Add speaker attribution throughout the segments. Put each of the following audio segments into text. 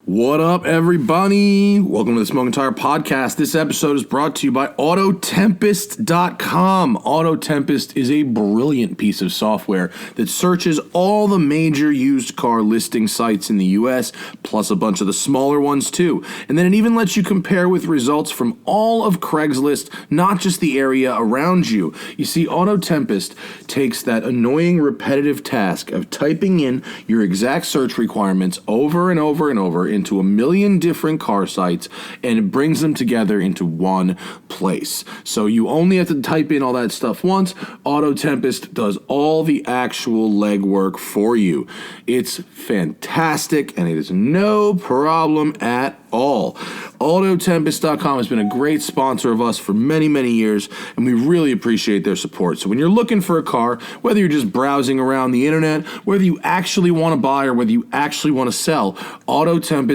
Speaker 1: What up, everybody? Welcome to the Smoking Tire Podcast. This episode is brought to you by Autotempest.com. Autotempest is a brilliant piece of software that searches all the major used car listing sites in the U.S., plus a bunch of the smaller ones too. And then it even lets you compare with results from all of Craigslist, not just the area around you. You see, Autotempest takes that annoying, repetitive task of typing in your exact search requirements over and over and over into a million different car sites, and it brings them together into one place. So you only have to type in all that stuff once. Autotempest does all the actual legwork for you. It's fantastic, and it is no problem at all. Autotempest.com has been a great sponsor of us for many, many years, and we really appreciate their support. So when you're looking for a car, whether you're just browsing around the internet, whether you actually want to buy or whether you actually want to sell, Autotempest.com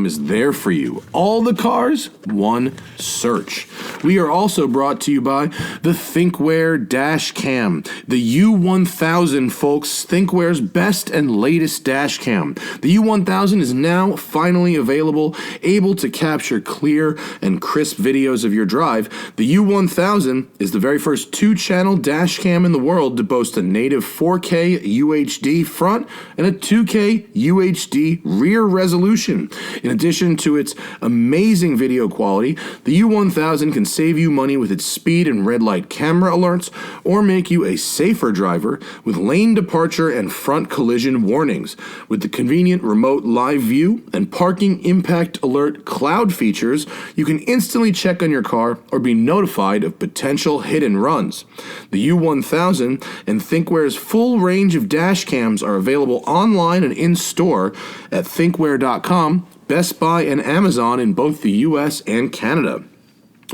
Speaker 1: is there for you. All the cars, one search. We are also brought to you by the Thinkware Dash Cam. The U1000, folks, Thinkware's best and latest dash cam. The U1000 is now finally available, able to capture clear and crisp videos of your drive. The U1000 is the very first 2-channel dash cam in the world to boast a native 4K UHD front and a 2K UHD rear resolution. In addition to its amazing video quality, the U1000 can save you money with its speed and red light camera alerts, or make you a safer driver with lane departure and front collision warnings. With the convenient remote live view and parking impact alert cloud features, you can instantly check on your car or be notified of potential hit and runs. The U1000 and Thinkware's full range of dash cams are available online and in-store at thinkware.com, Best Buy, and Amazon in both the US and Canada.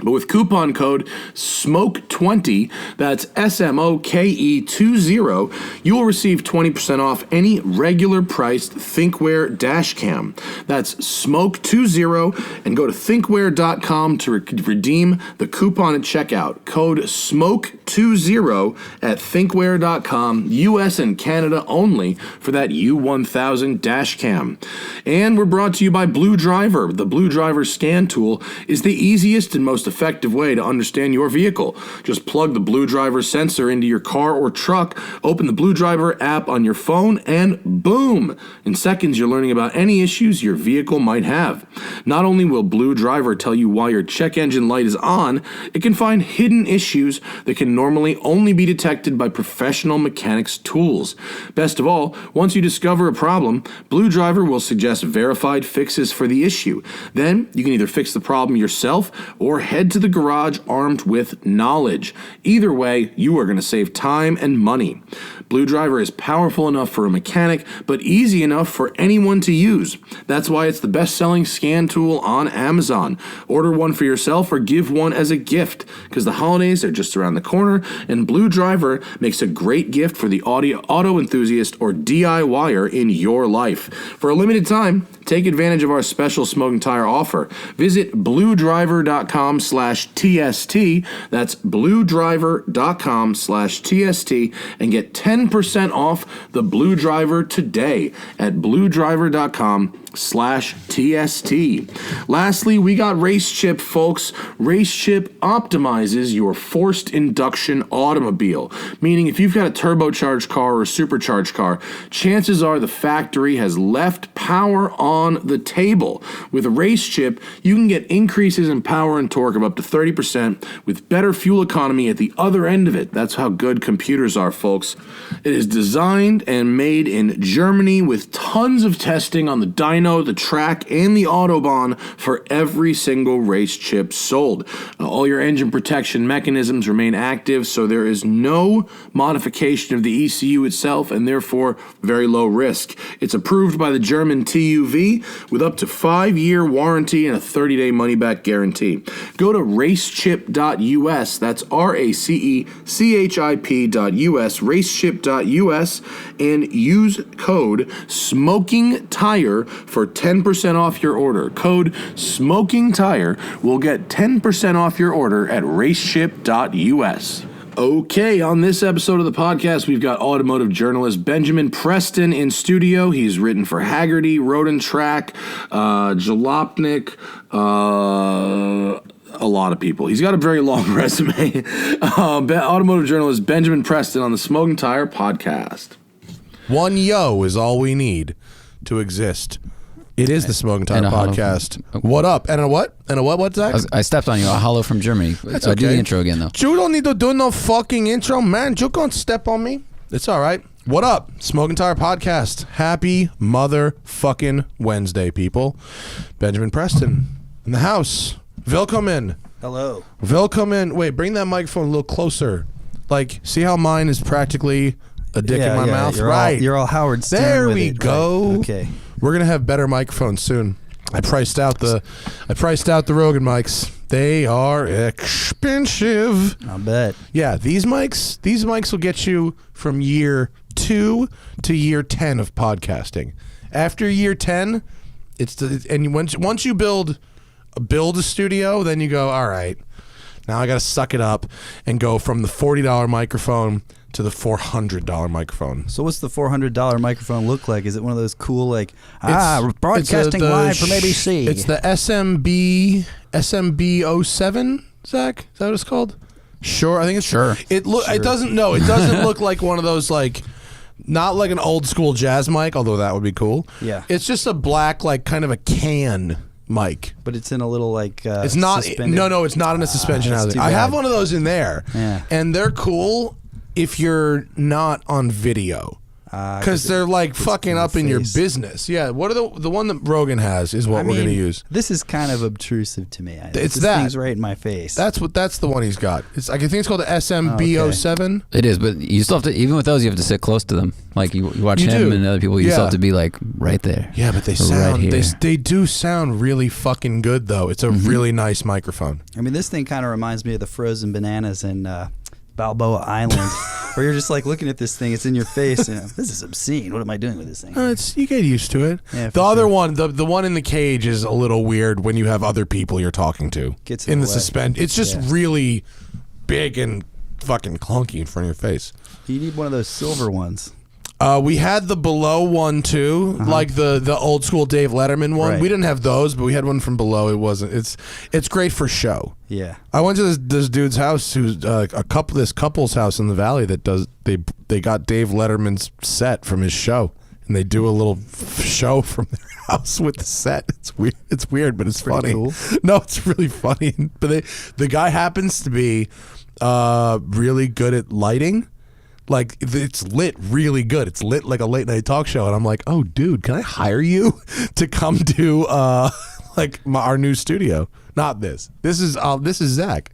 Speaker 1: But with coupon code SMOKE20, that's SMOKE20, you will receive 20% off any regular priced Thinkware dash cam. That's SMOKE20, and go to thinkware.com to redeem the coupon at checkout. Code SMOKE20 at thinkware.com, US and Canada only, for that U1000 dash cam. And we're brought to you by Blue Driver. The Blue Driver scan tool is the easiest and most effective way to understand your vehicle. Just plug the Blue Driver sensor into your car or truck, open the Blue Driver app on your phone, and boom! In seconds, you're learning about any issues your vehicle might have. Not only will Blue Driver tell you why your check engine light is on, it can find hidden issues that can normally only be detected by professional mechanics' tools. Best of all, once you discover a problem, Blue Driver will suggest verified fixes for the issue. Then, you can either fix the problem yourself or head to the garage armed with knowledge. Either way, you are going to save time and money. Blue Driver is powerful enough for a mechanic, but easy enough for anyone to use. That's why it's the best-selling scan tool on Amazon. Order one for yourself or give one as a gift, because the holidays are just around the corner, and Blue Driver makes a great gift for the auto enthusiast or DIYer in your life. For a limited time, take advantage of our special Smoking Tire offer. Visit bluedriver.com/TST, that's bluedriver.com/TST, and get 10% off the Blue Driver today at bluedriver.com/TST. Lastly, we got Race Chip, folks. Race Chip optimizes your forced induction automobile, meaning if you've got a turbocharged car or a supercharged car, chances are the factory has left power on the table. With Race Chip, you can get increases in power and torque of up to 30% with better fuel economy at the other end of it. That's how good computers are, folks. It is designed and made in Germany with tons of testing on the dyno, the track, and the Autobahn for every single Race Chip sold. All your engine protection mechanisms remain active, so there is no modification of the ECU itself and therefore very low risk. It's approved by the German TÜV with up to 5-year warranty and a 30-day money-back guarantee. Go to racechip.us, that's RACECHIP.us, racechip.us, and use code SMOKINGTIRE for 10% off your order. Code SMOKINGTIRE will get 10% off your order at racechip.us. Okay, on this episode of the podcast, we've got automotive journalist Benjamin Preston in studio. He's written for Hagerty, Road and Track, Jalopnik, a lot of people. He's got a very long resume. Automotive journalist Benjamin Preston on the Smoking Tire podcast.
Speaker 2: One yo is all we need to exist. It is the Smoking Tire podcast. What up? And a what? And a what, Zach?
Speaker 3: I stepped on you. A hello from Germany.
Speaker 2: That's okay.
Speaker 3: Do the intro again, though.
Speaker 2: You don't need to do no fucking intro, man. You can't step on me. It's all right. What up? Smoking Tire podcast. Happy motherfucking Wednesday, people. Benjamin Preston in the house. Willkommen.
Speaker 4: Hello.
Speaker 2: Willkommen. Wait, bring that microphone a little closer. Like, see how mine is practically a dick in my mouth? Right.
Speaker 4: You're all Howard Stern.
Speaker 2: There
Speaker 4: with
Speaker 2: we
Speaker 4: it.
Speaker 2: go.
Speaker 4: Right. Okay.
Speaker 2: We're gonna have better microphones soon. I priced out the Rogan mics. They are expensive.
Speaker 4: I'll bet.
Speaker 2: Yeah, these mics will get you from year 2 to year 10 of podcasting. After year 10, once you build a studio, then you go, all right, now I got to suck it up and go from the $40 microphone to the $400 microphone.
Speaker 4: So what's the $400 microphone look like? Is it one of those cool, like, broadcasting live from ABC?
Speaker 2: It's the SMB07, Zach? Is that what it's called? Sure, I think it's
Speaker 3: sure.
Speaker 2: It doesn't look like one of those, like, not like an old school jazz mic, although that would be cool.
Speaker 4: Yeah.
Speaker 2: It's just a black, like, kind of a can mic.
Speaker 4: But it's in a little, like,
Speaker 2: it's not.
Speaker 4: suspended.
Speaker 2: No, it's not in a suspension housing. I have one of those in there.
Speaker 4: Yeah.
Speaker 2: And they're cool if you're not on video. Because they're like fucking up in your business. Yeah, what are the one that Rogan has is what we're going to use.
Speaker 4: This is kind of obtrusive to me.
Speaker 2: This
Speaker 4: thing's right in my face.
Speaker 2: That's the one he's got. It's I think it's called the SMB07.
Speaker 3: It is, but you still have to, even with those, you have to sit close to them. Like you watch him and other people, you still have to be like right there.
Speaker 2: Yeah, but they sound they do sound really fucking good though. It's a really nice microphone.
Speaker 4: I mean, this thing kind of reminds me of the frozen bananas in Balboa Island. Where you're just like looking at this thing, it's in your face. This is obscene. What am I doing with this thing?
Speaker 2: You get used to it.
Speaker 4: Yeah,
Speaker 2: the other one, the one in the cage, is a little weird when you have other people you're talking to.
Speaker 4: Gets
Speaker 2: in the suspend. It's just really big and fucking clunky in front of your face.
Speaker 4: You need one of those silver ones.
Speaker 2: We had the Below one too, like the old school Dave Letterman one.
Speaker 4: Right.
Speaker 2: We didn't have those, but we had one from Below. It wasn't. It's great for show.
Speaker 4: Yeah.
Speaker 2: I went to this dude's house, who's this couple's house in the Valley that does. They got Dave Letterman's set from his show, and they do a little show from their house with the set. It's weird. It's weird, but it's funny.
Speaker 4: Cool.
Speaker 2: No, it's really funny. But the guy happens to be really good at lighting. Like, it's lit really good. It's lit like a late night talk show. And I'm like, oh, dude, can I hire you to come to our new studio? Not this. This is Zach.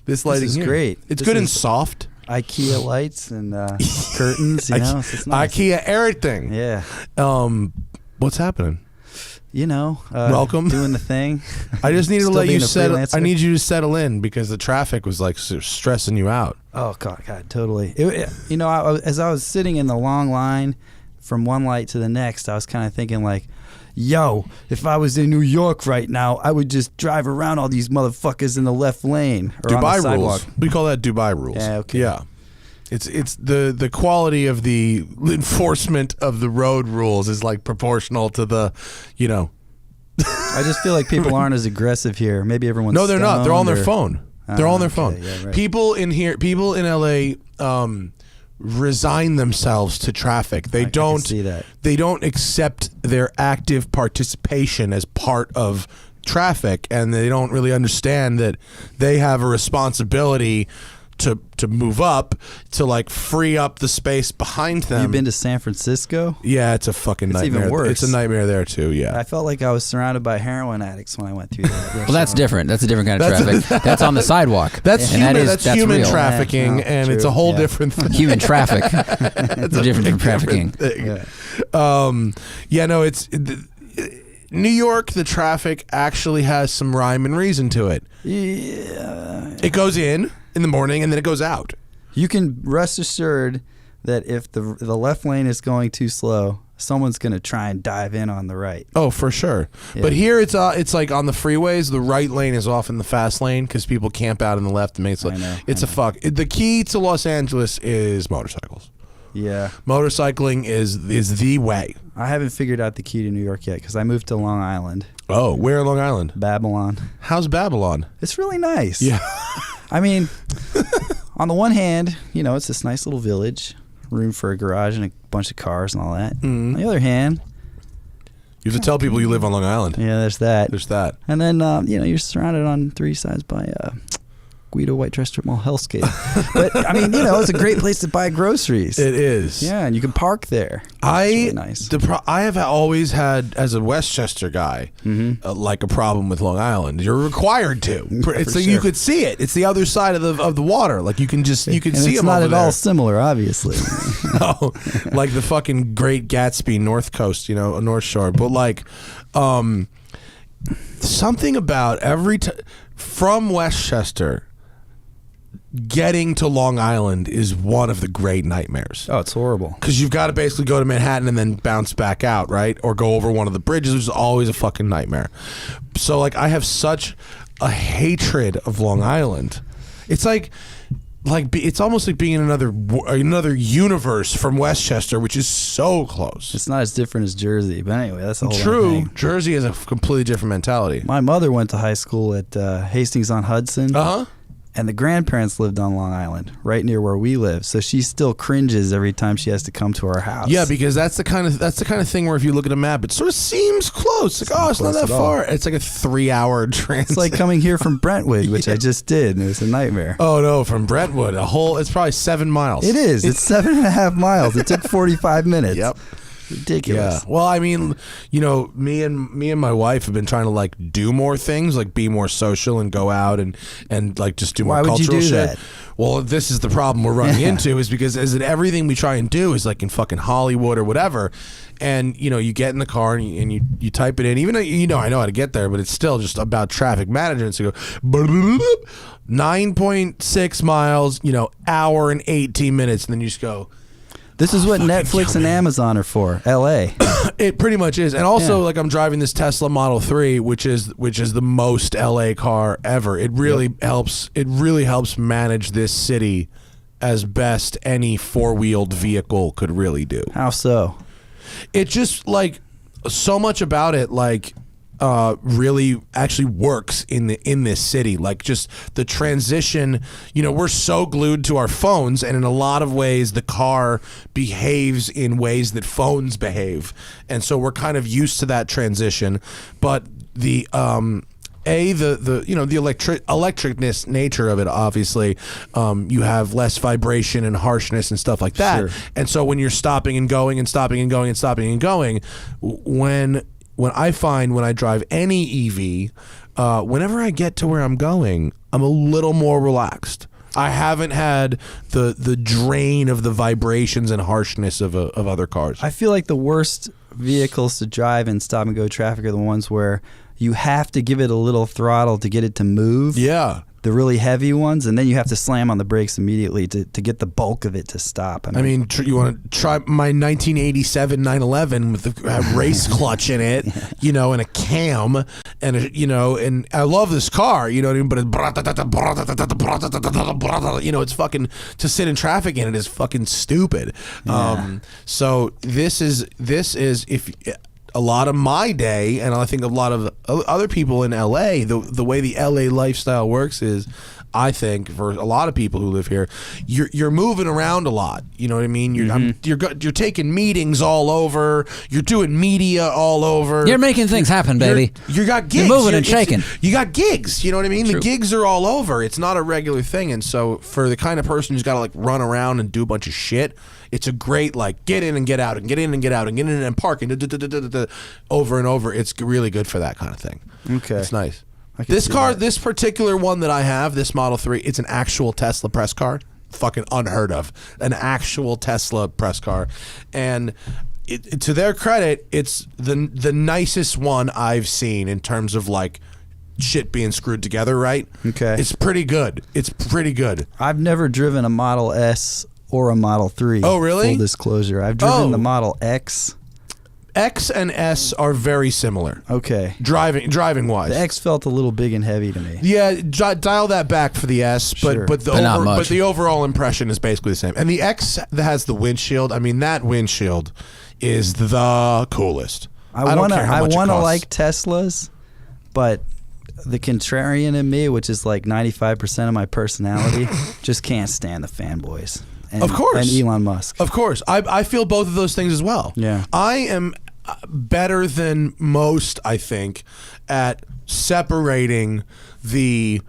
Speaker 2: This lighting
Speaker 4: is
Speaker 2: here.
Speaker 4: Great.
Speaker 2: It's good and soft.
Speaker 4: IKEA lights and curtains, so it's nice.
Speaker 2: IKEA everything.
Speaker 4: Yeah.
Speaker 2: What's happening?
Speaker 4: Welcome. Doing the thing.
Speaker 2: I just need to let you settle. I need you to settle in because the traffic was like stressing you out.
Speaker 4: Oh God, totally. As I was sitting in the long line from one light to the next, I was kind of thinking like, yo, if I was in New York right now, I would just drive around all these motherfuckers in the left lane or on the sidewalk.
Speaker 2: Rules. We call that Dubai rules.
Speaker 4: Yeah. Okay.
Speaker 2: Yeah. It's the quality of the enforcement of the road rules is like proportional to the,
Speaker 4: I just feel like people aren't as aggressive here. Maybe everyone's
Speaker 2: No, they're not. They're on their phone. They're on their phone.
Speaker 4: Yeah, right.
Speaker 2: People in LA resign themselves to traffic. They don't
Speaker 4: see that.
Speaker 2: They don't accept their active participation as part of traffic, and they don't really understand that they have a responsibility to move up, to like free up the space behind them.
Speaker 4: You've been to San Francisco?
Speaker 2: Yeah, it's a fucking nightmare.
Speaker 4: Even worse.
Speaker 2: It's a nightmare there too. Yeah,
Speaker 4: I felt like I was surrounded by heroin addicts when I went through that.
Speaker 3: Well, that's different. That's a different kind of traffic. That's on the sidewalk.
Speaker 2: That's human. That's human
Speaker 3: real.
Speaker 2: trafficking, and
Speaker 4: true.
Speaker 2: it's a whole different thing.
Speaker 3: Human traffic. It's a different from trafficking.
Speaker 2: It's New York. The traffic actually has some rhyme and reason to it.
Speaker 4: Yeah,
Speaker 2: it goes in the morning and then it goes out.
Speaker 4: You can rest assured that if the left lane is going too slow, someone's gonna try and dive in on the right.
Speaker 2: Oh, for sure.
Speaker 4: Yeah.
Speaker 2: But here it's like on the freeways, the right lane is often the fast lane because people camp out in the left and makes like it's a fuck. The key to Los Angeles is motorcycles.
Speaker 4: Yeah,
Speaker 2: motorcycling is the way.
Speaker 4: I haven't figured out the key to New York yet because I moved to Long Island.
Speaker 2: Oh, where in Long Island?
Speaker 4: Babylon.
Speaker 2: How's Babylon?
Speaker 4: It's really nice.
Speaker 2: Yeah.
Speaker 4: I mean, on the one hand, it's this nice little village, room for a garage and a bunch of cars and all that. On the other hand,
Speaker 2: you have to tell people you live on Long Island.
Speaker 4: yeah, there's that.
Speaker 2: There's that.
Speaker 4: And then, you're surrounded on three sides by Guido White Dress Strip Mall hellscape. But, I mean, it's a great place to buy groceries.
Speaker 2: It is.
Speaker 4: Yeah, and you can park there. It's really nice.
Speaker 2: I have always had, as a Westchester guy, like a problem with Long Island. You're required to. It's like you could see it. It's the other side of the water. Like you can see them.
Speaker 4: It's not at all similar, obviously.
Speaker 2: No, like the fucking Great Gatsby North Coast, North Shore. But like, something about from Westchester. Getting to Long Island is one of the great nightmares.
Speaker 4: Oh, it's horrible.
Speaker 2: Because you've got to basically go to Manhattan and then bounce back out, right? Or go over one of the bridges, which is always a fucking nightmare. So, like, I have such a hatred of Long Island. It's like it's almost like being in another universe from Westchester, which is so close.
Speaker 4: It's not as different as Jersey, but anyway, that's the whole
Speaker 2: True.
Speaker 4: thing.
Speaker 2: Jersey has a completely different mentality.
Speaker 4: My mother went to high school at Hastings on Hudson.
Speaker 2: Uh-huh.
Speaker 4: And the grandparents lived on Long Island, right near where we live. So she still cringes every time she has to come to our house.
Speaker 2: Yeah, because that's the kind of thing where if you look at a map, it sort of seems close. Like, it's not that far. It's like a 3-hour transit.
Speaker 4: It's like coming here from Brentwood, which I just did, and it was a nightmare.
Speaker 2: Oh no, from Brentwood, it's probably 7 miles.
Speaker 4: It is. It's 7.5 miles. It took 45 minutes.
Speaker 2: Yep.
Speaker 4: Ridiculous.
Speaker 2: Yeah. Well, I mean, me and my wife have been trying to like do more things, like be more social and go out and like just do more cultural shit. Why would you do that? Well, this is the problem we're running into is because everything we try and do is like in fucking Hollywood or whatever. And, you get in the car and you type it in, even though, I know how to get there, but it's still just about traffic management. So you go 9.6 miles, hour and 18 minutes. And then you just go,
Speaker 4: this is what Netflix and Amazon are for, L.A.
Speaker 2: It pretty much is. And also, like, I'm driving this Tesla Model 3, which is the most L.A. car ever. It really helps. It really helps manage this city as best any four-wheeled vehicle could really do.
Speaker 4: How so?
Speaker 2: It just, like, so much about it, like, really actually works in this city. Like just the transition, we're so glued to our phones, and in a lot of ways the car behaves in ways that phones behave, and so we're kind of used to that transition. But the electricness nature of it, obviously, you have less vibration and harshness and stuff like that. Sure. And so when you're stopping and going and stopping and going and stopping and going, when I drive any EV, whenever I get to where I'm going, I'm a little more relaxed. I haven't had the drain of the vibrations and harshness of other cars.
Speaker 4: I feel like the worst vehicles to drive in stop and go traffic are the ones where you have to give it a little throttle to get it to move.
Speaker 2: Yeah.
Speaker 4: The really heavy ones, and then you have to slam on the brakes immediately to get the bulk of it to stop.
Speaker 2: I mean you want to try my 1987 911 with the race clutch in it, and a cam, and and I love this car, what I mean? But it's fucking, to sit in traffic in it is fucking stupid. Yeah. So this is if. A lot of my day, and I think a lot of other people in LA, the way the LA lifestyle works is, I think for a lot of people who live here, you're moving around a lot. You know what I mean? You're taking meetings all over. You're doing media all over.
Speaker 3: You're making things happen, baby.
Speaker 2: You got gigs.
Speaker 3: You're moving and shaking.
Speaker 2: You got gigs. You know what I mean?
Speaker 3: True.
Speaker 2: The gigs are all over. It's not a regular thing, and so for the kind of person who's got to like run around and do a bunch of shit, it's a great like get in and get out and get in and get out and get in and park and over and over. It's really good for that kind of thing.
Speaker 4: Okay,
Speaker 2: it's nice. This car, this particular one that I have, this Model 3, it's an actual Tesla press car. Fucking unheard of. An actual Tesla press car. And to their credit, it's the nicest one I've seen in terms of like shit being screwed together, right?
Speaker 4: Okay.
Speaker 2: It's pretty good. It's pretty good.
Speaker 4: I've never driven a Model S or a Model 3.
Speaker 2: Oh, really?
Speaker 4: Full disclosure. I've driven the Model X.
Speaker 2: X and S are very similar.
Speaker 4: Okay.
Speaker 2: Driving wise.
Speaker 4: The X felt a little big and heavy to me.
Speaker 2: Yeah, dial that back for the S,
Speaker 4: Sure.
Speaker 2: but
Speaker 3: not much.
Speaker 2: the overall impression is basically the same. And the X that has the windshield, I mean, that windshield is the coolest. I don't care how much it
Speaker 4: want to
Speaker 2: costs.
Speaker 4: like Teslas, but the contrarian in me, which is like 95% of my personality, just can't stand the fanboys. And,
Speaker 2: Of course.
Speaker 4: And Elon Musk.
Speaker 2: Of course. I feel both of those things as well.
Speaker 4: Yeah.
Speaker 2: I am better than most, I think, at separating the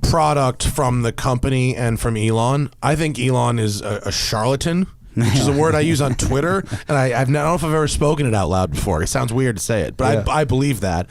Speaker 2: product from the company and from Elon. I think Elon is a charlatan, which is a word I use on Twitter, and I don't know if I've ever spoken it out loud before. It sounds weird to say it, but I believe that.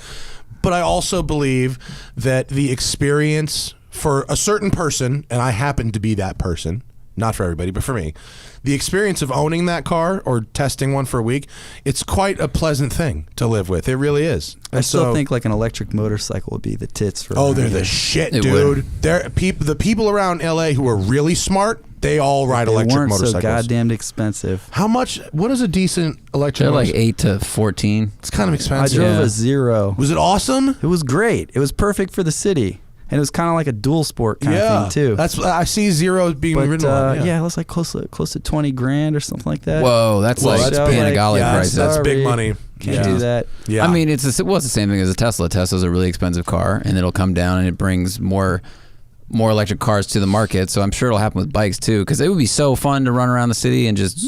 Speaker 2: But I also believe that the experience for a certain person, and I happen to be that person, not for everybody, but for me, the experience of owning that car or testing one for a week, it's quite a pleasant thing to live with. It really is. And
Speaker 4: I still think like an electric motorcycle would be the tits for.
Speaker 2: Oh, they're the shit,
Speaker 3: It
Speaker 2: dude. The people around LA who are really smart, they all ride electric
Speaker 4: weren't
Speaker 2: motorcycles.
Speaker 4: so goddamn expensive.
Speaker 2: How much? What is a decent electric
Speaker 3: They're like
Speaker 2: motorcycle?
Speaker 3: 8 to 14.
Speaker 2: It's kind of
Speaker 4: I
Speaker 2: expensive.
Speaker 4: drove
Speaker 3: Yeah.
Speaker 4: a Zero.
Speaker 2: Was it awesome?
Speaker 4: It was great. It was perfect for the city, and it was kind of like a dual sport kind of thing too.
Speaker 2: That's I see Zero being
Speaker 4: but
Speaker 2: ridden on.
Speaker 4: yeah, it was like close to 20 grand or something like that.
Speaker 3: Whoa, that's
Speaker 2: Well,
Speaker 3: like
Speaker 2: that's
Speaker 3: being a golly
Speaker 2: yeah,
Speaker 3: price.
Speaker 2: that's big
Speaker 4: Sorry.
Speaker 2: money.
Speaker 4: Can't
Speaker 2: yeah.
Speaker 4: do that.
Speaker 2: Yeah.
Speaker 3: I mean, it's the same thing as a Tesla. Tesla's a really expensive car, and it'll come down and it brings more electric cars to the market. So I'm sure it'll happen with bikes too, because it would be so fun to run around the city and just,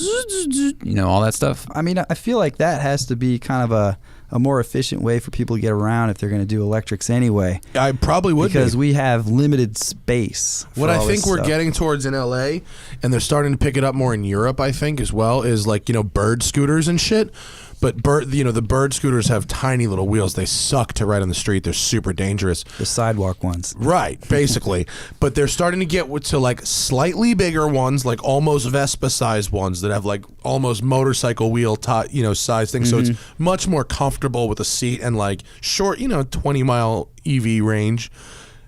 Speaker 3: all that stuff.
Speaker 4: I mean, I feel like that has to be kind of a more efficient way for people to get around if they're going to do electrics anyway.
Speaker 2: I probably would
Speaker 4: because
Speaker 2: be.
Speaker 4: we have limited space. For
Speaker 2: What I
Speaker 4: all
Speaker 2: think
Speaker 4: this
Speaker 2: we're
Speaker 4: stuff.
Speaker 2: getting towards in LA, and they're starting to pick it up more in Europe, I think, as well, is like, bird scooters and shit. But the bird scooters have tiny little wheels. They suck to ride on the street. They're super dangerous.
Speaker 4: The sidewalk ones.
Speaker 2: Right, basically. But they're starting to get to like slightly bigger ones, like almost Vespa-sized ones that have like almost motorcycle wheel size things. So it's much more comfortable with a seat and like short, 20-mile EV range.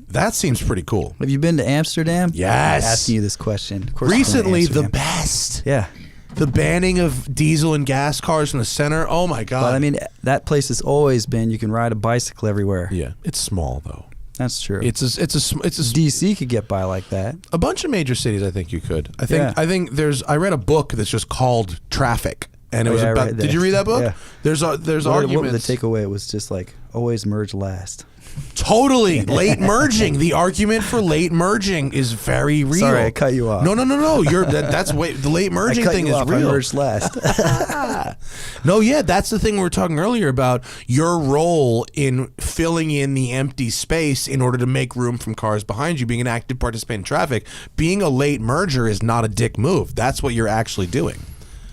Speaker 2: That seems pretty cool.
Speaker 4: Have you been to Amsterdam?
Speaker 2: Yes.
Speaker 4: I'm asking you this question. Of course you've been to
Speaker 2: Recently, the
Speaker 4: Amsterdam.
Speaker 2: best.
Speaker 4: Yeah.
Speaker 2: The banning of diesel and gas cars in the center. Oh my god!
Speaker 4: But I mean, that place has always been. You can ride a bicycle everywhere.
Speaker 2: yeah, it's small though.
Speaker 4: That's true.
Speaker 2: It's a
Speaker 4: DC could get by like that.
Speaker 2: a bunch of major cities. I think you could. I
Speaker 4: Yeah.
Speaker 2: think there's. I read a book that's just called Traffic, and it was
Speaker 4: I
Speaker 2: about.
Speaker 4: read
Speaker 2: Did
Speaker 4: that.
Speaker 2: you read that book?
Speaker 4: Yeah.
Speaker 2: There's
Speaker 4: What was
Speaker 2: arguments.
Speaker 4: the takeaway? It was just like always merge last.
Speaker 2: Totally late merging. The argument for late merging is very real.
Speaker 4: Sorry, I cut you off.
Speaker 2: No. That's the late merging
Speaker 4: I cut
Speaker 2: thing
Speaker 4: you
Speaker 2: is
Speaker 4: off. I
Speaker 2: real.
Speaker 4: merged last.
Speaker 2: No, yeah, that's the thing we were talking earlier about your role in filling in the empty space in order to make room from cars behind you, being an active participant in traffic. Being a late merger is not a dick move. That's what you're actually doing.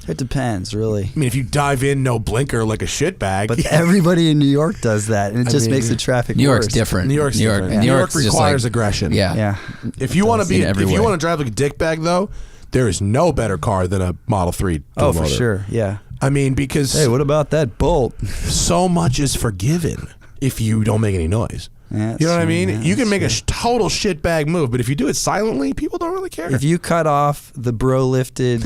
Speaker 4: It depends, really.
Speaker 2: I mean, if you dive in, no blinker like a shitbag.
Speaker 4: But everybody in New York does that, and it just makes the traffic
Speaker 3: New York's
Speaker 4: worse.
Speaker 3: different.
Speaker 2: New York's different.
Speaker 3: New
Speaker 2: New York
Speaker 3: York's just
Speaker 2: requires
Speaker 3: like,
Speaker 2: aggression.
Speaker 3: Yeah.
Speaker 4: Yeah.
Speaker 2: If you want to
Speaker 3: In every
Speaker 2: if you
Speaker 3: way.
Speaker 2: want to drive like a dickbag, though, there is no better car than a Model 3
Speaker 4: Oh, for
Speaker 2: dual motor.
Speaker 4: sure. Yeah.
Speaker 2: I mean, because
Speaker 4: Hey, what about that Bolt?
Speaker 2: so much is forgiven if you don't make any noise.
Speaker 4: Yeah,
Speaker 2: You know what I
Speaker 4: that's
Speaker 2: mean?
Speaker 4: true, yeah,
Speaker 2: You can
Speaker 4: that's
Speaker 2: make a
Speaker 4: true.
Speaker 2: total shitbag move, but if you do it silently, people don't really care.
Speaker 4: If you cut off the bro lifted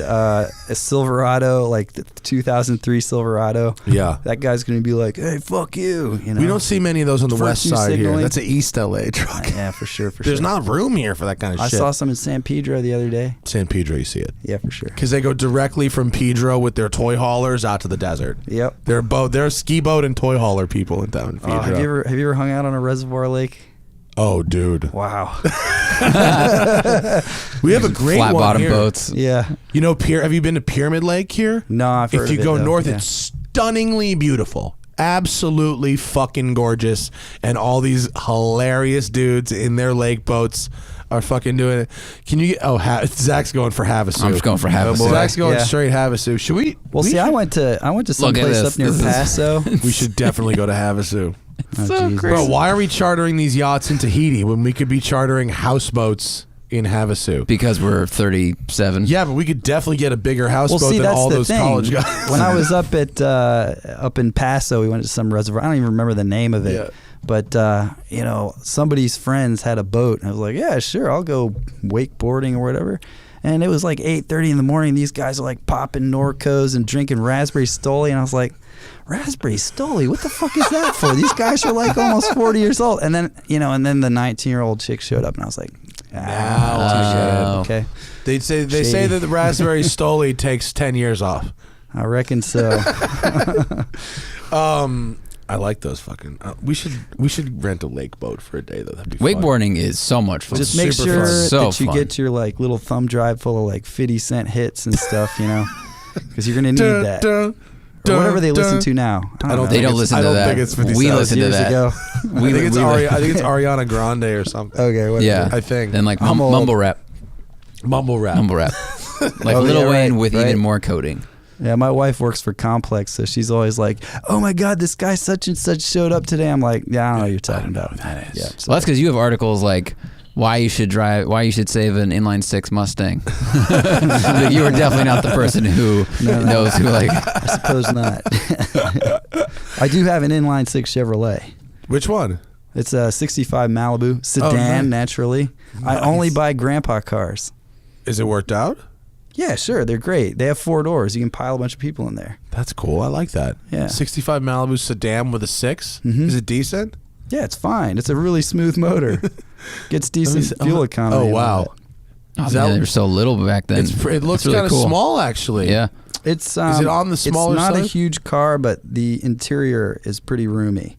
Speaker 4: Silverado, like the 2003 Silverado,
Speaker 2: Yeah.
Speaker 4: that guy's going to be like, "Hey, fuck you." You know?
Speaker 2: We don't see many of those on the
Speaker 4: First
Speaker 2: west
Speaker 4: you
Speaker 2: side here.
Speaker 4: signaling.
Speaker 2: That's an East LA truck.
Speaker 4: Yeah, for sure.
Speaker 2: There's not room here for that kind of
Speaker 4: I
Speaker 2: shit.
Speaker 4: saw some in San Pedro the other day.
Speaker 2: San Pedro, you see it.
Speaker 4: Yeah, for sure.
Speaker 2: Because they go directly from Pedro with their toy haulers out to the desert.
Speaker 4: Yep.
Speaker 2: They're ski boat and toy hauler people in town.
Speaker 4: Oh, have you ever hung out on a reservoir lake?
Speaker 2: Oh, dude.
Speaker 4: Wow.
Speaker 2: We have a great
Speaker 3: Flat
Speaker 2: one
Speaker 3: bottom
Speaker 2: here.
Speaker 3: boats.
Speaker 4: Yeah.
Speaker 2: You know, have you been to Pyramid Lake here?
Speaker 4: No, I've heard
Speaker 2: If you
Speaker 4: of it,
Speaker 2: go
Speaker 4: though.
Speaker 2: north,
Speaker 4: Yeah.
Speaker 2: it's stunningly beautiful. Absolutely fucking gorgeous. And all these hilarious dudes in their lake boats are fucking doing it. Can you get... Zach's going for Havasu.
Speaker 3: I'm just going for Havasu.
Speaker 4: boy.
Speaker 2: Zach's going
Speaker 4: Yeah.
Speaker 2: straight Havasu. Should we...
Speaker 4: Well, see, I went to some
Speaker 3: Look at
Speaker 4: place
Speaker 3: this.
Speaker 4: up near
Speaker 3: This is-
Speaker 4: Paso.
Speaker 2: We should definitely go to Havasu.
Speaker 4: Oh,
Speaker 3: So
Speaker 4: geez.
Speaker 3: crazy.
Speaker 2: Bro, why are we chartering these yachts in Tahiti when we could be chartering houseboats in Havasu?
Speaker 3: Because we're 37.
Speaker 2: Yeah, but we could definitely get a bigger houseboat
Speaker 4: Well, see,
Speaker 2: than
Speaker 4: that's
Speaker 2: all
Speaker 4: the
Speaker 2: those
Speaker 4: thing.
Speaker 2: college guys.
Speaker 4: When I was up in Paso, we went to some reservoir. I don't even remember the name of it.
Speaker 2: Yeah.
Speaker 4: But somebody's friends had a boat, and I was like, yeah, sure, I'll go wakeboarding or whatever. And it was like 8:30 in the morning. These guys are like popping Norcos and drinking raspberry Stoli, and I was like, Raspberry Stoli, what the fuck is that for? These guys are like almost 40 years old. And then, the 19-year-old chick showed up, and I was like, okay.
Speaker 2: They say that the Raspberry Stoli takes 10 years off.
Speaker 4: I reckon so.
Speaker 2: I like those fucking. We should rent a lake boat for a day though. That'd be fun.
Speaker 3: Wakeboarding is so much fun.
Speaker 4: Just make
Speaker 2: super
Speaker 4: sure
Speaker 2: fun.
Speaker 3: So
Speaker 4: that you
Speaker 3: fun.
Speaker 4: get your like little thumb drive full of like 50-cent hits and stuff, because you're gonna need that. Or whatever they listen to now. I don't know.
Speaker 3: They don't listen to that.
Speaker 2: think it's 50
Speaker 3: We
Speaker 2: Cent.
Speaker 3: listen to
Speaker 4: Years
Speaker 3: that.
Speaker 4: ago.
Speaker 2: I think it's Ariana Grande or something.
Speaker 4: Okay, whatever.
Speaker 3: Yeah,
Speaker 2: I think.
Speaker 3: and like
Speaker 4: I'm old.
Speaker 3: mumble rap,
Speaker 2: Mumble rap.
Speaker 3: like
Speaker 4: Oh,
Speaker 3: Lil
Speaker 4: yeah,
Speaker 3: Wayne
Speaker 4: right,
Speaker 3: with
Speaker 4: right.
Speaker 3: even more coding.
Speaker 4: Yeah, my wife works for Complex, so she's always like, "Oh my God, this guy such and such showed up today." I'm like, "Yeah, I don't know what you're talking about."
Speaker 2: That is.
Speaker 4: Yeah.
Speaker 3: Well, that's because you have articles like why you should save an inline six Mustang. Like, you are definitely not the person who knows who like.
Speaker 4: I suppose not. I do have an inline six Chevrolet.
Speaker 2: Which one?
Speaker 4: It's a '65 Malibu sedan.
Speaker 2: nice.
Speaker 4: Naturally, I only buy grandpa cars.
Speaker 2: Is it worked out?
Speaker 4: Yeah, sure, they're great. They have 4 doors. You can pile a bunch of people in there.
Speaker 2: That's cool. I like that.
Speaker 4: Yeah.
Speaker 2: 65 Malibu sedan with a 6.
Speaker 4: Mhm.
Speaker 2: Is it decent?
Speaker 4: Yeah, it's fine. It's a really smooth motor. Gets decent fuel economy.
Speaker 2: Oh
Speaker 4: and all
Speaker 2: wow.
Speaker 4: that.
Speaker 3: Oh,
Speaker 2: Is
Speaker 3: man,
Speaker 2: that-
Speaker 3: they were so little back then.
Speaker 2: It looks
Speaker 3: It's really
Speaker 2: kind of
Speaker 3: cool.
Speaker 2: small actually.
Speaker 3: Yeah.
Speaker 4: It's
Speaker 2: Is it on the smaller
Speaker 4: It's not a
Speaker 2: side?
Speaker 4: huge car, but the interior is pretty roomy.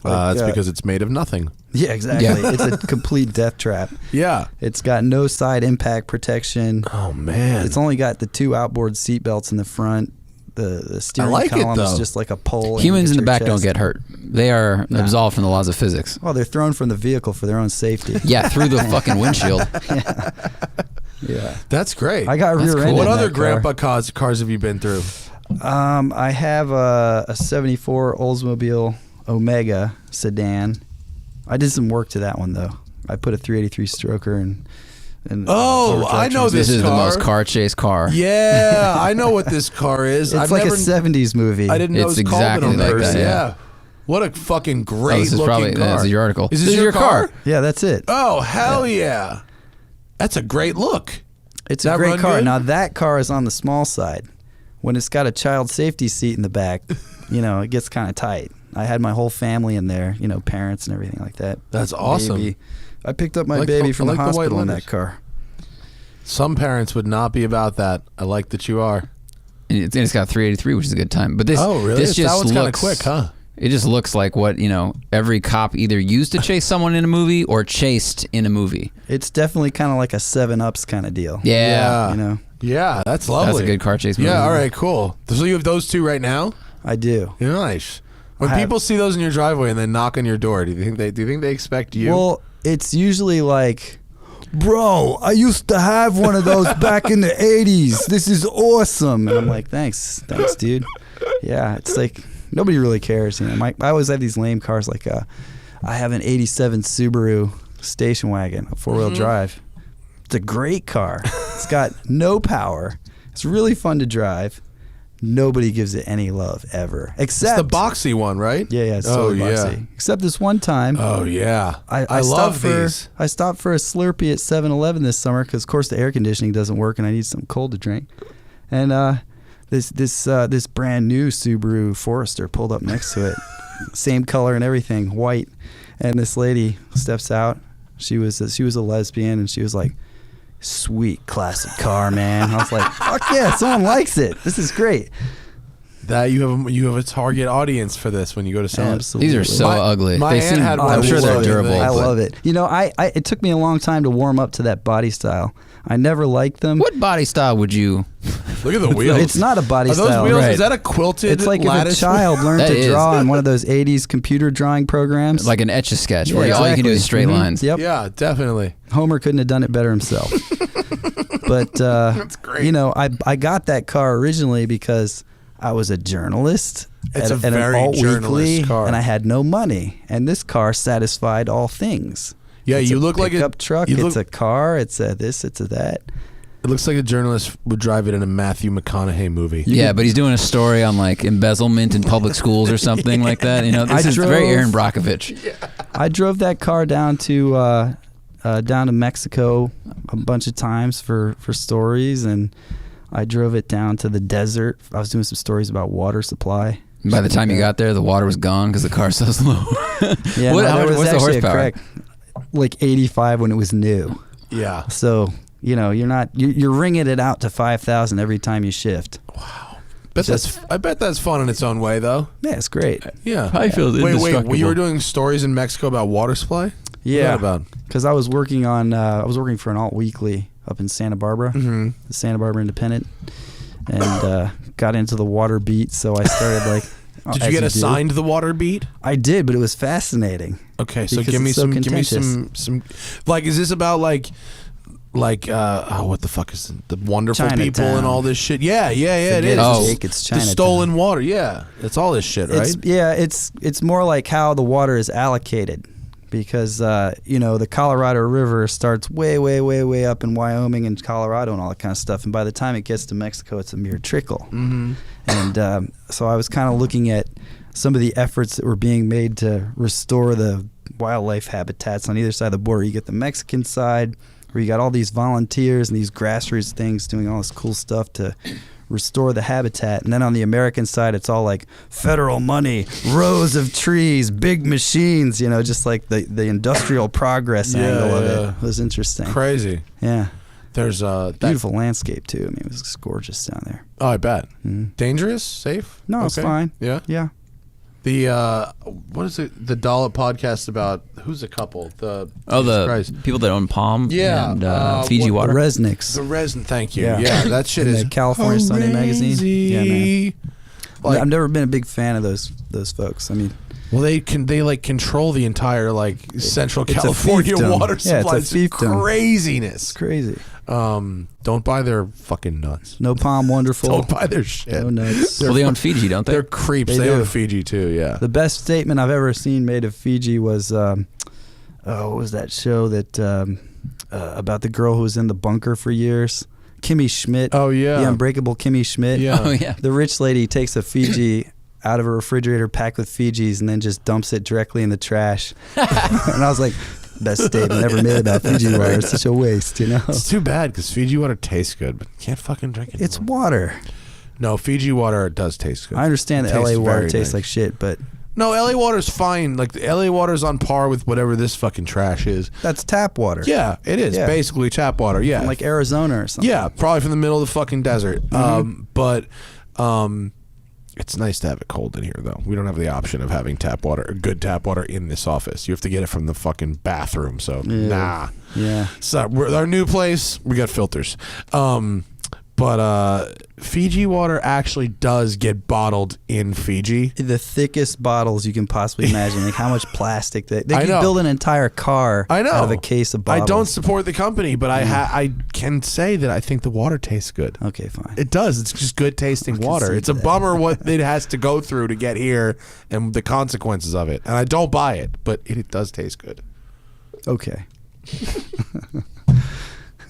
Speaker 2: That's because it's made of nothing.
Speaker 4: Yeah, exactly.
Speaker 3: Yeah.
Speaker 4: It's a complete death trap.
Speaker 2: Yeah.
Speaker 4: It's got no side impact protection.
Speaker 2: Oh man.
Speaker 4: It's only got the 2 outboard seat belts in the front. The steering
Speaker 2: like it,
Speaker 4: column is
Speaker 2: though.
Speaker 4: just like a pole. and
Speaker 3: Humans
Speaker 4: you
Speaker 3: in the
Speaker 4: get
Speaker 3: back
Speaker 4: your
Speaker 3: don't
Speaker 4: chest.
Speaker 3: get hurt. They are absolved from the laws of physics.
Speaker 4: Well, they're thrown from the vehicle for their own safety.
Speaker 3: Yeah, through the fucking windshield.
Speaker 4: Yeah.
Speaker 2: That's great.
Speaker 4: I got
Speaker 3: That's
Speaker 4: rear-ended
Speaker 3: cool.
Speaker 2: What
Speaker 4: in
Speaker 2: other
Speaker 4: that car.
Speaker 2: grandpa cars have you been through?
Speaker 4: I have a 74 Oldsmobile Omega sedan. I did some work to that one though. I put a 383 stroker and
Speaker 2: Oh, I know
Speaker 3: This
Speaker 2: this
Speaker 3: is the
Speaker 2: car.
Speaker 3: most car chase car.
Speaker 2: Yeah, I know what this car is.
Speaker 4: It's
Speaker 2: I've
Speaker 4: like
Speaker 2: never,
Speaker 4: a 70s movie.
Speaker 2: I didn't know
Speaker 3: It's
Speaker 2: it was called
Speaker 3: exactly
Speaker 2: an
Speaker 3: like
Speaker 2: Omega.
Speaker 3: that, yeah.
Speaker 2: What a fucking
Speaker 3: Oh,
Speaker 2: great
Speaker 3: this is
Speaker 2: looking
Speaker 3: probably
Speaker 2: car.
Speaker 3: this is your article.
Speaker 2: Is this your car?
Speaker 4: Yeah, that's it.
Speaker 2: Oh, hell yeah. That's a great look.
Speaker 4: It's
Speaker 2: That
Speaker 4: a great
Speaker 2: run
Speaker 4: car.
Speaker 2: good?
Speaker 4: Now that car is on the small side. When it's got a child safety seat in the back, it gets kind of tight. I had my whole family in there, parents and everything like that.
Speaker 2: That's awesome.
Speaker 4: Baby. I picked up my
Speaker 2: I like
Speaker 4: baby
Speaker 2: the-
Speaker 4: from
Speaker 2: I
Speaker 4: the
Speaker 2: like the white
Speaker 4: hospital in
Speaker 2: letters.
Speaker 4: that car.
Speaker 2: Some parents would not be about that. I like that you are.
Speaker 3: And it's got 383, which is a good time. But this,
Speaker 2: Oh, really?
Speaker 3: this
Speaker 2: That
Speaker 3: just
Speaker 2: one's kinda
Speaker 3: looks
Speaker 2: quick, huh?
Speaker 3: It just looks like what every cop either used to chase someone in a movie or chased in a movie.
Speaker 4: It's definitely kind of like a 7-Ups kind of deal.
Speaker 3: Yeah,
Speaker 2: Yeah, that's lovely.
Speaker 3: that's a good car chase movie.
Speaker 2: Yeah, all right, cool. So you have those two right now?
Speaker 4: I do.
Speaker 2: Nice. When
Speaker 4: I have-
Speaker 2: people see those in your driveway and then knock on your door, do you think they expect you?
Speaker 4: Well, it's usually like, bro, I used to have one of those back in the 80s. This is awesome. And I'm like, thanks, dude. Yeah, it's like nobody really cares. I always have these lame cars. Like I have an 87 Subaru station wagon, a 4-wheel drive. It's a great car. It's got no power. It's really fun to drive. Nobody gives it any love ever.
Speaker 2: it's
Speaker 4: Except
Speaker 2: the boxy one, right?
Speaker 4: Yeah, it's
Speaker 2: Oh,
Speaker 4: totally boxy. Except this one time.
Speaker 2: Oh, yeah. I
Speaker 4: I
Speaker 2: love
Speaker 4: stopped for,
Speaker 2: these.
Speaker 4: I stopped for a Slurpee at 7-Eleven this summer because, of course, the air conditioning doesn't work and I need something cold to drink. And this brand new Subaru Forester pulled up next to it, same color and everything, white. And this lady steps out. She was a lesbian, and she was like, "Sweet classic car, man." I was like, "Fuck yeah, someone likes it. This is great."
Speaker 2: That you have a target audience for this when you go to sell it.
Speaker 4: Absolutely.
Speaker 3: These are so
Speaker 2: My-
Speaker 3: ugly.
Speaker 2: my
Speaker 3: They
Speaker 2: aunt
Speaker 3: seem,
Speaker 2: had one
Speaker 3: I'm
Speaker 2: of
Speaker 3: sure
Speaker 2: these
Speaker 3: they're
Speaker 2: other
Speaker 3: durable.
Speaker 2: things.
Speaker 4: I
Speaker 3: but-
Speaker 4: love it. It took me a long time to warm up to that body style. I never liked them.
Speaker 3: What body style would you?
Speaker 2: Look at the wheels.
Speaker 4: It's not a body
Speaker 2: Are those
Speaker 4: style.
Speaker 2: wheels?
Speaker 3: Right.
Speaker 2: Is that a quilted
Speaker 4: It's like if a
Speaker 2: lattice?
Speaker 4: child learned
Speaker 3: That
Speaker 4: to
Speaker 3: is.
Speaker 4: draw on one of those 80s computer drawing programs.
Speaker 3: Like an etch a sketch
Speaker 4: Yeah,
Speaker 3: where all you can do is
Speaker 4: exactly.
Speaker 3: straight
Speaker 4: Mhm.
Speaker 3: lines.
Speaker 4: Yep.
Speaker 2: Yeah, definitely.
Speaker 4: Homer couldn't have done it better himself. But
Speaker 2: That's great.
Speaker 4: I got that car originally because I was a journalist
Speaker 2: It's
Speaker 4: at
Speaker 2: a
Speaker 4: an
Speaker 2: very
Speaker 4: alt
Speaker 2: journalist
Speaker 4: weekly,
Speaker 2: car.
Speaker 4: and I had no money. And this car satisfied all things.
Speaker 2: Yeah,
Speaker 4: It's
Speaker 2: you
Speaker 4: a
Speaker 2: look like a
Speaker 4: pickup truck.
Speaker 2: you
Speaker 4: It's
Speaker 2: look-
Speaker 4: a car. It's a this. It's a that.
Speaker 2: It looks like a journalist would drive it in a Matthew McConaughey movie.
Speaker 3: Yeah, but he's doing a story on like embezzlement in public schools or something like that. This is very Aaron Brockovich.
Speaker 4: I drove that car down to Mexico a bunch of times for stories, and I drove it down to the desert. I was doing some stories about water supply.
Speaker 3: By the time you got there, the water was gone because the car's so slow.
Speaker 4: Yeah,
Speaker 3: what's the horsepower?
Speaker 4: Like 85 when it was new.
Speaker 2: Yeah.
Speaker 4: So you're ringing it out to 5,000 every time you shift.
Speaker 2: Wow. I bet that's fun in its own way, though.
Speaker 4: Yeah, it's great.
Speaker 2: Yeah.
Speaker 3: Probably feels indestructible.
Speaker 2: Wait, you were doing stories in Mexico about water supply?
Speaker 4: Yeah.
Speaker 2: What about?
Speaker 4: Because I was working for an alt weekly up in Santa Barbara, the Santa Barbara Independent, and got into the water beat. So I started like.
Speaker 2: Did you get assigned the water beat?
Speaker 4: I did, but it was fascinating.
Speaker 2: Okay, so give me some. Like, is this about like what the fuck is it? The wonderful
Speaker 4: Chinatown.
Speaker 2: people and all this shit? Yeah, it is.
Speaker 4: Jake, it's
Speaker 2: The
Speaker 4: Chinatown.
Speaker 2: stolen water. Yeah, it's all this shit, right?
Speaker 4: It's more like how the water is allocated, because the Colorado River starts way up in Wyoming and Colorado and all that kind of stuff, and by the time it gets to Mexico, it's a mere trickle. Mm-hmm. And so I was kind of looking at some of the efforts that were being made to restore the wildlife habitats on either side of the border. You get the Mexican side, where you got all these volunteers and these grassroots things doing all this cool stuff to restore the habitat. And then on the American side, it's all like federal money, rows of trees, big machines, just like the industrial progress angle of it was interesting.
Speaker 2: Crazy.
Speaker 4: Yeah.
Speaker 2: There's
Speaker 4: beautiful landscape too. I mean, it was gorgeous down there.
Speaker 2: Oh, I bet. Dangerous? Safe?
Speaker 4: No, it's fine.
Speaker 2: Yeah?
Speaker 4: Yeah.
Speaker 2: The what is it? The Dollop podcast about who's a couple?
Speaker 3: The people that own Palm and Fiji water.
Speaker 4: The Resnicks.
Speaker 2: The Resin. Thank you. Yeah, that shit is
Speaker 4: the California Sunday magazine. Yeah, man.
Speaker 2: Like,
Speaker 4: I've never been a big fan of those folks. I mean,
Speaker 2: well, they control the entire Central California water supply.
Speaker 4: It's a fiefdom.
Speaker 2: Craziness.
Speaker 4: It's crazy.
Speaker 2: Don't buy their fucking nuts.
Speaker 4: No Palm Wonderful.
Speaker 2: Don't buy their shit.
Speaker 4: No nuts.
Speaker 3: Well, they own Fiji, don't they?
Speaker 2: They're creeps. They own Fiji too. Yeah.
Speaker 4: The best statement I've ever seen made of Fiji was, what was that show that about the girl who was in the bunker for years? Kimmy Schmidt.
Speaker 2: Oh yeah.
Speaker 4: The unbreakable Kimmy Schmidt.
Speaker 2: Yeah.
Speaker 3: Oh yeah.
Speaker 4: The rich lady takes a Fiji out of a refrigerator packed with Fijis and then just dumps it directly in the trash. And I was like, best statement ever made about Fiji water. It's such a waste,
Speaker 2: It's too bad because Fiji water tastes good, but you can't fucking drink it.
Speaker 4: It's water.
Speaker 2: No, Fiji water does taste good.
Speaker 4: I understand that LA water tastes like shit, but
Speaker 2: no, LA water's fine. Like the LA water's on par with whatever this fucking trash is.
Speaker 4: that's tap water.
Speaker 2: Yeah, it is basically tap water. Yeah,
Speaker 4: From like Arizona or something.
Speaker 2: yeah, probably from the middle of the fucking desert. But it's nice to have it cold in here, though. We don't have the option of having tap water, good tap water, in this office. You have to get it from the fucking bathroom. So nah.
Speaker 4: Yeah.
Speaker 2: So our new place, we got filters. But Fiji water actually does get bottled in Fiji.
Speaker 4: The thickest bottles you can possibly imagine. Like how much plastic they
Speaker 2: I
Speaker 4: can
Speaker 2: know.
Speaker 4: build an entire car
Speaker 2: I know.
Speaker 4: out of a case of bottles.
Speaker 2: I don't support the company, but I can say that I think the water tastes good.
Speaker 4: Okay, fine.
Speaker 2: It does. It's just good tasting water. It's a bummer what it has to go through to get here and the consequences of it. And I don't buy it, but it does taste good.
Speaker 4: Okay.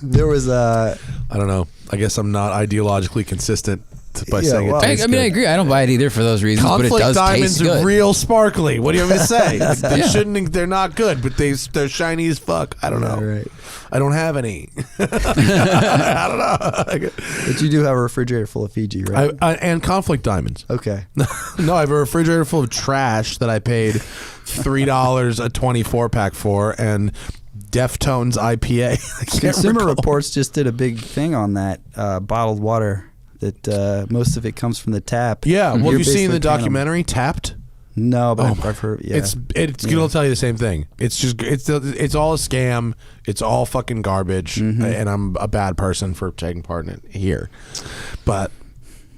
Speaker 4: There was
Speaker 2: I don't know. I guess I'm not ideologically consistent by saying it tastes
Speaker 3: I agree. I don't buy it either for those reasons,
Speaker 2: Conflict
Speaker 3: but it does
Speaker 2: diamonds
Speaker 3: taste good.
Speaker 2: are real sparkly. What do you want me to say? They shouldn't. They're not good, but they're shiny as fuck. I don't know.
Speaker 4: right.
Speaker 2: I don't have any. I don't know.
Speaker 4: But you do have a refrigerator full of Fiji, right?
Speaker 2: And conflict diamonds.
Speaker 4: Okay.
Speaker 2: No, I have a refrigerator full of trash that I paid $3 a 24-pack for, and Deftones IPA.
Speaker 4: Consumer Reports just did a big thing on that bottled water. That most of it comes from the tap.
Speaker 2: Yeah, well,
Speaker 4: You're
Speaker 2: have you seen the
Speaker 4: basically paying them.
Speaker 2: documentary Tapped?
Speaker 4: No, but I've heard. Yeah,
Speaker 2: It's gonna tell you the same thing. It's all a scam. It's all fucking garbage, and I'm a bad person for taking part in it here. But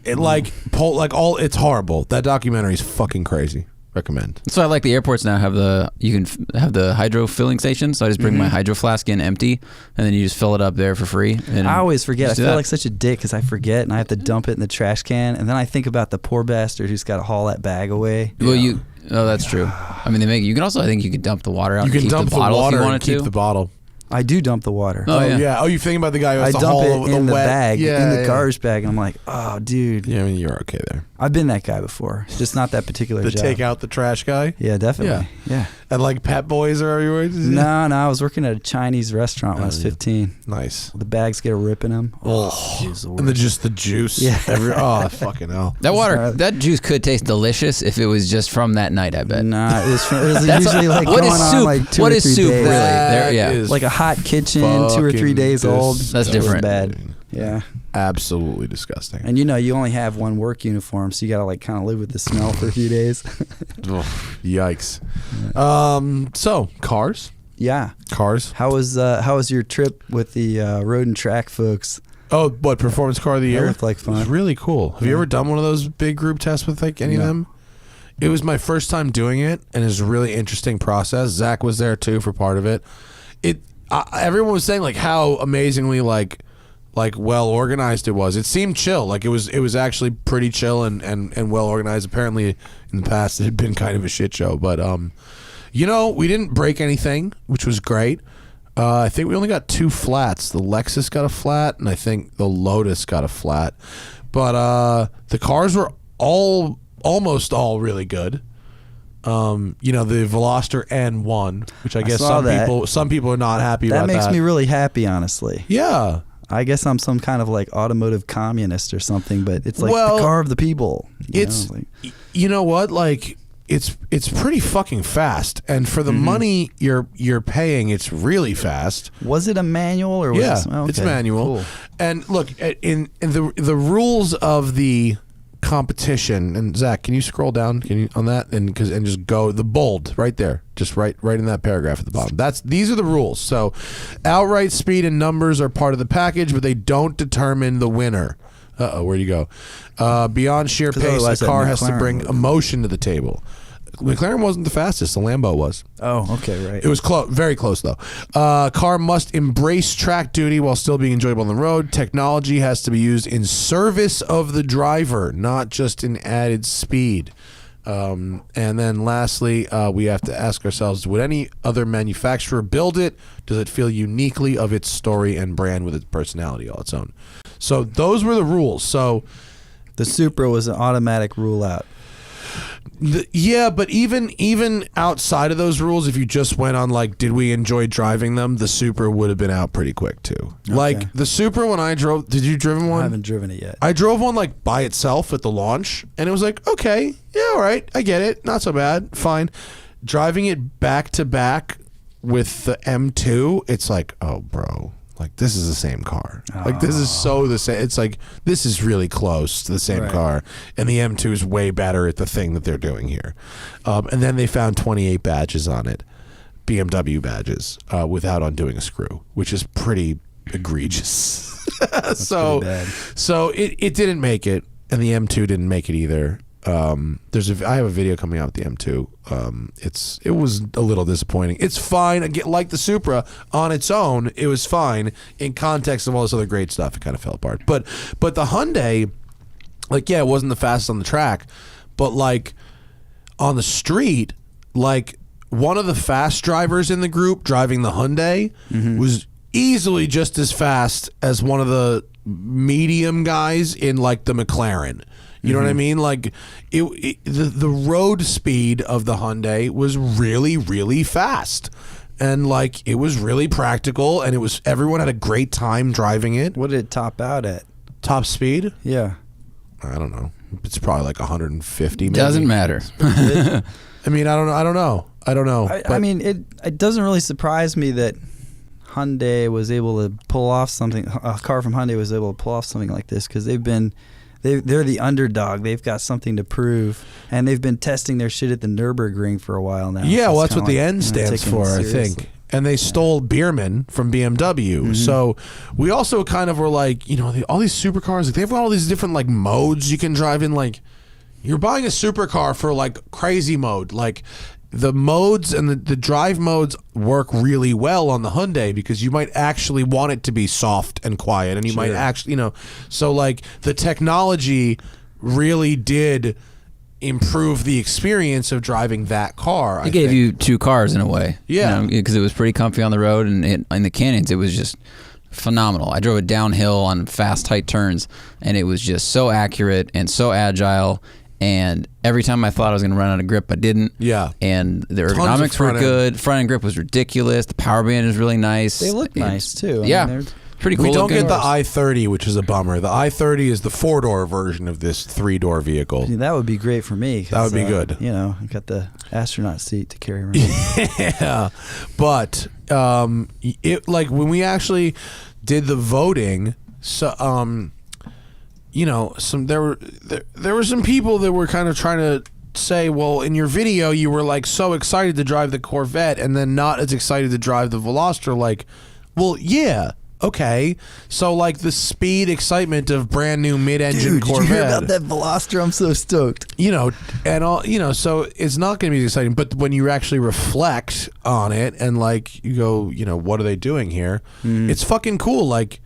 Speaker 2: it it's horrible. That documentary is fucking crazy. Recommend.
Speaker 3: So I like the airports now have you can have the hydro filling station. So I just bring my hydro flask in empty, and then you just fill it up there for free. And
Speaker 4: I always forget. I
Speaker 3: do
Speaker 4: feel
Speaker 3: that.
Speaker 4: like such a dick because I forget and I have to dump it in the trash can, and then I think about the poor bastard who's got to haul that bag away.
Speaker 3: Well, that's true. I mean, you can also, I think you could dump the water out.
Speaker 2: You can
Speaker 3: and keep
Speaker 2: dump
Speaker 3: the bottle
Speaker 2: water
Speaker 3: if you
Speaker 2: and
Speaker 3: wanted
Speaker 2: keep
Speaker 3: to.
Speaker 2: the bottle.
Speaker 4: I do dump the water.
Speaker 3: Oh, yeah.
Speaker 2: Oh, you think about the guy who
Speaker 4: I
Speaker 2: has to
Speaker 4: dump
Speaker 2: haul
Speaker 4: it in the
Speaker 2: wet
Speaker 4: bag,
Speaker 2: yeah,
Speaker 4: in the
Speaker 2: yeah.
Speaker 4: garbage bag, and I'm like, oh, dude.
Speaker 2: Yeah, I mean, you're okay there.
Speaker 4: I've been that guy before, just not that particular
Speaker 2: The
Speaker 4: job.
Speaker 2: take out the trash guy.
Speaker 4: Yeah, definitely. Yeah.
Speaker 2: And like Pet Boys or everywhere?
Speaker 4: No, I was working at a Chinese restaurant when I was 15.
Speaker 2: Nice.
Speaker 4: The bags get a rip in them. Oh, geez,
Speaker 2: and then just the juice.
Speaker 4: Yeah.
Speaker 2: Oh, fucking hell.
Speaker 3: That water, that juice could taste delicious if it was just from that night, I bet.
Speaker 4: Nah, it was usually like
Speaker 3: what
Speaker 4: going
Speaker 3: is
Speaker 4: on
Speaker 3: soup?
Speaker 4: like 2
Speaker 3: What
Speaker 4: or
Speaker 3: is
Speaker 4: 3
Speaker 3: soup
Speaker 4: days.
Speaker 3: really? There, yeah.
Speaker 2: Is
Speaker 4: Like a hot kitchen, 2 or 3 days old.
Speaker 3: That's
Speaker 4: It was
Speaker 3: different.
Speaker 4: bad. Yeah.
Speaker 2: Absolutely disgusting.
Speaker 4: And you only have one work uniform, so you gotta like kind of live with the smell for a few days.
Speaker 2: Yikes. So cars.
Speaker 4: Yeah.
Speaker 2: Cars.
Speaker 4: How was your trip with the road and track folks?
Speaker 2: Oh, what performance car of the year?
Speaker 4: looked like fun.
Speaker 2: It was really cool. Have you ever done one of those big group tests with like any of them? It was my first time doing it, and it was a really interesting process. Zach was there too for part of it. Everyone was saying like how amazingly like well organized it was. It seemed chill. Like it was actually pretty chill and well organized. Apparently in the past it had been kind of a shit show, but we didn't break anything, which was great. I think we only got 2 flats. The Lexus got a flat, and I think the Lotus got a flat. But the cars were almost all really good. The Veloster N1, which I guess some people are not happy about.
Speaker 4: That makes me really happy, honestly.
Speaker 2: Yeah.
Speaker 4: I guess I'm some kind of like automotive communist or something, but it's like the car of the people.
Speaker 2: You know what? Like it's pretty fucking fast, and for the money you're paying, it's really fast.
Speaker 4: Was it a manual or was it? Okay,
Speaker 2: it's manual.
Speaker 4: cool.
Speaker 2: And look, in the rules of the competition, and Zach, can you scroll down? Can you on that and just go the bold right there, just right in that paragraph at the bottom. These are the rules. So, outright speed and numbers are part of the package, but they don't determine the winner. Where'd you go? Beyond sheer pace, the car has to bring emotion to the table. McLaren wasn't the fastest. The Lambo was.
Speaker 4: Oh, okay, right.
Speaker 2: It was very close, though. Car must embrace track duty while still being enjoyable on the road. Technology has to be used in service of the driver, not just in added speed. And then lastly, we have to ask ourselves, would any other manufacturer build it? Does it feel uniquely of its story and brand with its personality all its own? So those were the rules. So
Speaker 4: the Supra was an automatic rule out.
Speaker 2: But even outside of those rules, if you just went on like, did we enjoy driving them, the Supra would have been out pretty quick too. Okay. Like the Supra when I drove, did you driven one?
Speaker 4: I haven't driven it yet.
Speaker 2: I drove one like by itself at the launch, and it was like, okay, yeah, all right, I get it, not so bad, fine. Driving it back to back with the M2, it's like, oh, bro. Like, this is the same car. Like, this is so the same. It's like, this is really close to the same car. And the M2 is way better at the thing that they're doing here. And then they found 28 badges on it, BMW badges, without undoing a screw, which is pretty egregious. So it didn't make it, and the M2 didn't make it either. I have a video coming out with the M2. It was a little disappointing. It's fine. Again, like the Supra on its own, it was fine. In context of all this other great stuff, it kind of fell apart. But the Hyundai, like, yeah, it wasn't the fastest on the track, but like on the street, like one of the fast drivers in the group driving the Hyundai was easily just as fast as one of the medium guys in like the McLaren. You know what I mean? Like, the road speed of the Hyundai was really, really fast, and like it was really practical, and everyone had a great time driving it.
Speaker 4: What did it top out at?
Speaker 2: Top speed?
Speaker 4: Yeah,
Speaker 2: I don't know. It's probably like 150. Maybe.
Speaker 3: Doesn't matter.
Speaker 2: I mean, I don't know.
Speaker 4: I mean, it doesn't really surprise me that Hyundai was able to pull off something. A car from Hyundai was able to pull off something like this because they're the underdog. They've got something to prove, and they've been testing their shit at the Nürburgring for a while now.
Speaker 2: Yeah, well, that's what the N stands for, I think. And they stole Biermann from BMW. So we also kind of were like, all these supercars, like, they've got all these different like modes you can drive in. Like, you're buying a supercar for like crazy mode. Like, the modes and the drive modes work really well on the Hyundai because you might actually want it to be soft and quiet, and you might actually, so like the technology really did improve the experience of driving that car.
Speaker 3: It gave you 2 cars in a way.
Speaker 2: Yeah.
Speaker 3: Because it was pretty comfy on the road, and in the canyons, it was just phenomenal. I drove it downhill on fast, tight turns, and it was just so accurate and so agile. And every time I thought I was going to run out of grip, I didn't.
Speaker 2: Yeah.
Speaker 3: And the
Speaker 2: Tons of
Speaker 3: ergonomics were
Speaker 2: front end.
Speaker 3: good. Front end grip was ridiculous. The power band is really nice.
Speaker 4: They look nice too. I
Speaker 3: Yeah.
Speaker 4: mean,
Speaker 3: Pretty cool.
Speaker 2: We don't
Speaker 3: looking.
Speaker 2: get the i30, which is a bummer. The i30 is the 4-door version of this 3-door vehicle.
Speaker 4: yeah, that would be great for me. 'Cause,
Speaker 2: That would be good.
Speaker 4: You know, I got the astronaut seat to carry around.
Speaker 2: Yeah, but it like when we actually did the voting, so you know, there were some people that were kind of trying to say, well, in your video you were like so excited to drive the Corvette and then not as excited to drive the Veloster. Like, well, yeah. Okay, so like the speed excitement of brand new mid-engine
Speaker 4: Dude,
Speaker 2: Corvette.
Speaker 4: did you hear about that Veloster? I'm so stoked.
Speaker 2: You know, and all, you know, so it's not going to be exciting. But when you actually reflect on it and like you go, you know, what are they doing here? It's fucking cool. Like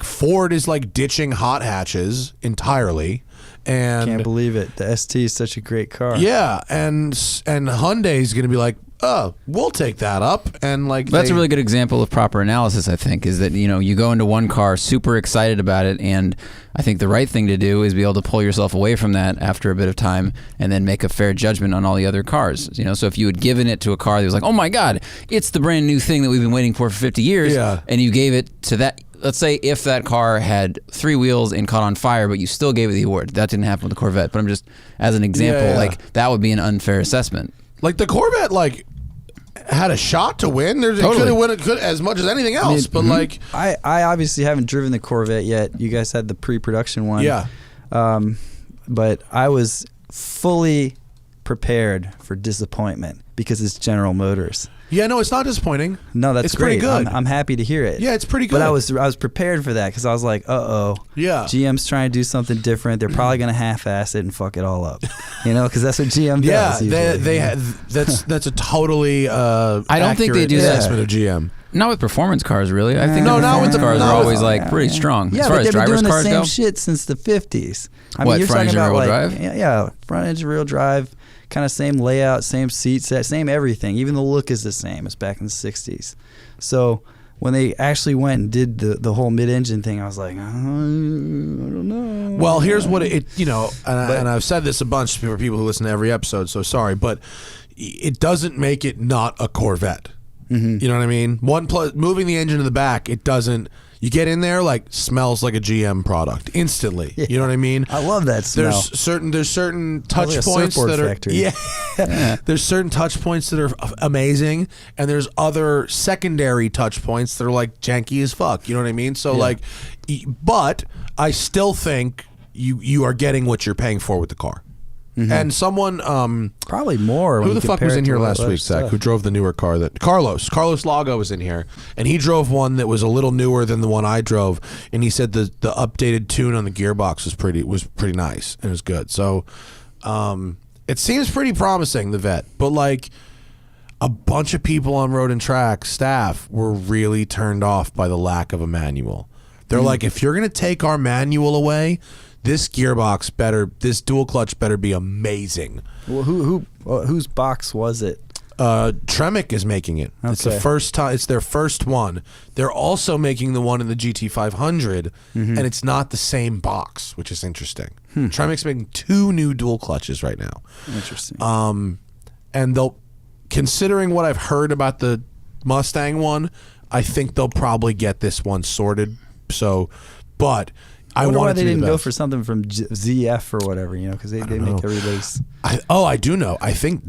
Speaker 2: Ford is like ditching hot hatches entirely, and
Speaker 4: Can't believe it. The ST is such a great car.
Speaker 2: yeah, and Hyundai's going to be like, oh, we'll take that up, and like
Speaker 3: That's a really good example of proper analysis, I think, is that, you know, you go into one car super excited about it, and I think the right thing to do is be able to pull yourself away from that after a bit of time and then make a fair judgment on all the other cars. You know, so if you had given it to a car that was like, oh my God, it's the brand new thing that we've been waiting for 50 years,
Speaker 2: Yeah.
Speaker 3: and you gave it to that, let's say if that car had 3 wheels and caught on fire, but you still gave it the award. That didn't happen with the Corvette, but I'm just, as an example,
Speaker 2: Yeah.
Speaker 3: like that would be an unfair assessment.
Speaker 2: like the Corvette like had a shot to win. It
Speaker 3: Totally.
Speaker 2: could have won it as much as anything else, but like
Speaker 4: I obviously haven't driven the Corvette yet. You guys had the pre-production one.
Speaker 2: yeah.
Speaker 4: But I was fully prepared for disappointment because it's General Motors.
Speaker 2: Yeah, no, it's not disappointing.
Speaker 4: No, that's
Speaker 2: It's
Speaker 4: great.
Speaker 2: pretty good.
Speaker 4: I'm happy to hear it.
Speaker 2: Yeah, it's pretty good.
Speaker 4: But I was prepared for that because I was like,
Speaker 2: Yeah.
Speaker 4: GM's trying to do something different. They're probably going to half-ass it and fuck it all up, you know, because that's what GM does.
Speaker 2: Yeah,
Speaker 4: usually.
Speaker 2: they that's a totally
Speaker 3: I don't think they
Speaker 2: accurate
Speaker 3: do that.
Speaker 2: assessment of GM.
Speaker 3: Not with performance cars, really. I think
Speaker 2: No,
Speaker 3: the
Speaker 2: not with
Speaker 3: performance
Speaker 2: the-
Speaker 3: cars
Speaker 2: not
Speaker 3: are
Speaker 2: with-
Speaker 3: always like pretty strong.
Speaker 4: Yeah,
Speaker 3: as far
Speaker 4: but
Speaker 3: as
Speaker 4: they've been
Speaker 3: driver's
Speaker 4: doing the
Speaker 3: cars
Speaker 4: same
Speaker 3: go.
Speaker 4: shit since the 50s. I
Speaker 3: What,
Speaker 4: mean, you're
Speaker 3: front
Speaker 4: talking
Speaker 3: engine
Speaker 4: about
Speaker 3: rear-wheel
Speaker 4: like,
Speaker 3: drive?
Speaker 4: yeah, front engine rear drive, kind of same layout, same seat set, same everything. Even the look is the same as back in the 60s. So when they actually went and did the whole mid-engine thing, I was like, I don't know.
Speaker 2: Well, here's what it you know, and I've said this a bunch for people who listen to every episode, so sorry, but it doesn't make it not a Corvette. You know what I mean? Moving the engine to the back, it doesn't. You get in there, like smells like a GM product instantly. You know what I mean?
Speaker 4: I love that smell.
Speaker 2: There's certain touch
Speaker 4: like a
Speaker 2: points
Speaker 4: surfboard
Speaker 2: that are
Speaker 4: factory.
Speaker 2: yeah. There's certain touch points that are amazing, and there's other secondary touch points that are like janky as fuck. You know what I mean? So like, but I still think you are getting what you're paying for with the car. And someone
Speaker 4: Probably more.
Speaker 2: who
Speaker 4: when
Speaker 2: the
Speaker 4: you
Speaker 2: fuck
Speaker 4: compare
Speaker 2: was
Speaker 4: it
Speaker 2: in
Speaker 4: to
Speaker 2: here
Speaker 4: all
Speaker 2: last
Speaker 4: the other
Speaker 2: week, Zach?
Speaker 4: stuff.
Speaker 2: Who drove the newer car? That Carlos Lago was in here, and he drove one that was a little newer than the one I drove, and he said the updated tune on the gearbox was pretty nice and it was good. So it seems pretty promising, the Vet, but like a bunch of people on Road and Track staff were really turned off by the lack of a manual. They're like, if you're gonna take our manual away, this gearbox this dual clutch better be amazing.
Speaker 4: Well, whose box was it?
Speaker 2: Tremec is making it. It's the
Speaker 4: Okay.
Speaker 2: first time. It's their first one. They're also making the one in the GT500, and it's not the same box, which is interesting. Tremec's making 2 new dual clutches right now.
Speaker 4: Interesting.
Speaker 2: And they'll, considering what I've heard about the Mustang one, I think they'll probably get this one sorted. So, but I
Speaker 4: wonder why
Speaker 2: wanted
Speaker 4: they
Speaker 2: to be
Speaker 4: didn't
Speaker 2: the
Speaker 4: go
Speaker 2: best.
Speaker 4: for something from ZF or whatever, you know, because they make
Speaker 2: know.
Speaker 4: everybody's.
Speaker 2: I do know. I think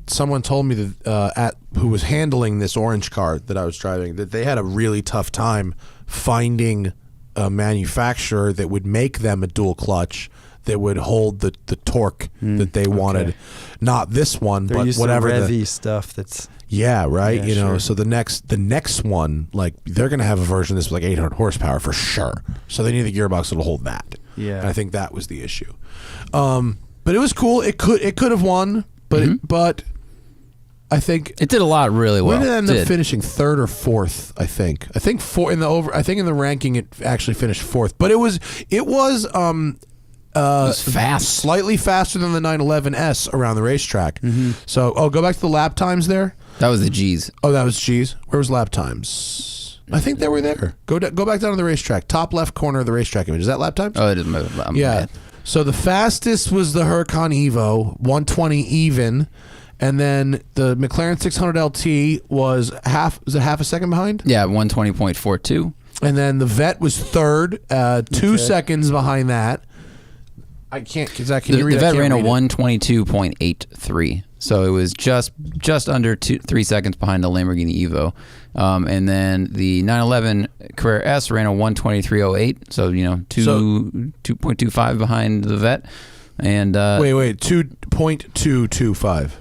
Speaker 2: someone told me that who was handling this orange car that I was driving, that they had a really tough time finding a manufacturer that would make them a dual clutch that would hold the torque that they wanted. Not this one,
Speaker 4: They're
Speaker 2: but
Speaker 4: used
Speaker 2: whatever.
Speaker 4: to Revy stuff that's.
Speaker 2: Yeah, right.
Speaker 4: Yeah,
Speaker 2: you know,
Speaker 4: sure.
Speaker 2: so the next one, like they're gonna have a version that's like 800 horsepower for sure. So they need the gearbox that'll hold that.
Speaker 4: Yeah.
Speaker 2: and I think that was the issue. But it was cool. It could have won, but but I think
Speaker 3: It did a lot really well.
Speaker 2: we did end up
Speaker 3: Did.
Speaker 2: finishing 3rd or 4th. I think four in the over. I think in the ranking it actually finished 4th. But it was
Speaker 3: fast.
Speaker 2: slightly faster than the 911S around the racetrack. So go back to the lap times there.
Speaker 3: That was the G's.
Speaker 2: Oh, that was G's. Where was lap times? I think they were there. Go back down to the racetrack. Top left corner of the racetrack image. Is that lap times?
Speaker 3: Oh, it is. I'm
Speaker 2: yeah.
Speaker 3: bad.
Speaker 2: So the fastest was the Huracan Evo, 120 even, and then the McLaren 600 LT was half a second behind?
Speaker 3: Yeah, 120.42.
Speaker 2: And then the Vet was third, 2 seconds behind that. I can't, because I can you read
Speaker 3: The Vet ran a
Speaker 2: read it.
Speaker 3: 122.83. So it was just under 3 seconds behind the Lamborghini Evo. And then the 911 Carrera S ran a 123.08. So, 2.25 behind the Vet. And
Speaker 2: Wait, 2.225,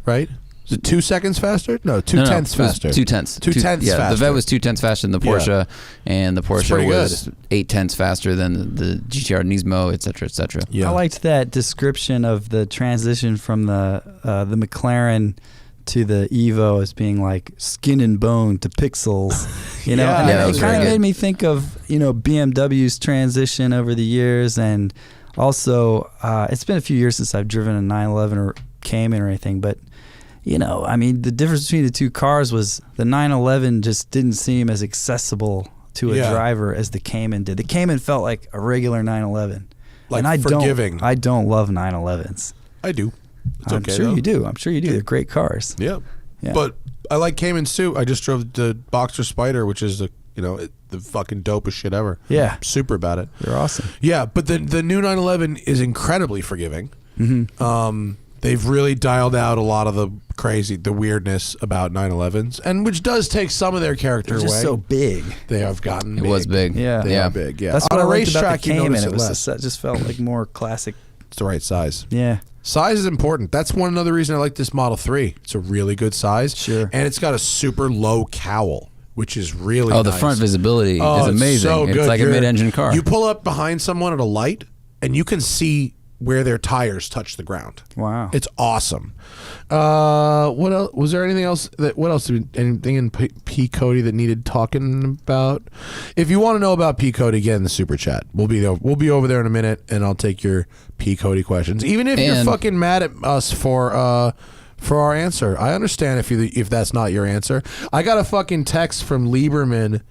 Speaker 2: right? Is it 2 seconds faster? No, 2 tenths faster.
Speaker 3: 2 tenths.
Speaker 2: 2 tenths
Speaker 3: yeah,
Speaker 2: faster.
Speaker 3: the Vet was 2 tenths faster than the Porsche, and the Porsche
Speaker 2: pretty
Speaker 3: was
Speaker 2: good.
Speaker 3: 8 tenths faster than the GTR Nismo, et cetera, et cetera.
Speaker 2: Yeah.
Speaker 4: I liked that description of the transition from the McLaren to the Evo as being like skin and bone to pixels,
Speaker 2: Yeah,
Speaker 4: and
Speaker 3: that
Speaker 4: it
Speaker 3: was
Speaker 4: kind of
Speaker 3: very
Speaker 4: made
Speaker 3: good.
Speaker 4: me think of BMW's transition over the years, and also it's been a few years since I've driven a 911 or Cayman or anything, but the difference between the two cars was the 911 just didn't seem as accessible to a driver as the Cayman did. The Cayman felt like a regular 911.
Speaker 2: Like
Speaker 4: and
Speaker 2: forgiving.
Speaker 4: I don't love 911s.
Speaker 2: I do. It's
Speaker 4: I'm
Speaker 2: okay,
Speaker 4: sure
Speaker 2: though.
Speaker 4: you do. I'm sure you do. They're great cars.
Speaker 2: Yeah.
Speaker 4: Yeah.
Speaker 2: But I like Caymans too. I just drove the Boxer Spider, which is the fucking dopest shit ever.
Speaker 4: Yeah.
Speaker 2: I'm super about it.
Speaker 4: They're awesome.
Speaker 2: Yeah, but the new 911 is incredibly forgiving.
Speaker 4: Mm-hmm.
Speaker 2: They've really dialed out a lot of the weirdness about 911s, and which does take some of their character
Speaker 4: They're
Speaker 2: away.
Speaker 4: just so big.
Speaker 2: They have gotten
Speaker 3: It
Speaker 2: big.
Speaker 3: was big.
Speaker 4: Yeah.
Speaker 2: They are big, yeah.
Speaker 4: That's
Speaker 2: On
Speaker 4: what
Speaker 2: a
Speaker 4: I liked about
Speaker 2: racetrack,
Speaker 4: the
Speaker 2: you
Speaker 4: Cayman.
Speaker 2: notice
Speaker 4: It
Speaker 2: it
Speaker 4: was
Speaker 2: less.
Speaker 4: that just felt like more classic.
Speaker 2: It's the right size.
Speaker 4: Yeah.
Speaker 2: Size is important. That's another reason I like this Model 3. It's a really good size.
Speaker 4: Sure.
Speaker 2: And it's got a super low cowl, which is really
Speaker 3: Oh, the
Speaker 2: nice.
Speaker 3: front visibility
Speaker 2: Oh,
Speaker 3: is amazing.
Speaker 2: So
Speaker 3: It's
Speaker 2: good.
Speaker 3: like a mid-engine car.
Speaker 2: You pull up behind someone at a light, and you can see where their tires touch the ground.
Speaker 4: Wow.
Speaker 2: It's awesome. What else? Was there anything else? What else? Anything in P Cody that needed talking about? If you want to know about P Cody, get in the super chat. We'll be over there in a minute, and I'll take your P Cody questions. Even if you're fucking mad at us for our answer, I understand if that's not your answer. I got a fucking text from Lieberman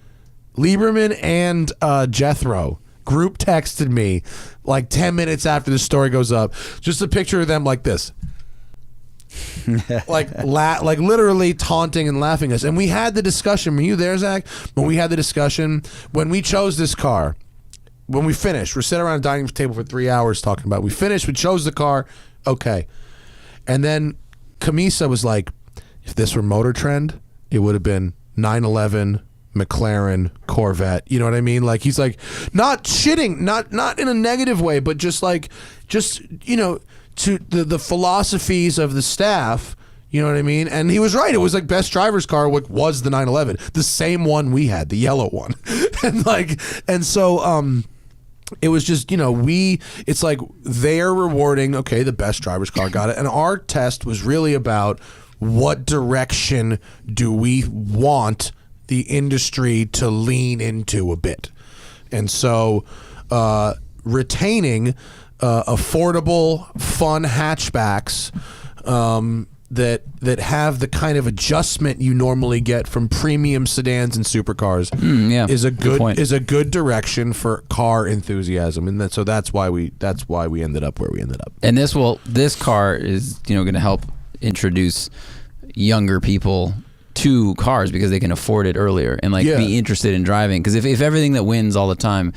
Speaker 2: and Jethro. Group texted me like 10 minutes after the story goes up. Just a picture of them like this. like literally taunting and laughing at us. And we had the discussion. Were you there, Zach? When we had the discussion, when we chose this car, when we finished, we're sitting around a dining table for 3 hours talking about it. We finished, we chose the car, okay. And then Camisa was like, if this were Motor Trend, it would have been 911 McLaren, Corvette. You know what I mean? Like, he's like, not shitting, not in a negative way, but just to the philosophies of the staff. You know what I mean? And he was right. It was like best driver's car was the 911, the same one we had, the yellow one. and so it was just, it's like they're rewarding, okay, the best driver's car got it. And our test was really about what direction do we want the industry to lean into a bit. And so retaining affordable, fun hatchbacks that have the kind of adjustment you normally get from premium sedans and supercars is a good direction for car enthusiasm, and that's why we ended up where we ended up.
Speaker 3: And this car is going to help introduce younger people to cars because they can afford it earlier and be interested in driving. Because if everything that wins all the time,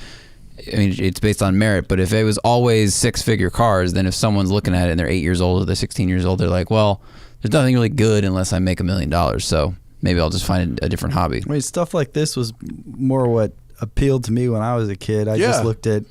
Speaker 3: I mean, it's based on merit, but if it was always 6-figure cars, then if someone's looking at it and they're 8 years old or they're 16 years old, they're like, well, there's nothing really good unless I make $1 million. So maybe I'll just find a different hobby.
Speaker 4: I mean, stuff like this was more what appealed to me when I was a kid. I just looked at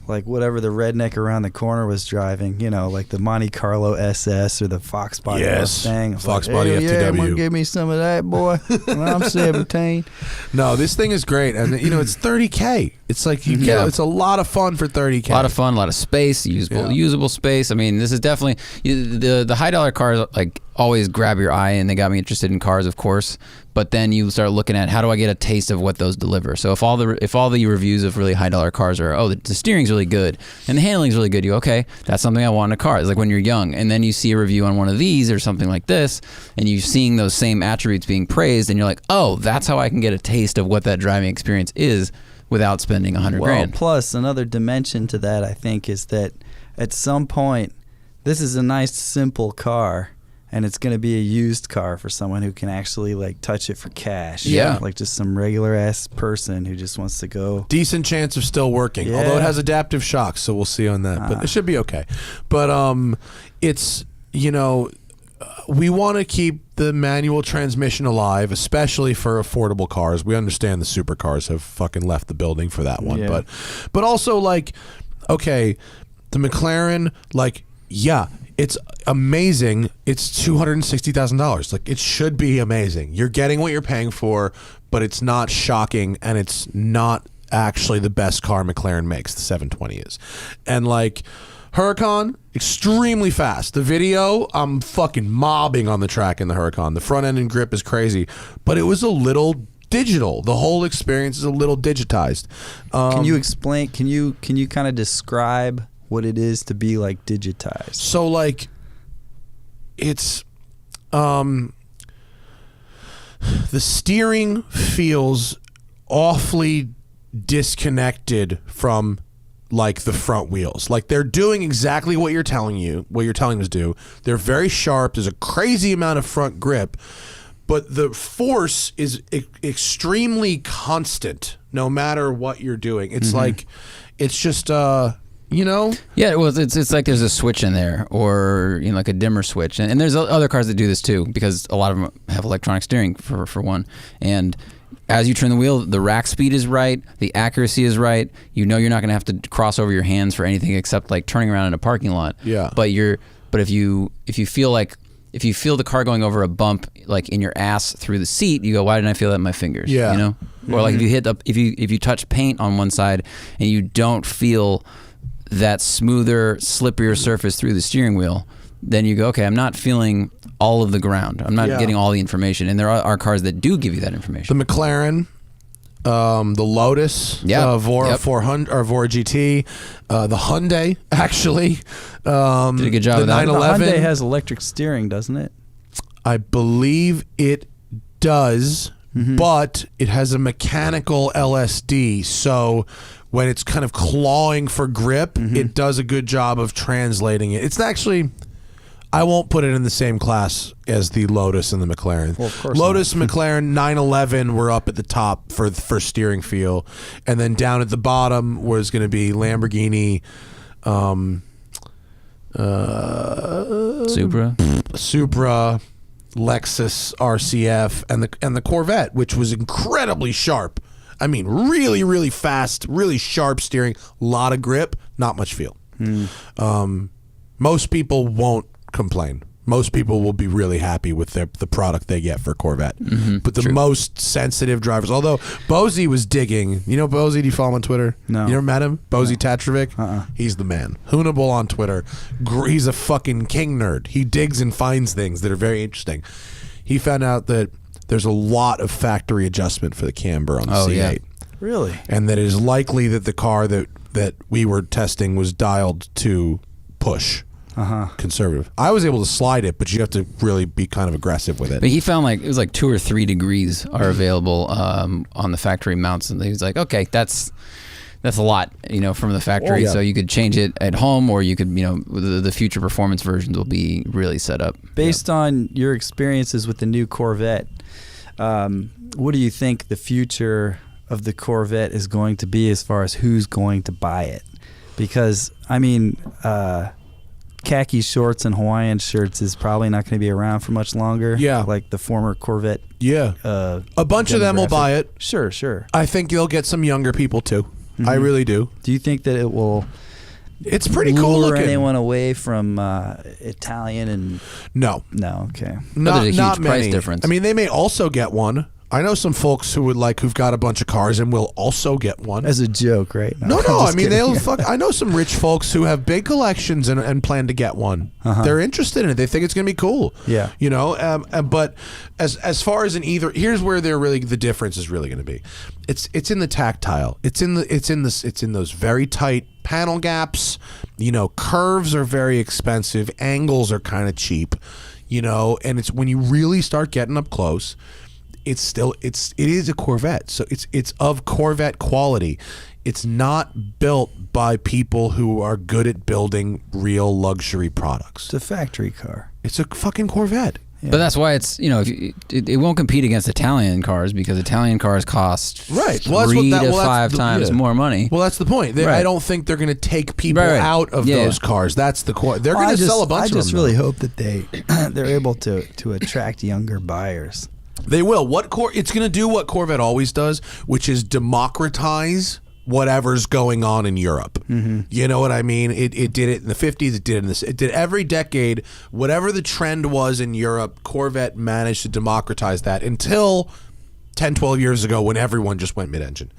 Speaker 4: like whatever the redneck around the corner was driving, like the Monte Carlo SS or the Fox Body Mustang.
Speaker 2: Fox Body FTW.
Speaker 4: Yeah, I'm gonna give me some of that, boy. When I'm 17.
Speaker 2: No, this thing is great, and it's $30K. It's like it's a lot of fun for $30K.
Speaker 3: A lot of fun, a lot of space, usable space. I mean, this is definitely the high dollar cars always grab your eye, and they got me interested in cars, of course. But then you start looking at how do I get a taste of what those deliver. So if all the reviews of really high dollar cars are the steering's really good and the handling's really good, you go, okay, that's something I want in a car. It's like when you're young, and then you see a review on one of these or something like this, and you're seeing those same attributes being praised, and you're like, oh, that's how I can get a taste of what that driving experience is. without spending $100 grand.
Speaker 4: Plus another dimension to that, I think, is that at some point, this is a nice, simple car, and it's going to be a used car for someone who can actually like touch it for cash.
Speaker 3: Yeah.
Speaker 4: Like just some regular ass person who just wants to go.
Speaker 2: Decent chance of still working,
Speaker 4: Yeah.
Speaker 2: although it has adaptive shocks, so we'll see on that. But it should be okay. But it's, you know, we want to keep the manual transmission alive, especially for affordable cars. We understand the supercars have fucking left the building for that one.
Speaker 4: Yeah.
Speaker 2: But also, like, okay, the McLaren, like, yeah, it's amazing. It's $260,000. Like, it should be amazing. You're getting what you're paying for, but it's not shocking, and it's not actually the best car McLaren makes. The 720 is. And, like, Huracan, extremely fast. The video, I'm fucking mobbing on the track in the Huracan. The front end and grip is crazy, but it was a little digital. The whole experience is a little digitized.
Speaker 4: Can you explain? Can you kind of describe what it is to be like digitized?
Speaker 2: So, like, it's the steering feels awfully disconnected from, like, the front wheels. Like, they're doing exactly what you're telling them to do. They're very sharp. There's a crazy amount of front grip, but the force is extremely constant no matter what you're doing. It's like, it's just you know?
Speaker 3: Yeah, well, it's like there's a switch in there, or, you know, like a dimmer switch, and there's other cars that do this too, because a lot of them have electronic steering for one. And as you turn the wheel, the rack speed is right, the accuracy is right. You know, you're not going to have to cross over your hands for anything except like turning around in a parking lot.
Speaker 2: Yeah.
Speaker 3: But if you feel the car going over a bump, like in your ass through the seat, you go, why didn't I feel that in my fingers?
Speaker 2: Yeah.
Speaker 3: You know? Or like if you touch paint on one side and you don't feel that smoother, slipperier surface through the steering wheel, then you go, okay, I'm not feeling all of the ground. I'm not getting all the information. And there are cars that do give you that information.
Speaker 2: The McLaren, the Lotus, Vora 400 or Vora GT, the Hyundai actually
Speaker 3: did a good job
Speaker 2: the
Speaker 3: with that.
Speaker 2: 911.
Speaker 4: The Hyundai has electric steering, doesn't it?
Speaker 2: I believe it does, but it has a mechanical LSD, so when it's kind of clawing for grip, it does a good job of translating it. It's actually, I won't put it in the same class as the Lotus and the McLaren.
Speaker 4: Well, of course
Speaker 2: Lotus, McLaren, 911 were up at the top for steering feel, and then down at the bottom was going to be Lamborghini, Supra, Lexus RCF, and the Corvette, which was incredibly sharp. I mean, really, really fast, really sharp steering, a lot of grip, not much feel. Most people won't complain. Most people will be really happy with the product they get for Corvette. But the most sensitive drivers, although Bozy was digging. You know Bozy? Do you follow him on Twitter?
Speaker 4: No.
Speaker 2: You never met him? Bozy Tatrovic? He's the man. Hoonable on Twitter. He's a fucking king nerd. He digs and finds things that are very interesting. He found out that there's a lot of factory adjustment for the camber on the C8.
Speaker 3: Yeah.
Speaker 4: Really?
Speaker 2: And that it is likely that the car that we were testing was dialed to push. Conservative. I was able to slide it, but you have to really be kind of aggressive with it.
Speaker 3: But he found like it was like 2 or 3 degrees are available on the factory mounts, and he was like, okay, that's a lot, you know, from the factory. So you could change it at home, or you could, you know, the future performance versions will be really set up.
Speaker 4: Based on your experiences with the new Corvette, what do you think the future of the Corvette is going to be as far as who's going to buy it? Because, I mean, khaki shorts and Hawaiian shirts is probably not going to be around for much longer.
Speaker 2: Yeah.
Speaker 4: Like the former Corvette.
Speaker 2: Yeah. A bunch of them will
Speaker 4: demographic.
Speaker 2: buy it.
Speaker 4: Sure.
Speaker 2: I think you'll get some younger people too. I really do.
Speaker 4: Do you think that it will
Speaker 2: It's pretty cool
Speaker 4: lure
Speaker 2: looking.
Speaker 4: anyone away from Italian and...
Speaker 2: No.
Speaker 4: No, okay.
Speaker 3: There's a huge
Speaker 2: not
Speaker 3: price
Speaker 2: many.
Speaker 3: difference.
Speaker 2: I mean, they may also get one. I know some folks who've got a bunch of cars and will also get one.
Speaker 4: As a joke, right?
Speaker 2: No,
Speaker 4: I'm
Speaker 2: I
Speaker 4: just
Speaker 2: mean,
Speaker 4: kidding.
Speaker 2: I know some rich folks who have big collections and plan to get one. They're interested in it. They think it's going to be cool.
Speaker 4: Yeah.
Speaker 2: You know, but as far as here's where the difference is really going to be. It's in the tactile. It's in those very tight panel gaps. You know, curves are very expensive. Angles are kind of cheap. You know, and it's when you really start getting up close, it is a Corvette, so it's of Corvette quality. It's not built by people who are good at building real luxury products.
Speaker 4: It's a factory car.
Speaker 2: It's a fucking Corvette.
Speaker 3: But that's why it's, it won't compete against Italian cars because Italian cars cost
Speaker 2: Right.
Speaker 3: three to five times more money.
Speaker 2: Well, that's the point.
Speaker 3: Right.
Speaker 2: I don't think they're going to take people
Speaker 3: Right.
Speaker 2: out of those cars. That's the core. They're going to sell a bunch of them.
Speaker 4: I just really hope that they're able to attract younger buyers.
Speaker 2: They will. It's going to do what Corvette always does, which is democratize whatever's going on in Europe.
Speaker 4: Mm-hmm.
Speaker 2: You know what I mean? It did it in the 50s. It did it did every decade. Whatever the trend was in Europe, Corvette managed to democratize that until 10, 12 years ago when everyone just went mid-engine.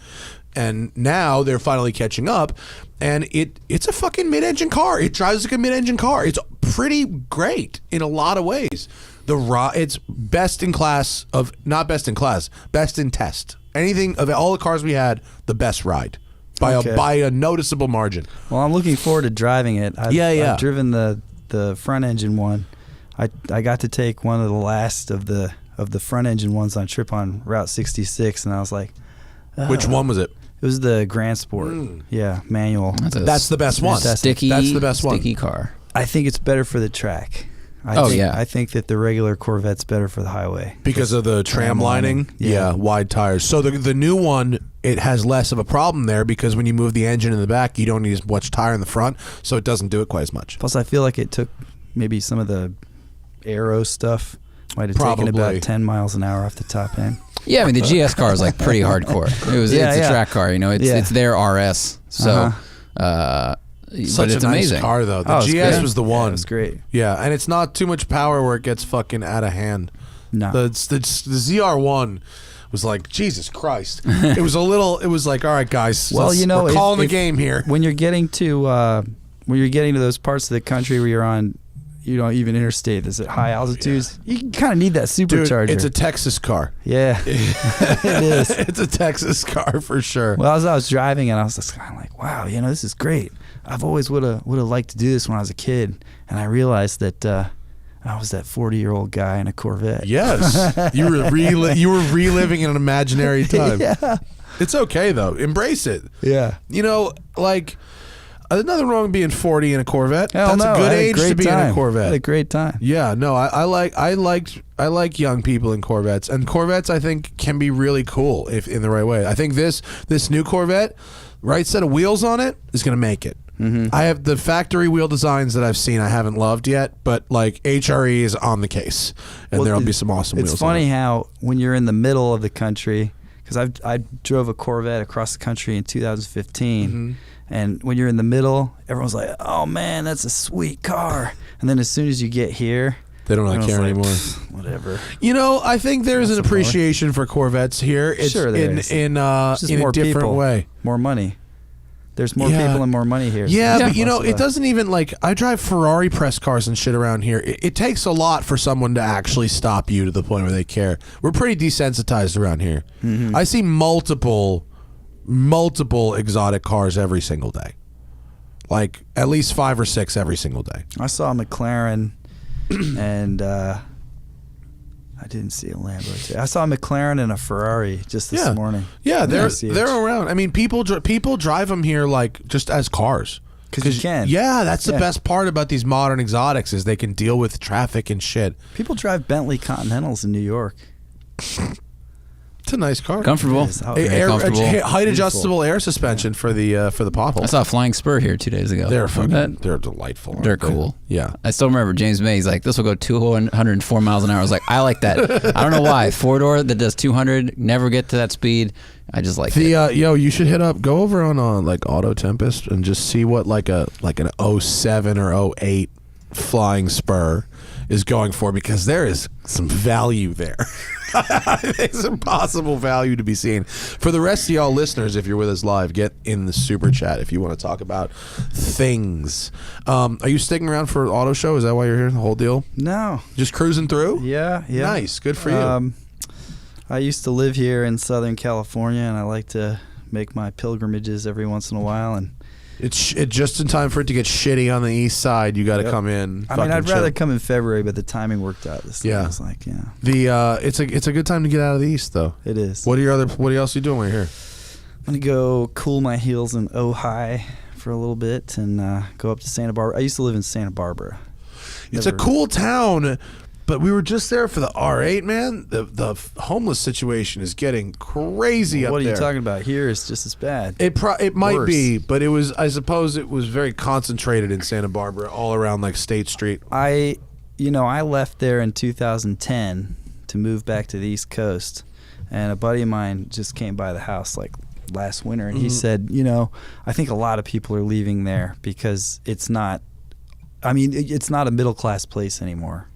Speaker 2: And now they're finally catching up, and it's a fucking mid-engine car. It drives like a mid-engine car. It's pretty great in a lot of ways. It's best in class of, not best in class, best in test. Anything of all the cars we had, the best ride by a noticeable margin.
Speaker 4: Well, I'm looking forward to driving it. I've driven the front engine one. I got to take one of the last of the front engine ones on a trip on Route 66, and I was like,
Speaker 2: which one was it?
Speaker 4: It was the Grand Sport. Yeah, manual.
Speaker 2: That's the best one.
Speaker 3: That's the best one. Sticky car.
Speaker 4: I think it's better for the track. I think that the regular Corvette's better for the highway
Speaker 2: because of the tram lining. Yeah, wide tires. So the new one, it has less of a problem there because when you move the engine in the back, you don't need as much tire in the front, so it doesn't do it quite as much.
Speaker 4: Plus, I feel like it took maybe some of the aero stuff. Might have taken about 10 miles an hour off the top end.
Speaker 3: Yeah, I mean the GS car is like pretty hardcore. It's a track car, it's their RS. So, but it's amazing.
Speaker 2: Nice car though. The GS was the one.
Speaker 4: It was great.
Speaker 2: Yeah, and it's not too much power where it gets fucking out of hand.
Speaker 4: No,
Speaker 2: the ZR1 was like Jesus Christ. It was like, all right, guys.
Speaker 4: Well,
Speaker 2: we're calling the game here.
Speaker 4: When you're getting to those parts of the country where you're on, even interstate that's at high altitudes, you kind of need that supercharger.
Speaker 2: Dude, it's a Texas car.
Speaker 4: Yeah, it is.
Speaker 2: It's a Texas car for sure.
Speaker 4: Well, as I was driving it, I was just kind of like, wow, this is great. I've always would have liked to do this when I was a kid, and I realized that I was that 40-year-old guy in a Corvette.
Speaker 2: Yes, you were reliving an imaginary time.
Speaker 4: Yeah,
Speaker 2: it's okay though. Embrace it.
Speaker 4: Yeah,
Speaker 2: there's nothing wrong with being 40 in a Corvette.
Speaker 4: Hell
Speaker 2: That's
Speaker 4: no,
Speaker 2: a good age to be in a Corvette.
Speaker 4: I had a great time.
Speaker 2: Yeah, no, I like young people in Corvettes, and Corvettes I think can be really cool if in the right way. I think this new Corvette, right set of wheels on it, is going to make it. Mm-hmm. I have the factory wheel designs that I've seen. I haven't loved yet, but like HRE is on the case, and there'll be some awesome wheels.
Speaker 4: It's funny how when you're in the middle of the country, because I drove a Corvette across the country in 2015. Mm-hmm. And when you're in the middle, everyone's like, "Oh man, that's a sweet car." And then as soon as you get here,
Speaker 2: they don't really care anymore.
Speaker 4: Whatever.
Speaker 2: I think there's an appreciation for Corvettes here. It's
Speaker 4: sure there is.
Speaker 2: In a different way.
Speaker 4: More money. There's more people and more money here.
Speaker 2: Yeah, but it doesn't even I drive Ferrari press cars and shit around here. It takes a lot for someone to actually stop you to the point where they care. We're pretty desensitized around here. Mm-hmm. I see multiple exotic cars every single day, like at least 5 or 6 every single day.
Speaker 4: I saw a McLaren, and I didn't see a Lambo. I saw a McLaren and a Ferrari just this morning.
Speaker 2: Yeah, they're around. I mean, people drive them here like just as cars.
Speaker 4: Because you can.
Speaker 2: Yeah, that's the best part about these modern exotics is they can deal with traffic and shit.
Speaker 4: People drive Bentley Continentals in New York.
Speaker 2: It's a nice car.
Speaker 3: Comfortable.
Speaker 2: Comfortable. Height adjustable air suspension for the potholes.
Speaker 3: I saw a Flying Spur here 2 days ago.
Speaker 2: They're delightful.
Speaker 3: They're cool.
Speaker 2: Yeah.
Speaker 3: I still remember James May. He's like, this will go 204 miles an hour. I was like, I like that. I don't know why. 4-door that does 200, never get to that speed. I just like it.
Speaker 2: You should go over on like Auto Tempest and just see what like an 07 or 08 Flying Spur is going for, because there is some value there. There's some possible value to be seen. For the rest of y'all listeners, if you're with us live, get in the super chat if you want to talk about things. Are you sticking around for Auto Show? Is that why you're here, the whole deal?
Speaker 4: No.
Speaker 2: Just cruising through?
Speaker 4: Yeah.
Speaker 2: Nice. Good for you.
Speaker 4: I used to live here in Southern California, and I like to make my pilgrimages every once in a while, and
Speaker 2: It's just in time for it to get shitty on the east side. You got to come in.
Speaker 4: I mean, I'd
Speaker 2: chill.
Speaker 4: rather come in February, but the timing worked out this time.
Speaker 2: Yeah.
Speaker 4: I was like, yeah.
Speaker 2: It's a good time to get out of the east though.
Speaker 4: It is.
Speaker 2: What else are you doing when you're here?
Speaker 4: I'm going to go cool my heels in Ojai for a little bit and go up to Santa Barbara. I used to live in Santa Barbara.
Speaker 2: It's a cool town, but we were just there for the R8, man. The homeless situation is getting crazy up there.
Speaker 4: What are you talking about? Here is just as bad.
Speaker 2: It might
Speaker 4: Worse.
Speaker 2: be, but I suppose it was very concentrated in Santa Barbara, all around like State Street.
Speaker 4: I left there in 2010 to move back to the East Coast, and a buddy of mine just came by the house like last winter, and he said, I think a lot of people are leaving there because it's not a middle class place anymore.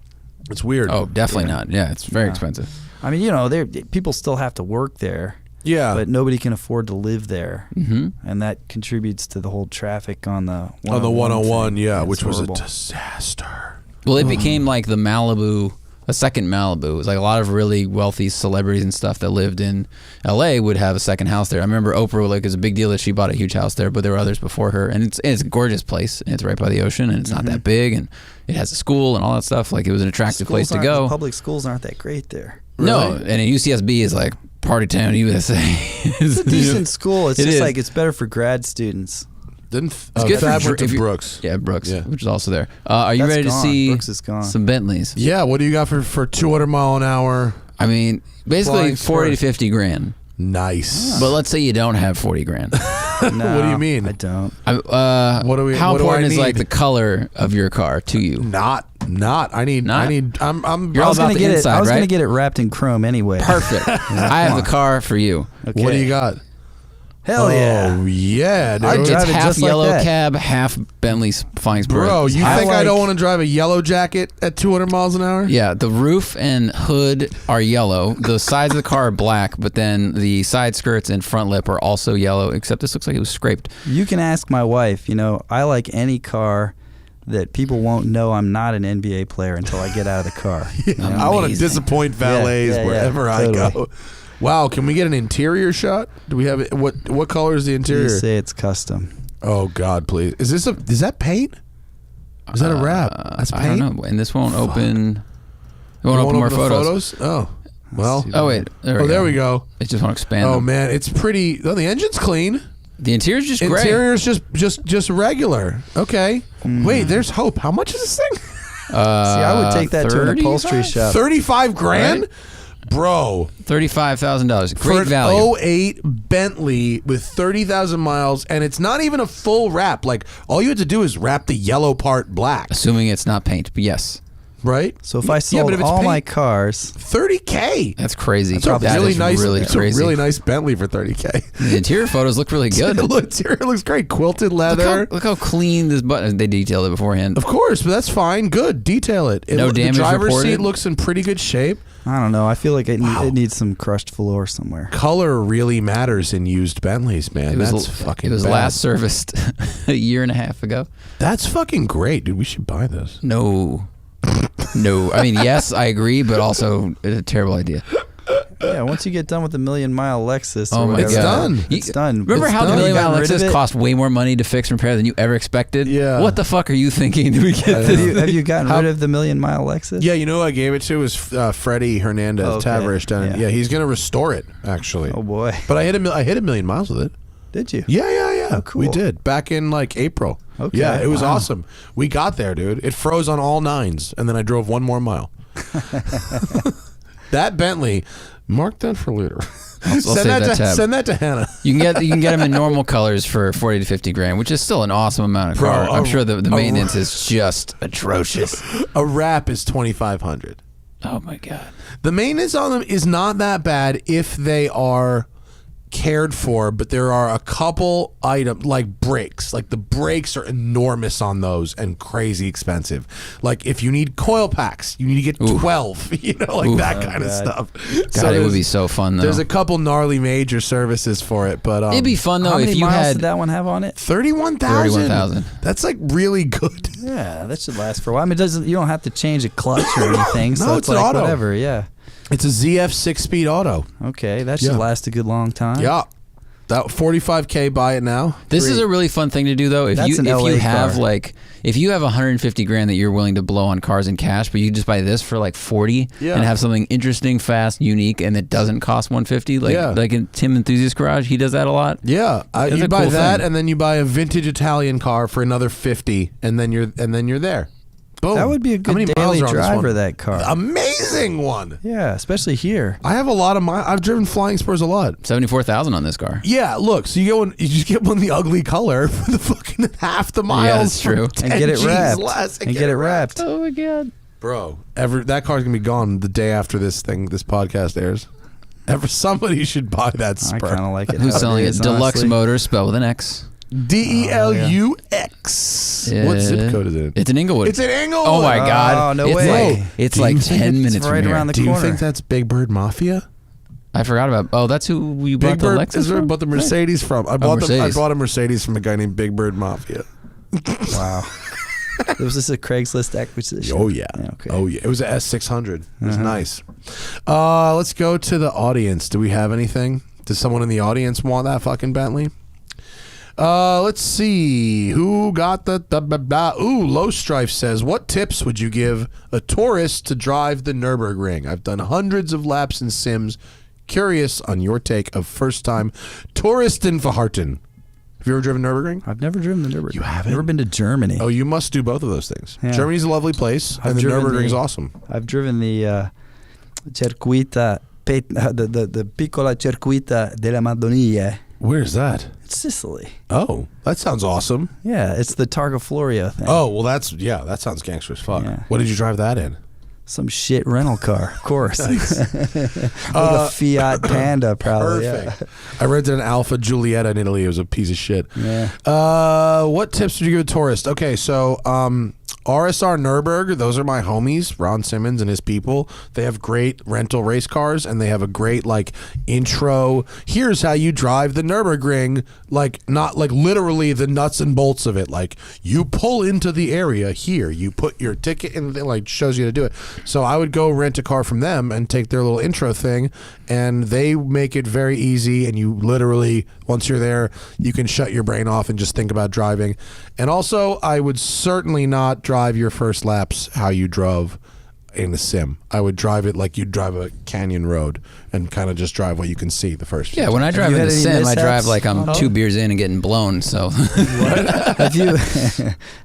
Speaker 2: It's weird.
Speaker 3: Oh, definitely not. Yeah, it's very expensive.
Speaker 4: I mean, people still have to work there.
Speaker 2: Yeah.
Speaker 4: But nobody can afford to live there. Mm-hmm. And that contributes to the whole traffic on the 101.
Speaker 2: On the 101,
Speaker 4: thing.
Speaker 2: yeah,
Speaker 4: It's
Speaker 2: which
Speaker 4: horrible.
Speaker 2: was a disaster.
Speaker 3: Well, it became like the Malibu, a second Malibu. It was like a lot of really wealthy celebrities and stuff that lived in LA would have a second house there. I remember Oprah, like, it was a big deal that she bought a huge house there, but there were others before her. And it's a gorgeous place. And it's right by the ocean, and it's not that big, and it has a school and all that stuff. Like, it was an attractive place to go.
Speaker 4: The public schools aren't that great there.
Speaker 3: No, and UCSB is like Party Town USA.
Speaker 4: It's a decent school. It's
Speaker 3: It
Speaker 4: just
Speaker 3: is.
Speaker 4: like it's better for grad students.
Speaker 2: It's
Speaker 3: good for
Speaker 2: went
Speaker 3: if
Speaker 2: to
Speaker 3: you-
Speaker 2: Brooks.
Speaker 3: Yeah, Brooks,
Speaker 2: Yeah.
Speaker 3: which is also there. Are you
Speaker 4: That's
Speaker 3: ready to
Speaker 4: gone.
Speaker 3: see
Speaker 4: Brooks is gone.
Speaker 3: some Bentleys?
Speaker 2: Yeah, what do you got for 200 mile an hour?
Speaker 3: I mean, basically
Speaker 2: Flying
Speaker 3: 40 to
Speaker 2: Spurs.
Speaker 3: 50 grand.
Speaker 2: Nice.
Speaker 3: But let's say you don't have 40 grand.
Speaker 4: No,
Speaker 2: What do you mean?
Speaker 4: I don't.
Speaker 3: How
Speaker 2: what do I
Speaker 3: important is like
Speaker 2: need?
Speaker 3: the color of your car to you?
Speaker 2: Not. I need.
Speaker 3: Not?
Speaker 2: I'm.
Speaker 3: You're
Speaker 4: I
Speaker 3: all
Speaker 4: was
Speaker 3: about
Speaker 4: gonna
Speaker 3: the
Speaker 4: get it.
Speaker 3: inside,
Speaker 4: I was
Speaker 3: right?
Speaker 4: gonna get it wrapped in chrome anyway.
Speaker 3: Perfect. I have the car for you.
Speaker 4: Okay.
Speaker 2: What do you got?
Speaker 4: Hell yeah.
Speaker 2: Oh yeah, dude.
Speaker 4: I'd
Speaker 3: It's
Speaker 4: drive it
Speaker 3: half
Speaker 4: just like
Speaker 3: yellow
Speaker 4: that.
Speaker 3: cab, half Bentley Flying Spur.
Speaker 2: Bro, you
Speaker 4: I
Speaker 2: think I
Speaker 4: like-
Speaker 2: don't want to drive a yellow jacket at 200 miles an hour?
Speaker 3: Yeah, the roof and hood are yellow. The sides of the car are black, but then the side skirts and front lip are also yellow, except this looks like it was scraped.
Speaker 4: You can ask my wife. I like any car that people won't know I'm not an NBA player until I get out of the car.
Speaker 2: I want to
Speaker 3: Amazing.
Speaker 2: disappoint valets
Speaker 4: Yeah, yeah,
Speaker 2: wherever I
Speaker 4: totally.
Speaker 2: go. Wow, can we get an interior shot? Do we have it? What color is the
Speaker 4: You
Speaker 2: interior?
Speaker 4: say it's custom.
Speaker 2: Oh God, please! Is that paint? Is that a wrap? That's paint.
Speaker 3: I don't know. And this won't open. It
Speaker 2: You
Speaker 3: won't open more
Speaker 2: the
Speaker 3: photos.
Speaker 2: Oh, well.
Speaker 3: Oh wait,
Speaker 2: There we go.
Speaker 3: It just won't expand.
Speaker 2: Oh
Speaker 3: them.
Speaker 2: man, it's pretty. Oh, the engine's clean.
Speaker 3: The interior's just gray.
Speaker 2: Interior's just regular. Okay. Wait, there's hope. How much is this thing?
Speaker 4: See, I would take that to an
Speaker 3: 35?
Speaker 4: upholstery shop.
Speaker 2: 35 grand,
Speaker 3: Right?
Speaker 2: bro.
Speaker 3: $35,000.
Speaker 2: For
Speaker 3: Great
Speaker 2: an
Speaker 3: value.
Speaker 2: 08 Bentley with 30,000 miles, and it's not even a full wrap. Like all you had to do is wrap the yellow part black,
Speaker 3: Assuming it's not paint, but yes,
Speaker 2: right?
Speaker 4: So if I
Speaker 2: Yeah,
Speaker 4: sold
Speaker 2: but if it's
Speaker 4: all my
Speaker 2: paint-
Speaker 4: cars,
Speaker 2: 30K.
Speaker 3: that's crazy.
Speaker 2: It's a
Speaker 3: That
Speaker 2: really
Speaker 3: is
Speaker 2: nice,
Speaker 3: really
Speaker 2: it's
Speaker 3: crazy.
Speaker 2: a really nice Bentley for 30K.
Speaker 3: The interior photos look really good.
Speaker 2: Interior looks great. Quilted leather.
Speaker 3: Look how clean this button. They detailed it beforehand.
Speaker 2: Of course, but that's fine. Good. Detail it.
Speaker 3: No
Speaker 2: The
Speaker 3: damage
Speaker 2: driver's
Speaker 3: reported?
Speaker 2: seat looks in pretty good shape.
Speaker 4: I don't know. I feel like it needs some crushed floor somewhere.
Speaker 2: Color really matters in used Bentleys, man. That's fucking
Speaker 3: It was
Speaker 2: bad.
Speaker 3: last serviced a year and a half ago.
Speaker 2: That's fucking great, dude. We should buy this.
Speaker 3: No. I mean, yes, I agree, but also it's a terrible idea.
Speaker 4: Yeah, once you get done with the $1,000,000 Lexus, or
Speaker 3: Oh my
Speaker 4: whatever,
Speaker 2: It's done.
Speaker 4: It's done.
Speaker 3: Remember
Speaker 4: It's
Speaker 3: how the
Speaker 4: done.
Speaker 3: $1
Speaker 4: You
Speaker 3: million
Speaker 4: got rid of
Speaker 3: Lexus
Speaker 4: it?
Speaker 3: cost way more money to fix and repair than you ever expected?
Speaker 2: Yeah.
Speaker 3: What the fuck are you thinking? Do we get
Speaker 4: Have
Speaker 3: this?
Speaker 4: you gotten rid of the $1,000,000 Lexus?
Speaker 2: Yeah, you know who I gave it to was Freddie Hernandez,
Speaker 4: Okay.
Speaker 2: Tavarish. Down.
Speaker 4: Yeah.
Speaker 2: Yeah, he's gonna restore it actually.
Speaker 4: Oh boy,
Speaker 2: But I hit a million miles with it.
Speaker 4: did you?
Speaker 2: Yeah.
Speaker 4: Oh, cool.
Speaker 2: We did back in like April.
Speaker 4: Okay.
Speaker 2: Yeah, it was
Speaker 4: Wow.
Speaker 2: awesome. We got there, dude. It froze on all nines, and then I drove one more mile. That Bentley, mark that for later.
Speaker 3: I'll save that tab.
Speaker 2: Send that to Hannah.
Speaker 3: You can get them in normal colors for 40 to 50 grand, which is still an awesome amount of
Speaker 2: Bro,
Speaker 3: car. I'm
Speaker 2: a-
Speaker 3: sure the
Speaker 2: a-
Speaker 3: maintenance is just atrocious.
Speaker 2: A wrap is 2,500.
Speaker 3: Oh my god.
Speaker 2: The maintenance on them is not that bad if they are cared for, but there are a couple items like brakes. Like the brakes are enormous on those and crazy expensive. Like if you need coil packs, you need to get 12. You know, like that kind of stuff.
Speaker 3: God, it would be so fun though.
Speaker 2: There's a couple gnarly major services for it, but
Speaker 3: It'd be fun though
Speaker 4: How many
Speaker 3: if you
Speaker 4: miles
Speaker 3: had
Speaker 4: did that one have on it?
Speaker 2: 31,000.
Speaker 3: 31,000.
Speaker 2: That's like really good.
Speaker 4: Yeah, that should last for a while. I mean, you don't have to change a clutch or anything. So
Speaker 2: No,
Speaker 4: it's
Speaker 2: it's an
Speaker 4: like
Speaker 2: auto.
Speaker 4: whatever. Yeah.
Speaker 2: It's a ZF 6-speed auto.
Speaker 4: Okay, that should
Speaker 2: Yeah.
Speaker 4: last a good long time.
Speaker 2: Yeah. That 45K, buy it now.
Speaker 3: This is a really fun thing to do, though. If
Speaker 4: That's
Speaker 3: you
Speaker 4: an
Speaker 3: if
Speaker 4: LA
Speaker 3: you have
Speaker 4: car.
Speaker 3: like if you have 150 grand that you're willing to blow on cars and cash, but you just buy this for like 40 and have something interesting, fast, unique, and it doesn't cost 150. Like in Tim Enthusiast Garage, he does that a lot.
Speaker 2: Yeah,
Speaker 3: That's
Speaker 2: you
Speaker 3: a
Speaker 2: buy
Speaker 3: cool
Speaker 2: that,
Speaker 3: thing.
Speaker 2: and then you buy a vintage Italian car for another 50, and then you're there. Boom.
Speaker 4: That would be a
Speaker 2: How many
Speaker 4: good
Speaker 2: miles
Speaker 4: daily
Speaker 2: are on this
Speaker 4: driver,
Speaker 2: one?
Speaker 4: that car.
Speaker 2: Amazing one.
Speaker 4: Yeah, especially here.
Speaker 2: I have a lot of I've driven Flying Spurs a lot.
Speaker 3: 74,000 on this car.
Speaker 2: Yeah, look, so you just get one the ugly color for the fucking half the miles.
Speaker 3: Yeah, that's true.
Speaker 2: for
Speaker 4: And
Speaker 2: 10
Speaker 4: get it
Speaker 2: Gs
Speaker 4: wrapped.
Speaker 2: less
Speaker 4: And get it wrapped.
Speaker 3: Oh my god.
Speaker 2: Bro, that car's gonna be gone the day after this podcast airs. Somebody should buy that
Speaker 4: I
Speaker 2: Spur.
Speaker 4: kind of like it.
Speaker 3: Who's
Speaker 4: how
Speaker 3: selling it?
Speaker 4: is,
Speaker 3: Deluxe
Speaker 4: honestly.
Speaker 3: Motors, spelled with an X.
Speaker 2: DELUX. What zip code is it?
Speaker 3: It's in Inglewood.
Speaker 2: It's in Inglewood.
Speaker 3: Oh my god.
Speaker 4: Oh, no
Speaker 3: it's
Speaker 4: way.
Speaker 3: Like, it's
Speaker 2: Do
Speaker 3: like
Speaker 2: you
Speaker 3: 10
Speaker 2: think
Speaker 3: minutes
Speaker 4: it's
Speaker 3: from
Speaker 4: right
Speaker 3: here.
Speaker 4: around the
Speaker 2: Do you
Speaker 4: corner?
Speaker 2: think that's Big Bird Mafia?
Speaker 3: I forgot about. Oh, that's who we bought
Speaker 2: Big
Speaker 3: the
Speaker 2: Bird
Speaker 3: Lexus
Speaker 2: is where I
Speaker 3: from?
Speaker 2: bought the Mercedes from. I bought
Speaker 3: Mercedes.
Speaker 2: a Mercedes from a guy named Big Bird Mafia.
Speaker 4: Wow. Was this a Craigslist acquisition?
Speaker 2: Oh yeah.
Speaker 4: Okay.
Speaker 2: Oh yeah. It was a S600. It was nice. Let's go to the audience. Do we have anything? Does someone in the audience want that fucking Bentley? Let's see. Who got the Ooh, Low Strife says, what tips would you give a tourist to drive the Nürburgring? I've done hundreds of laps in sims. Curious on your take of first time tourist in Verharten. Have you ever driven Nürburgring?
Speaker 4: I've never driven the Nürburgring.
Speaker 2: You haven't?
Speaker 4: Never been to Germany.
Speaker 2: Oh, you must do both of those things.
Speaker 4: Yeah.
Speaker 2: Germany's a lovely place,
Speaker 4: I've
Speaker 2: and the
Speaker 4: driven
Speaker 2: Nürburgring's
Speaker 4: the-
Speaker 2: awesome.
Speaker 4: I've driven the Circuita, the Piccola Circuita della Madonnina.
Speaker 2: Where's that?
Speaker 4: It's Sicily.
Speaker 2: Oh, that sounds awesome.
Speaker 4: Yeah, it's the Targa Florio thing.
Speaker 2: Oh, well, that sounds gangster as fuck.
Speaker 4: Yeah.
Speaker 2: What did you drive that in?
Speaker 4: Some shit rental car, of course.
Speaker 2: Nice.
Speaker 4: Like a Fiat Panda, probably.
Speaker 2: Perfect. I rented an Alfa Giulietta in Italy. It was a piece of shit.
Speaker 4: Yeah.
Speaker 2: What tips would you give a tourist? Okay, so RSR Nürburg, those are my homies, Ron Simmons and his people. They have great rental race cars, and they have a great intro. Here's how you drive the Nürburgring, not literally the nuts and bolts of it. You pull into the area here, you put your ticket in, shows you how to do it. So I would go rent a car from them and take their little intro thing, and they make it very easy. And you literally, once you're there, you can shut your brain off and just think about driving. And also, I would certainly not drive your first laps how you drove in a sim. I would drive it like you'd drive a canyon road and kind of just drive what you can see the first few
Speaker 3: Yeah, when I drive
Speaker 4: you
Speaker 3: in
Speaker 4: had
Speaker 3: the
Speaker 4: any
Speaker 3: sim, I drive
Speaker 4: mishaps?
Speaker 3: like I'm 2 beers in and getting blown. So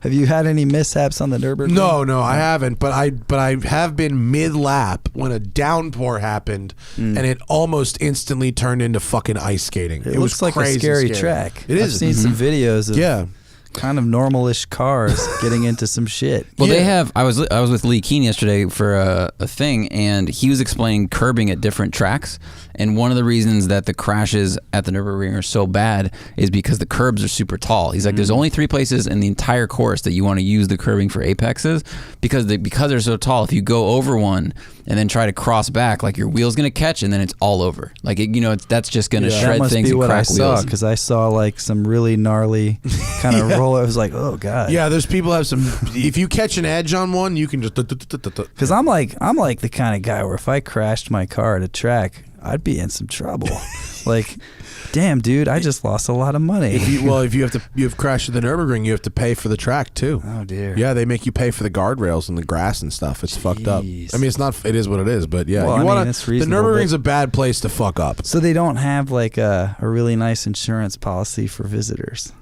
Speaker 4: Have you had any mishaps on the Nürburgring?
Speaker 2: No, I haven't. But I have been mid lap when a downpour happened, and it almost instantly turned into fucking ice skating.
Speaker 4: It
Speaker 2: was
Speaker 4: looks like
Speaker 2: crazy
Speaker 4: a scary track.
Speaker 2: It is.
Speaker 4: I've seen some videos of
Speaker 2: Yeah.
Speaker 4: kind of normalish cars getting into some shit.
Speaker 3: Well,
Speaker 2: Yeah.
Speaker 3: they have. I was with Lee Keene yesterday for a thing, and he was explaining curbing at different tracks. And one of the reasons that the crashes at the Nürburgring are so bad is because the curbs are super tall. He's like, there's only 3 places in the entire course that you want to use the curbing for apexes because they're so tall. If you go over one and then try to cross back, your wheel's gonna catch, and then it's all over. That's just gonna
Speaker 4: That
Speaker 3: shred
Speaker 4: must
Speaker 3: things
Speaker 4: be
Speaker 3: and
Speaker 4: what I
Speaker 3: crack
Speaker 4: saw
Speaker 3: wheels.
Speaker 4: because I saw some really gnarly kind of roll. I was like, oh god.
Speaker 2: Yeah, there's people have some. If you catch an edge on one, you can just.
Speaker 4: Because I'm like the kind of guy where if I crashed my car at a track, I'd be in some trouble. Damn, dude, I just lost a lot of money.
Speaker 2: If you've crashed at the Nürburgring, you have to pay for the track too.
Speaker 4: Oh dear.
Speaker 2: Yeah, they make you pay for the guardrails and the grass and stuff. It's fucked up.
Speaker 4: Jeez.
Speaker 2: I mean, it's not. It is what it is. But yeah,
Speaker 4: Well, it's
Speaker 2: the
Speaker 4: reasonable,
Speaker 2: Nürburgring's
Speaker 4: but-
Speaker 2: a bad place to fuck up.
Speaker 4: So they don't have a really nice insurance policy for visitors.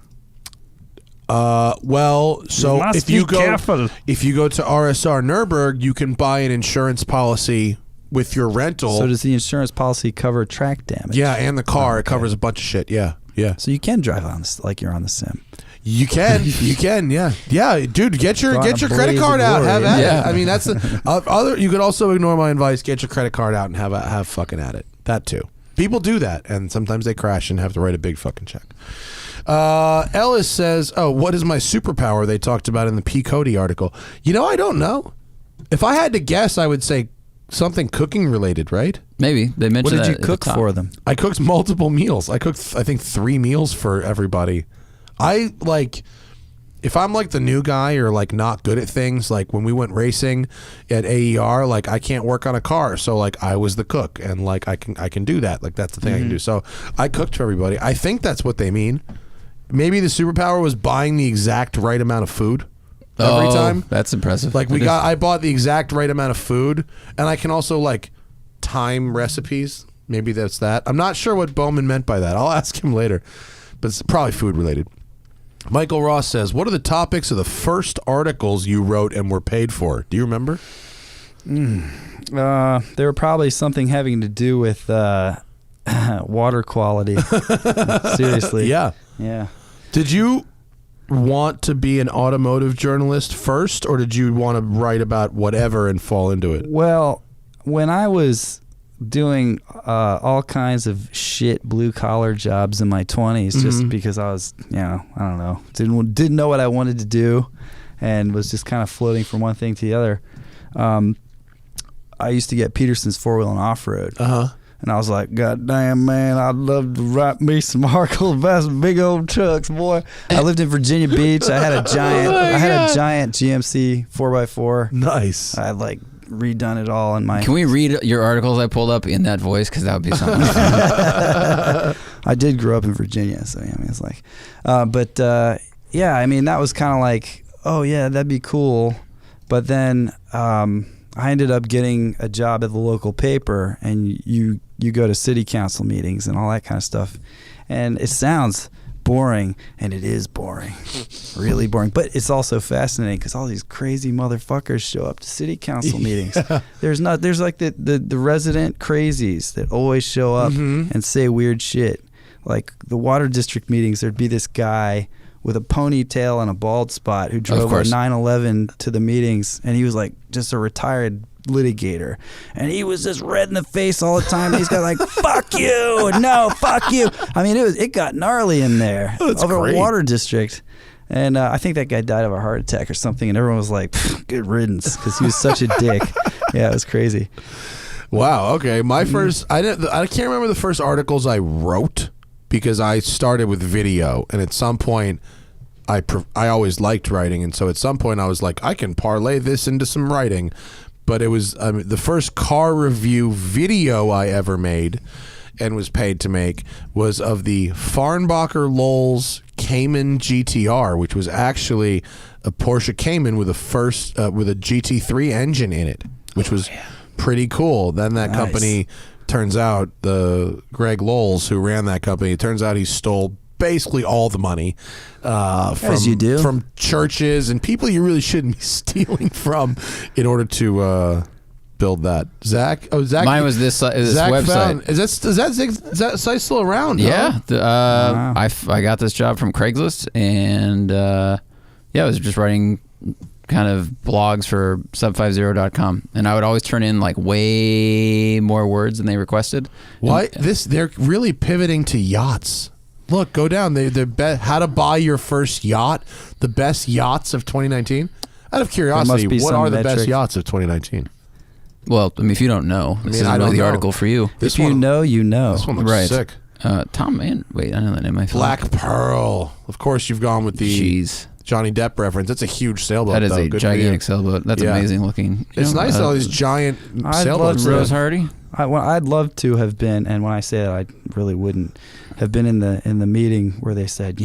Speaker 2: Well, so
Speaker 4: You must
Speaker 2: if you
Speaker 4: be
Speaker 2: go
Speaker 4: careful.
Speaker 2: if you go to RSR Nürburg, you can buy an insurance policy with your rental.
Speaker 4: So does the insurance policy cover track damage?
Speaker 2: Yeah, and the car
Speaker 4: Oh,
Speaker 2: it covers a bunch of shit. Yeah.
Speaker 4: So you can drive on this like you're on the sim.
Speaker 2: You can, yeah, dude. Get your
Speaker 4: Go on a
Speaker 2: credit
Speaker 4: blaze
Speaker 2: card
Speaker 4: of
Speaker 2: out.
Speaker 4: glory.
Speaker 2: Have at
Speaker 3: Yeah.
Speaker 2: it. I mean, that's the other. You could also ignore my advice. Get your credit card out and have fucking at it. That too. People do that, and sometimes they crash and have to write a big fucking check. Ellis says, "Oh, what is my superpower?" They talked about in the P. Cody article. I don't know. If I had to guess, I would say something cooking related, right?
Speaker 3: Maybe they mentioned.
Speaker 4: What did you
Speaker 3: that at the
Speaker 4: cook
Speaker 3: top.
Speaker 4: for them?
Speaker 2: I cooked multiple meals. I cooked, I think, 3 meals for everybody. if I'm like the new guy or like not good at things, like when we went racing at AER, like I can't work on a car, so like I was the cook, and like I can do that. Like that's the thing I can do. So I cooked for everybody. I think that's what they mean. Maybe the superpower was buying the exact right amount of food every time.
Speaker 3: That's impressive.
Speaker 2: Like I bought the exact right amount of food, and I can also like time recipes. Maybe that's that. I'm not sure what Bowman meant by that. I'll ask him later, but it's probably food related. Michael Ross says, what are the topics of the first articles you wrote and were paid for? Do you remember?
Speaker 4: They were probably something having to do with water quality. Seriously.
Speaker 2: Yeah.
Speaker 4: Yeah.
Speaker 2: Did you want to be an automotive journalist first, or did you want to write about whatever and fall into it?
Speaker 4: Well, when I was doing all kinds of shit blue collar jobs in my 20s, just because I was, I don't know, didn't know what I wanted to do, and was just kind of floating from one thing to the other. I used to get Peterson's 4-wheel and off-road. And I was like, God damn, man, I'd love to write me some articles about some big old trucks, boy. I lived in Virginia Beach. I had a giant GMC 4x4.
Speaker 2: Nice.
Speaker 4: I had like redone it all in my...
Speaker 3: Can we read your articles I pulled up in that voice? Because that would be something.
Speaker 4: I did grow up in Virginia, so yeah, I mean, it's like... yeah, I mean, that was kind of like, oh, yeah, that'd be cool. But then I ended up getting a job at the local paper, and you go to city council meetings and all that kind of stuff. And it sounds boring, and it is boring. Really boring. But it's also fascinating because all these crazy motherfuckers show up to city council meetings. There's like the resident crazies that always show up and say weird shit. Like the water district meetings, there'd be this guy with a ponytail and a bald spot who drove a 911 to the meetings, and he was like just a retired litigator, and he was just red in the face all the time. He's got like fuck you, no fuck you. I mean, it got gnarly in there over a water district, and I think that guy died of a heart attack or something, and everyone was like, good riddance, because he was such a dick. Yeah, it was crazy.
Speaker 2: Wow. Okay, my first I can't remember the first articles I wrote, because I started with video, and at some point I always liked writing, and so at some point I was like, I can parlay this into some writing. But it was the first car review video I ever made and was paid to make was of the Farnbacher Lowell's Cayman GTR, which was actually a Porsche Cayman with a GT3 engine in it, which was pretty cool. Then that company, turns out, the Greg Lowell's who ran that company, it turns out he stole basically all the money from churches and people you really shouldn't be stealing from in order to build that. Zach?
Speaker 3: Mine was this website.
Speaker 2: Is that site still around?
Speaker 3: Yeah.
Speaker 2: Wow.
Speaker 3: I got this job from Craigslist, and I was just writing kind of blogs for sub50.com, and I would always turn in like way more words than they requested.
Speaker 2: What? They're really pivoting to yachts. Look, go down. They're how to buy your first yacht. The best yachts of 2019. Out of curiosity, what are the best yachts of 2019?
Speaker 3: Well, I mean, if you don't know, this isn't really the article for you.
Speaker 4: If you know, you know.
Speaker 2: This one looks sick.
Speaker 3: Tom, man, wait, I know that name.
Speaker 2: Black Pearl. Of course, you've gone with the Johnny Depp reference. That's a huge sailboat.
Speaker 3: That is a gigantic sailboat. That's amazing looking.
Speaker 2: It's nice, all these giant sailboats.
Speaker 3: Rose Hardy.
Speaker 4: I'd love to have been, and when I say that, I really wouldn't have been in the meeting where they said,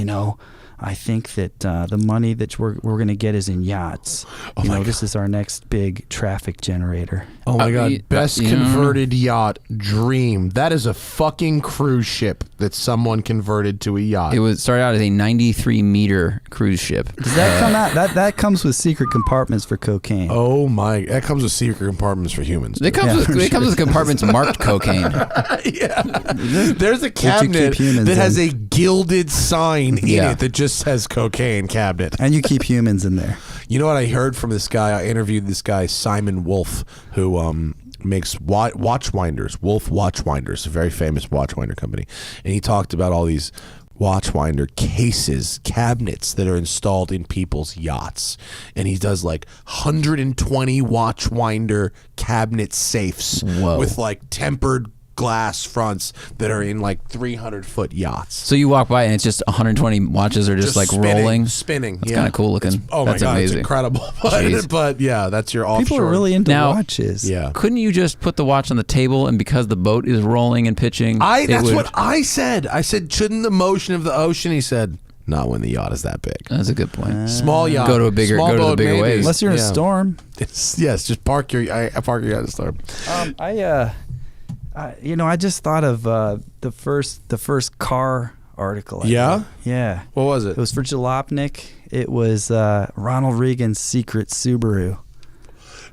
Speaker 4: I think that the money that we're going to get is in yachts. This is our next big traffic generator.
Speaker 2: Oh my God! Best converted yacht, Dream. That is a fucking cruise ship that someone converted to a yacht.
Speaker 3: It started out as a 93-meter cruise ship.
Speaker 4: Does that come out? That comes with secret compartments for cocaine.
Speaker 2: Oh my! That comes with secret compartments for humans.
Speaker 3: It comes with compartments marked cocaine.
Speaker 2: Yeah. There's a cabinet that has a gilded sign in it that just says cocaine cabinet.
Speaker 4: And you keep humans in there.
Speaker 2: You know what I heard from this guy? I interviewed this guy, Simon Wolf, who makes watchwinders, Wolf Watchwinders, a very famous watchwinder company. And he talked about all these watchwinder cabinets that are installed in people's yachts. And he does like 120 watchwinder cabinet safes with like tempered glass fronts that are in like 300-foot yachts.
Speaker 3: So you walk by and it's just 120 watches are just like rolling.
Speaker 2: Spinning.
Speaker 3: It's kind of cool looking.
Speaker 2: Oh my
Speaker 3: That's
Speaker 2: God,
Speaker 3: amazing.
Speaker 2: it's incredible. But yeah, that's your offshore.
Speaker 4: People are really into
Speaker 3: Now-
Speaker 4: watches.
Speaker 2: Yeah.
Speaker 3: Couldn't you just put the watch on the table and because the boat is rolling and pitching?
Speaker 2: That's what I said. I said, shouldn't the motion of the ocean? He said, not when the yacht is that big.
Speaker 3: That's a good point.
Speaker 2: Small yacht.
Speaker 3: Go to a bigger-
Speaker 2: small
Speaker 3: go to the
Speaker 2: boat,
Speaker 3: bigger
Speaker 2: maybe.
Speaker 3: waves.
Speaker 4: Unless you're in a
Speaker 2: Yeah.
Speaker 4: storm.
Speaker 2: Yes, just park your yacht in a storm.
Speaker 4: I just thought of the first car article. I
Speaker 2: Yeah?
Speaker 4: did. Yeah.
Speaker 2: What was it?
Speaker 4: It was for Jalopnik. It was Ronald Reagan's secret Subaru.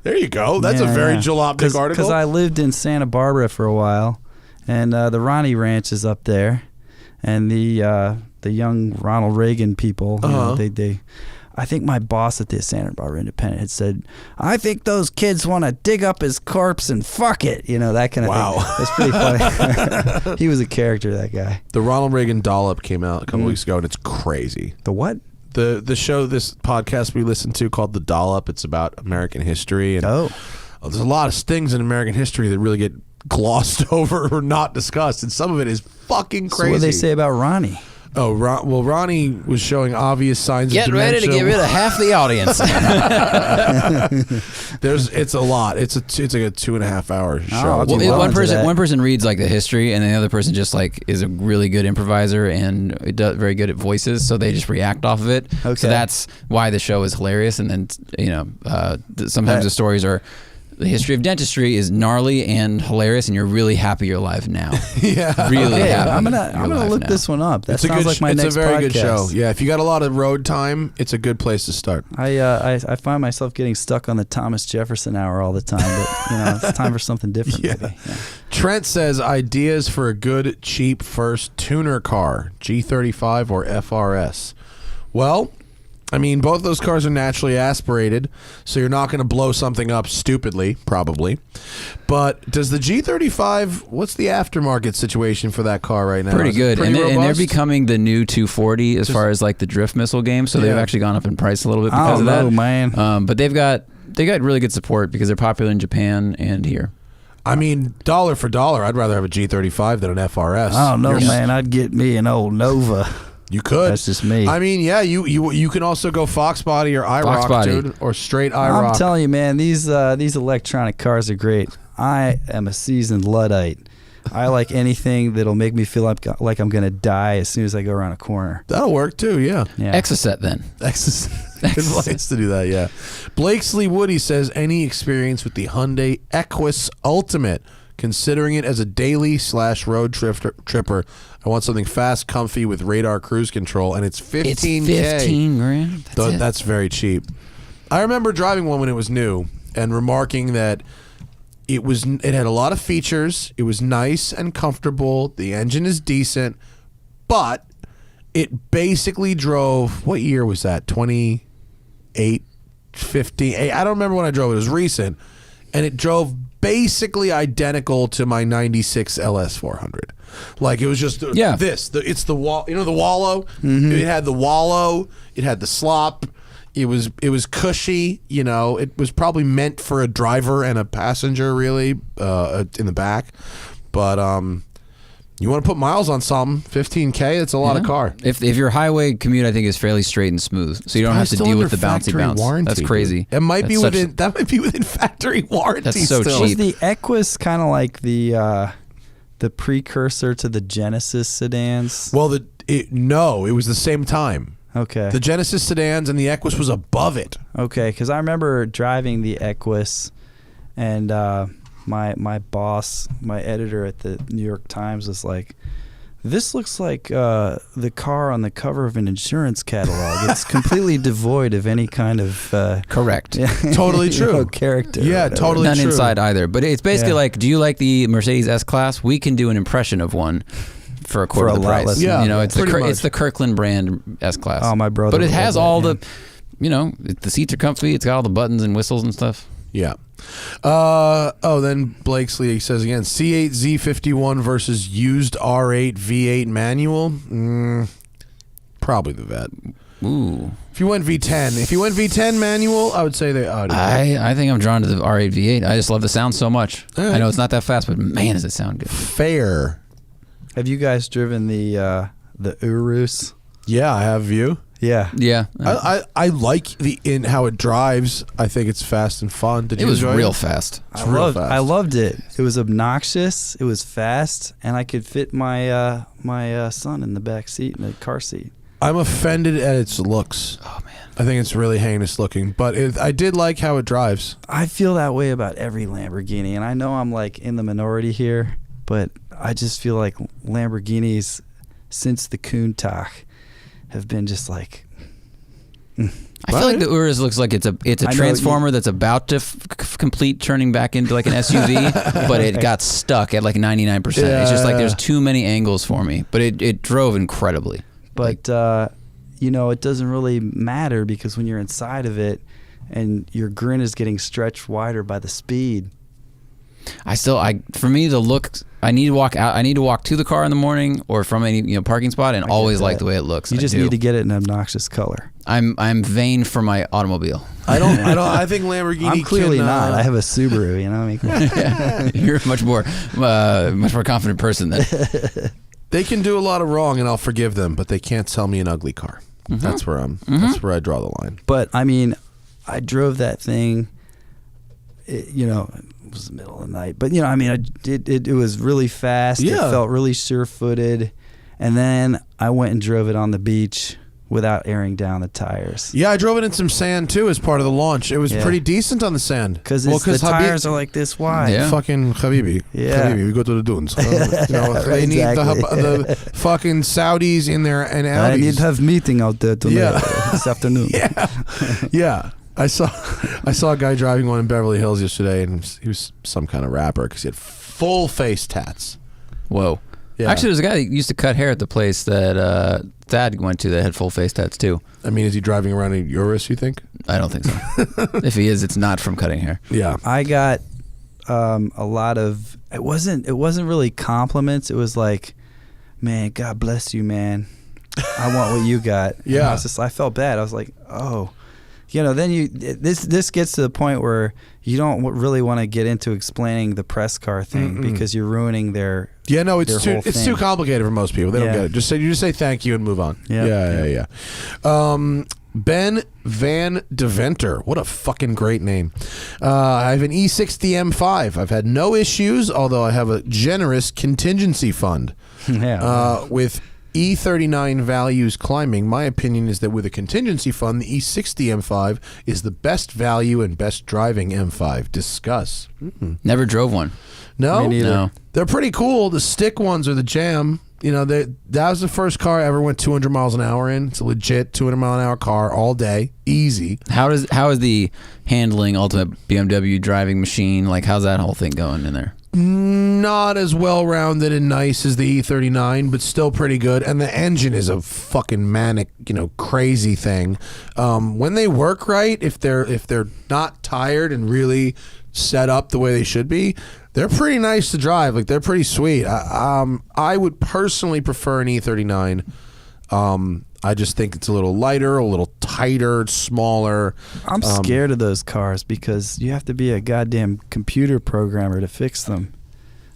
Speaker 2: There you go. That's a very Jalopnik article.
Speaker 4: Because I lived in Santa Barbara for a while, and the Ronnie Ranch is up there, and the young Ronald Reagan people, you know, they I think my boss at the Santa Barbara Independent had said, I think those kids want to dig up his corpse and fuck it. You know, that kind of thing. That's pretty funny. He was a character, that guy.
Speaker 2: The Ronald Reagan dollop came out a couple weeks ago, and it's crazy.
Speaker 4: The what?
Speaker 2: The show, this podcast we listen to called The Dollop, it's about American history. And there's a lot of things in American history that really get glossed over or not discussed, and some of it is fucking crazy.
Speaker 4: So what do they say about Ronnie?
Speaker 2: Oh, well, Ronnie was showing obvious signs
Speaker 3: Get
Speaker 2: of dementia.
Speaker 3: ready to get rid of half the audience.
Speaker 2: It's a lot. It's like a 2.5 hour show.
Speaker 3: Well, one
Speaker 4: into
Speaker 3: person reads like the history, and the other person just like is a really good improviser and very good at voices, so they just react off of it.
Speaker 4: Okay.
Speaker 3: So that's why the show is hilarious. And then sometimes the stories are. The history of dentistry is gnarly and hilarious, and you're really happy you're alive now.
Speaker 2: Yeah,
Speaker 3: really happy.
Speaker 4: I'm
Speaker 3: you're
Speaker 4: gonna
Speaker 3: alive
Speaker 4: look
Speaker 3: now.
Speaker 4: this one up. That
Speaker 2: it's a
Speaker 4: sounds
Speaker 2: good.
Speaker 4: like my
Speaker 2: it's
Speaker 4: next
Speaker 2: a very
Speaker 4: podcast.
Speaker 2: good show. Yeah, if you got a lot of road time, it's a good place to start.
Speaker 4: I find myself getting stuck on the Thomas Jefferson hour all the time, but it's time for something different.
Speaker 2: Yeah.
Speaker 4: Maybe. Yeah.
Speaker 2: Trent says ideas for a good, cheap first tuner car, G35 or FRS. Well, I mean, both those cars are naturally aspirated, so you're not going to blow something up stupidly, probably. But does the G35, what's the aftermarket situation for that car right now?
Speaker 3: Pretty
Speaker 2: Is it
Speaker 3: good,
Speaker 2: pretty
Speaker 3: and they're
Speaker 2: robust?
Speaker 3: becoming the new 240 as far as like the drift missile game. So they've actually gone up in price a little bit because of that.
Speaker 4: Oh man!
Speaker 3: But they got really good support because they're popular in Japan and here.
Speaker 2: I mean, dollar for dollar, I'd rather have a G35 than an FRS.
Speaker 4: I don't know, man. I'd get me an old Nova.
Speaker 2: You could.
Speaker 4: That's just me.
Speaker 2: I mean, yeah, you can also go Fox Body or IROC,
Speaker 3: Body.
Speaker 2: dude, or straight IROC.
Speaker 4: I'm telling you, man, these electronic cars are great. I am a seasoned Luddite. I like anything that'll make me feel like I'm going to die as soon as I go around a corner.
Speaker 2: That'll work too, yeah.
Speaker 4: Yeah.
Speaker 3: Exocet then.
Speaker 2: Good place to do that, yeah. Blakesley Woody says, any experience with the Hyundai Equus Ultimate, considering it as a daily / road tripper. I want something fast, comfy with radar cruise control, and it's $15K.
Speaker 3: It's 15 grand.
Speaker 2: That's very cheap. I remember driving one when it was new and remarking that it had a lot of features. It was nice and comfortable. The engine is decent, but it basically drove. What year was that? 28, 15. I don't remember when I drove it. It was recent, and it drove basically identical to my 96 LS400. Like it was just it's the wall, the wallow.
Speaker 4: Mm-hmm.
Speaker 2: It had the wallow, it had the slop. It was cushy, it was probably meant for a driver and a passenger really in the back. But you want to put miles on something, $15K, that's a lot of car.
Speaker 3: If your highway commute, I think, is fairly straight and smooth, so you don't have to deal with the bouncy bounce.
Speaker 2: Warranty,
Speaker 3: that's crazy.
Speaker 2: It might be within factory warranty.
Speaker 3: That's so
Speaker 2: still.
Speaker 3: cheap.
Speaker 4: Was the Equus kind of like the precursor to the Genesis sedans?
Speaker 2: Well, it was the same time.
Speaker 4: Okay.
Speaker 2: The Genesis sedans and the Equus was above it.
Speaker 4: Okay, because I remember driving the Equus, and my boss, my editor at the New York Times, was like, "This looks like the car on the cover of an insurance catalog. It's completely devoid of any kind of
Speaker 3: Correct.
Speaker 2: Totally true.
Speaker 4: Character.
Speaker 2: Yeah,
Speaker 4: or whatever."
Speaker 2: totally
Speaker 3: None
Speaker 2: true.
Speaker 3: inside either. But it's basically
Speaker 4: Yeah.
Speaker 3: like, do you like the Mercedes S-Class? We can do an impression of one for a quarter
Speaker 4: For
Speaker 3: of
Speaker 4: a
Speaker 3: the
Speaker 4: lot
Speaker 3: price.
Speaker 4: less
Speaker 2: money.
Speaker 3: It's
Speaker 2: pretty much.
Speaker 3: it's the Kirkland brand S-Class.
Speaker 4: Oh, my brother
Speaker 3: But it
Speaker 4: would
Speaker 3: has
Speaker 4: love
Speaker 3: all
Speaker 4: that,
Speaker 3: the seats are comfy. It's got all the buttons and whistles and stuff.
Speaker 2: Yeah. Then Blakesley says again, C8 Z51 versus used R8 V8 manual. Probably the vet.
Speaker 3: Ooh.
Speaker 2: If you went V10 manual, I would say they.
Speaker 3: I think I'm drawn to the R8 V8. I just love the sound so much.
Speaker 2: Right.
Speaker 3: I know it's not that fast, but man, does it sound good.
Speaker 2: Fair.
Speaker 4: Have you guys driven the Urus?
Speaker 2: Yeah, I have you.
Speaker 4: Yeah.
Speaker 3: Yeah.
Speaker 2: I like how it drives. I think it's fast and fun. Did you
Speaker 3: It was
Speaker 2: enjoy
Speaker 3: real
Speaker 2: it?
Speaker 3: fast.
Speaker 2: It's real fast.
Speaker 4: I loved it. It was obnoxious. It was fast, and I could fit my my son in the back seat in the car seat.
Speaker 2: I'm offended at its looks.
Speaker 3: Oh man.
Speaker 2: I think it's really heinous looking, but I did like how it drives.
Speaker 4: I feel that way about every Lamborghini, and I know I'm like in the minority here, but I just feel like Lamborghinis since the Countach have been just like.
Speaker 3: I feel like the Urus looks like it's a transformer that's about to complete turning back into like an SUV, but it got stuck at like 99%. It's just like there's too many angles for me, but it drove incredibly.
Speaker 4: But it doesn't really matter because when you're inside of it, and your grin is getting stretched wider by the speed.
Speaker 3: For me, the look, I need to walk out. I need to walk to the car in the morning or from any parking spot, and always like the way it looks.
Speaker 4: You just need to get it in an obnoxious color.
Speaker 3: I'm vain for my automobile.
Speaker 2: I think Lamborghini.
Speaker 4: I'm clearly not. I have a Subaru. You know what I mean?
Speaker 3: You're a much more confident person than.
Speaker 2: They can do a lot of wrong, and I'll forgive them, but they can't sell me an ugly car. Mm-hmm. That's where That's where I draw the line.
Speaker 4: But I mean, I drove that thing. It was the middle of the night, but it was really fast.
Speaker 2: Yeah.
Speaker 4: It felt really sure-footed, and then I went and drove it on the beach without airing down the tires.
Speaker 2: Yeah, I drove it in some sand too as part of the launch. It was pretty decent on the sand
Speaker 4: because the tires are like this wide.
Speaker 3: Yeah.
Speaker 2: Fucking Habibi.
Speaker 4: Yeah.
Speaker 2: Habibi, we go to the dunes. They need the fucking Saudis in there and Audis.
Speaker 4: I need to have meeting out there tonight, this afternoon.
Speaker 2: Yeah. I saw a guy driving one in Beverly Hills yesterday, and he was some kind of rapper because he had full face tats.
Speaker 3: Whoa. Yeah. Actually, there's a guy that used to cut hair at the place that Thad went to that had full face tats too. I
Speaker 2: mean, is he driving around a Urus, you think?
Speaker 3: I don't think so. If he is, it's not from cutting hair.
Speaker 2: Yeah.
Speaker 4: I got a lot of, it wasn't really compliments. It was like, man, God bless you, man. I want what you got.
Speaker 2: Yeah.
Speaker 4: I felt bad. I was like, oh. Then this gets to the point where you don't really want to get into explaining the press car thing because you're ruining their
Speaker 2: it's too complicated for most people. They don't get it. You just say thank you and move on. Yeah. Ben Van Deventer, what a fucking great name. I have an E60 M5. I've had no issues, although I have a generous contingency fund. With E39 values climbing, my opinion is that with a contingency fund, the E60 M5 is the best value and best driving M5. Discuss.
Speaker 3: Never drove one.
Speaker 2: No?
Speaker 4: Me neither.
Speaker 3: No.
Speaker 2: They're pretty cool. The stick ones are the jam. That was the first car I ever went 200 miles an hour in. It's a legit 200 mile an hour car all day. Easy.
Speaker 3: How is the handling ultimate BMW driving machine? Like, how's that whole thing going in there?
Speaker 2: Not as well-rounded and nice as the E39, but still pretty good. And the engine is a fucking manic, crazy thing. When they work right, if they're not tired and really set up the way they should be, they're pretty nice to drive. Like, they're pretty sweet. I would personally prefer an E39. I just think it's a little lighter, a little tighter, smaller.
Speaker 4: I'm scared of those cars because you have to be a goddamn computer programmer to fix them.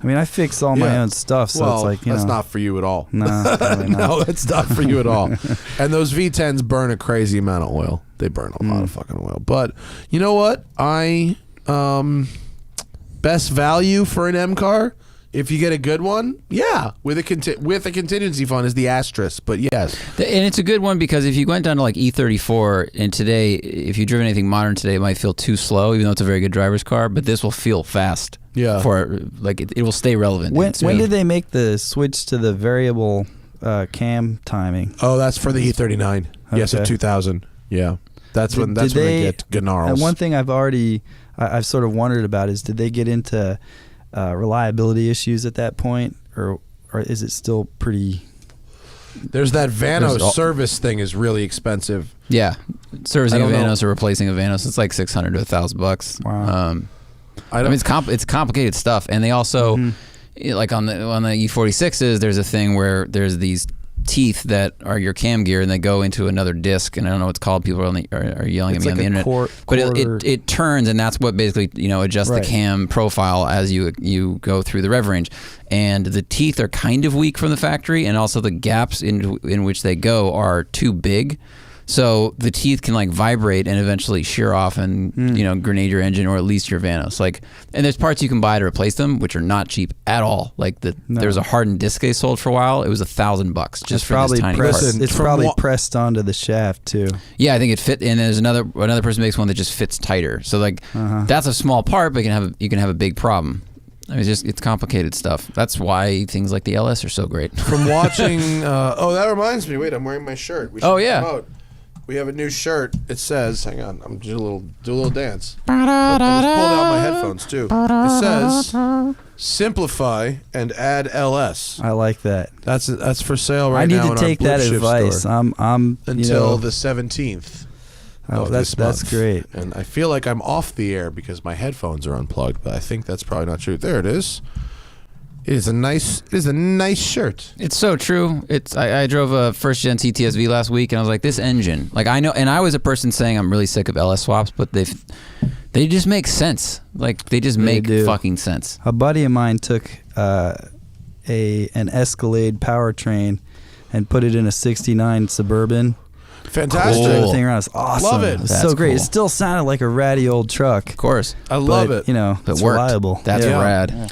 Speaker 4: I mean, I fix all my own stuff, so it's like,
Speaker 2: that's not for you at all.
Speaker 4: No, probably not.
Speaker 2: No, that's not for you at all. And those V10s burn a crazy amount of oil. They burn a lot of fucking oil. But you know what? Best value for an M car, if you get a good one, with a contingency fund is the asterisk, but yes.
Speaker 3: And it's a good one because if you went down to like E34, and today, if you've driven anything modern today, it might feel too slow, even though it's a very good driver's car, but this will feel fast.
Speaker 2: Yeah.
Speaker 3: It will stay relevant.
Speaker 4: When did they make the switch to the variable cam timing?
Speaker 2: Oh, that's for the E39. Okay. Yes, of 2000. Yeah. That's when they get gnarls.
Speaker 4: And one thing I've sort of wondered about is, did they get into reliability issues at that point, or is it still pretty?
Speaker 2: There's that Vanos service thing is really expensive.
Speaker 3: Yeah, servicing a Vanos or replacing a Vanos, it's like $600 to $1,000.
Speaker 4: Wow.
Speaker 3: I mean, it's complicated stuff, and they also like on the E46s, there's a thing where there's these teeth that are your cam gear, and they go into another disc, and I don't know what it's called. People are yelling
Speaker 4: It's
Speaker 3: at me
Speaker 4: like
Speaker 3: on the
Speaker 4: a
Speaker 3: internet. But it turns, and that's what basically adjusts
Speaker 4: Right.
Speaker 3: the cam profile as you go through the rev range. And the teeth are kind of weak from the factory, and also the gaps in which they go are too big. So the teeth can like vibrate and eventually shear off and grenade your engine or at least your Vanos. And there's parts you can buy to replace them, which are not cheap at all. There's a hardened disc they sold for a while. It was $1,000 just for this tiny part.
Speaker 4: It's probably pressed onto the shaft too.
Speaker 3: Yeah, I think it fit. And there's another person makes one that just fits tighter. So that's a small part, but you can have a big problem. I mean, it's complicated stuff. That's why things like the LS are so great.
Speaker 2: From watching, that reminds me. Wait, I'm wearing my shirt. We should promote. We have a new shirt. It says, hang on, I'm do a little dance. I just pulled out my headphones too. It says, simplify and add LS.
Speaker 4: I like that.
Speaker 2: That's for sale right now.
Speaker 4: I need to take that advice.
Speaker 2: Store.
Speaker 4: I'm
Speaker 2: until the 17th.
Speaker 4: Oh, that's great.
Speaker 2: And I feel like I'm off the air because my headphones are unplugged, but I think that's probably not true. There it is. It is a nice shirt.
Speaker 3: It's so true. I drove a first gen CTSV last week, and I was like, this engine. I know, and I was a person saying I'm really sick of LS swaps, but they just make sense. They just make fucking sense.
Speaker 4: A buddy of mine took an Escalade powertrain and put it in a '69 Suburban.
Speaker 2: Fantastic.
Speaker 4: Cool. Everything around is awesome.
Speaker 2: Love it.
Speaker 4: It's so great. Cool. It still sounded like a ratty old truck.
Speaker 3: Of course.
Speaker 2: I love it.
Speaker 4: It's reliable.
Speaker 3: That's rad.
Speaker 4: Yeah.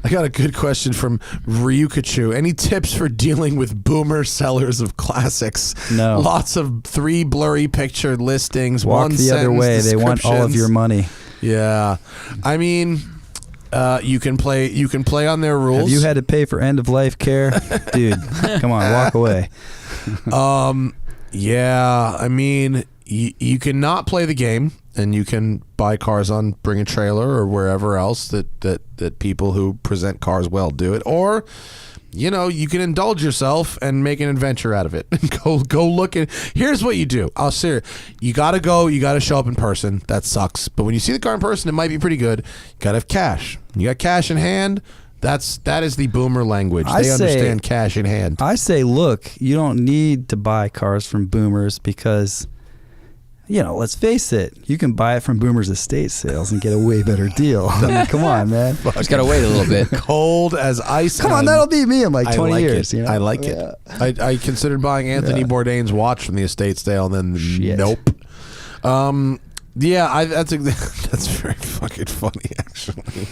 Speaker 2: I got a good question from Ryukachu. Any tips for dealing with boomer sellers of classics?
Speaker 4: No.
Speaker 2: Lots of 3 blurry picture listings.
Speaker 4: Walk
Speaker 2: one
Speaker 4: the other way. They want all of your money.
Speaker 2: Yeah. I mean, you can play on their rules.
Speaker 4: Have you had to pay for end of life care? Dude, come on, walk away.
Speaker 2: Yeah, I mean, you can not play the game, and you can buy cars on Bring a Trailer or wherever else that people who present cars well do it, or you can indulge yourself and make an adventure out of it. go look at. Here's what you do. I'll say, you gotta show up in person. That sucks, but when you see the car in person, it might be pretty good. You gotta have cash. You got cash in hand. That is the boomer language. They understand cash in hand.
Speaker 4: I say, look, you don't need to buy cars from boomers because, let's face it, you can buy it from boomers' estate sales and get a way better deal. I mean, come on, man.
Speaker 3: Just gotta wait a little bit.
Speaker 2: Cold as ice.
Speaker 4: Come on, that'll be me in like 20 years.
Speaker 2: I like it. I considered buying Anthony Bourdain's watch from the estate sale, and then nope. Yeah, that's very fucking funny, actually.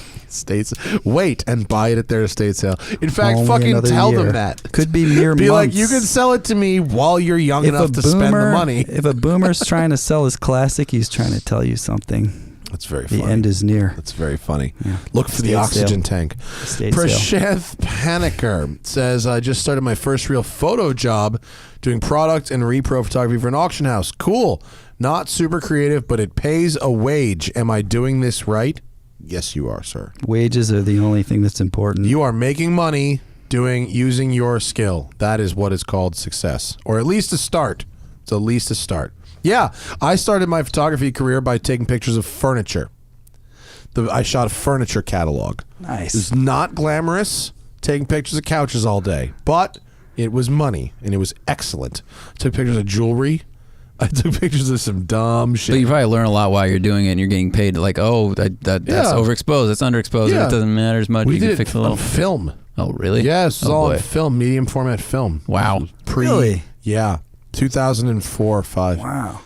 Speaker 2: Wait and buy it at their estate sale. In fact,
Speaker 4: only
Speaker 2: fucking tell
Speaker 4: year.
Speaker 2: them that.
Speaker 4: Could be mere
Speaker 2: Be
Speaker 4: months.
Speaker 2: like, you can sell it to me while you're young enough to spend the money.
Speaker 4: If a boomer's trying to sell his classic, he's trying to tell you something.
Speaker 2: That's very funny.
Speaker 4: The end is near.
Speaker 2: That's very funny.
Speaker 4: Yeah.
Speaker 2: Look for the oxygen tank. Prasheth Paniker says, I just started my first real photo job doing product and repro photography for an auction house. Cool. Not super creative, but it pays a wage. Am I doing this right? Yes, you are, sir.
Speaker 4: Wages are the only thing that's important.
Speaker 2: You are making money using your skill. That is what is called success, or at least a start. It's at least a start. Yeah, I started my photography career by taking pictures of furniture. I shot a furniture catalog.
Speaker 4: Nice.
Speaker 2: It was not glamorous, taking pictures of couches all day, but it was money, and it was excellent. Took pictures of jewelry. I took pictures of some dumb shit.
Speaker 3: But you probably learn a lot while you're doing it, and you're getting paid that's overexposed, that's underexposed, it doesn't matter as much.
Speaker 2: We
Speaker 3: you
Speaker 2: did
Speaker 3: can fix
Speaker 2: it
Speaker 3: a little
Speaker 2: on film.
Speaker 3: Oh, really?
Speaker 2: Yes, it's all
Speaker 3: boy.
Speaker 2: on film, medium format film.
Speaker 3: Wow.
Speaker 4: Really?
Speaker 2: Yeah, 2004 or 5.
Speaker 4: Wow.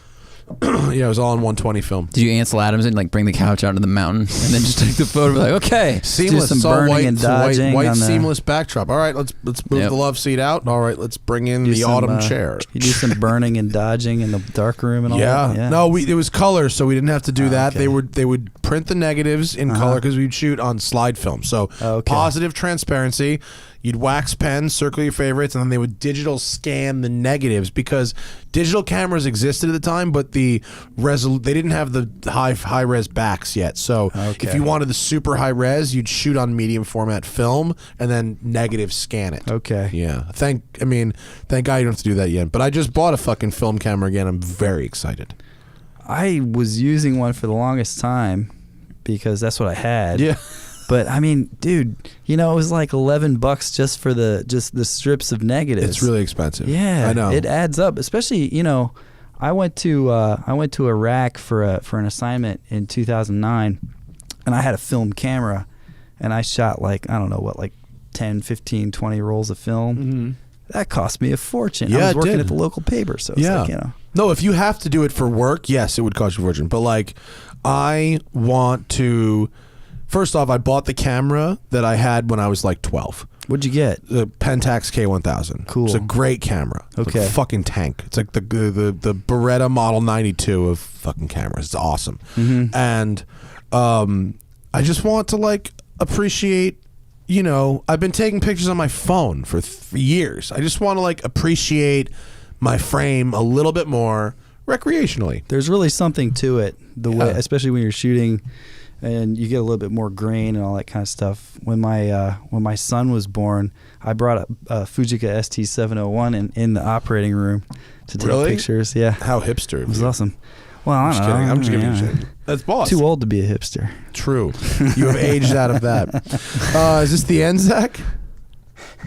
Speaker 2: Yeah, it was all on 120 film.
Speaker 3: Did you Ansel Adams it and bring the couch out to the mountain and then just take the photo? Like, okay,
Speaker 2: seamless,
Speaker 4: do some burning and dodging.
Speaker 2: White seamless backdrop. All right, let's move the love seat out. All right, let's bring in the autumn chair.
Speaker 4: You do some burning and dodging in the dark room and all that. Yeah.
Speaker 2: No, it was color, so we didn't have to do that.
Speaker 4: Okay.
Speaker 2: They would print the negatives in color because we'd shoot on slide film. So positive transparency. You'd wax pen, circle your favorites, and then they would digital scan the negatives because digital cameras existed at the time, but they didn't have the high res backs yet. So if you wanted the super high res, you'd shoot on medium format film and then negative scan it.
Speaker 4: Okay.
Speaker 2: Yeah. Thank God you don't have to do that yet. But I just bought a fucking film camera again. I'm very excited.
Speaker 4: I was using one for the longest time because that's what I had.
Speaker 2: Yeah.
Speaker 4: But I mean, dude, it was like $11 just for the strips of negatives.
Speaker 2: It's really expensive.
Speaker 4: Yeah,
Speaker 2: I know.
Speaker 4: it adds up, especially I went to Iraq for an assignment in 2009, and I had a film camera, and I shot like 10, 15, 20 rolls of film.
Speaker 2: Mm-hmm.
Speaker 4: That cost me a fortune.
Speaker 2: Yeah,
Speaker 4: I was
Speaker 2: it
Speaker 4: working
Speaker 2: did.
Speaker 4: at the local paper, so it's like,
Speaker 2: No, if you have to do it for work, yes, it would cost you a fortune. But like, I want to. First off, I bought the camera that I had when I was like 12.
Speaker 4: What'd you get?
Speaker 2: The Pentax K1000.
Speaker 4: Cool.
Speaker 2: It's a great camera. It's
Speaker 4: Okay.
Speaker 2: like a fucking tank. It's like the Beretta Model 92 of fucking cameras. It's awesome.
Speaker 4: Mm-hmm.
Speaker 2: And I just want to like appreciate. I've been taking pictures on my phone for years. I just want to like appreciate my frame a little bit more recreationally.
Speaker 4: There's really something to it, way, especially when you're shooting, and you get a little bit more grain and all that kind of stuff. When my son was born, I brought a Fujica ST701 in the operating room to take pictures. Yeah,
Speaker 2: How hipster.
Speaker 4: it was awesome. Well, I don't know.
Speaker 2: I'm just giving you shit. That's boss.
Speaker 4: Too old to be a hipster.
Speaker 2: True. You have aged out of that. Is this the end, Zach?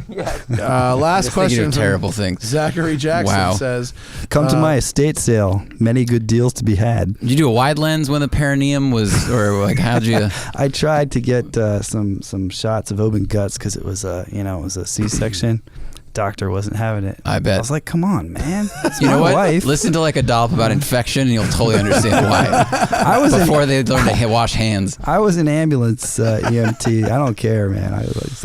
Speaker 3: Yeah.
Speaker 2: Last question.
Speaker 3: Terrible things.
Speaker 2: Zachary Jackson says,
Speaker 4: Come to my estate sale. Many good deals to be had.
Speaker 3: Did you do a wide lens when the perineum was, or like how'd you?
Speaker 4: I tried to get some shots of open guts because it was it was a C-section. Doctor wasn't having it.
Speaker 3: I bet.
Speaker 4: I was like, come on, man. It's
Speaker 3: You know
Speaker 4: my
Speaker 3: what?
Speaker 4: wife.
Speaker 3: Listen to like a dollop about infection, and you'll totally understand why. Before they learn to wash hands.
Speaker 4: I was an ambulance EMT. I don't care, man.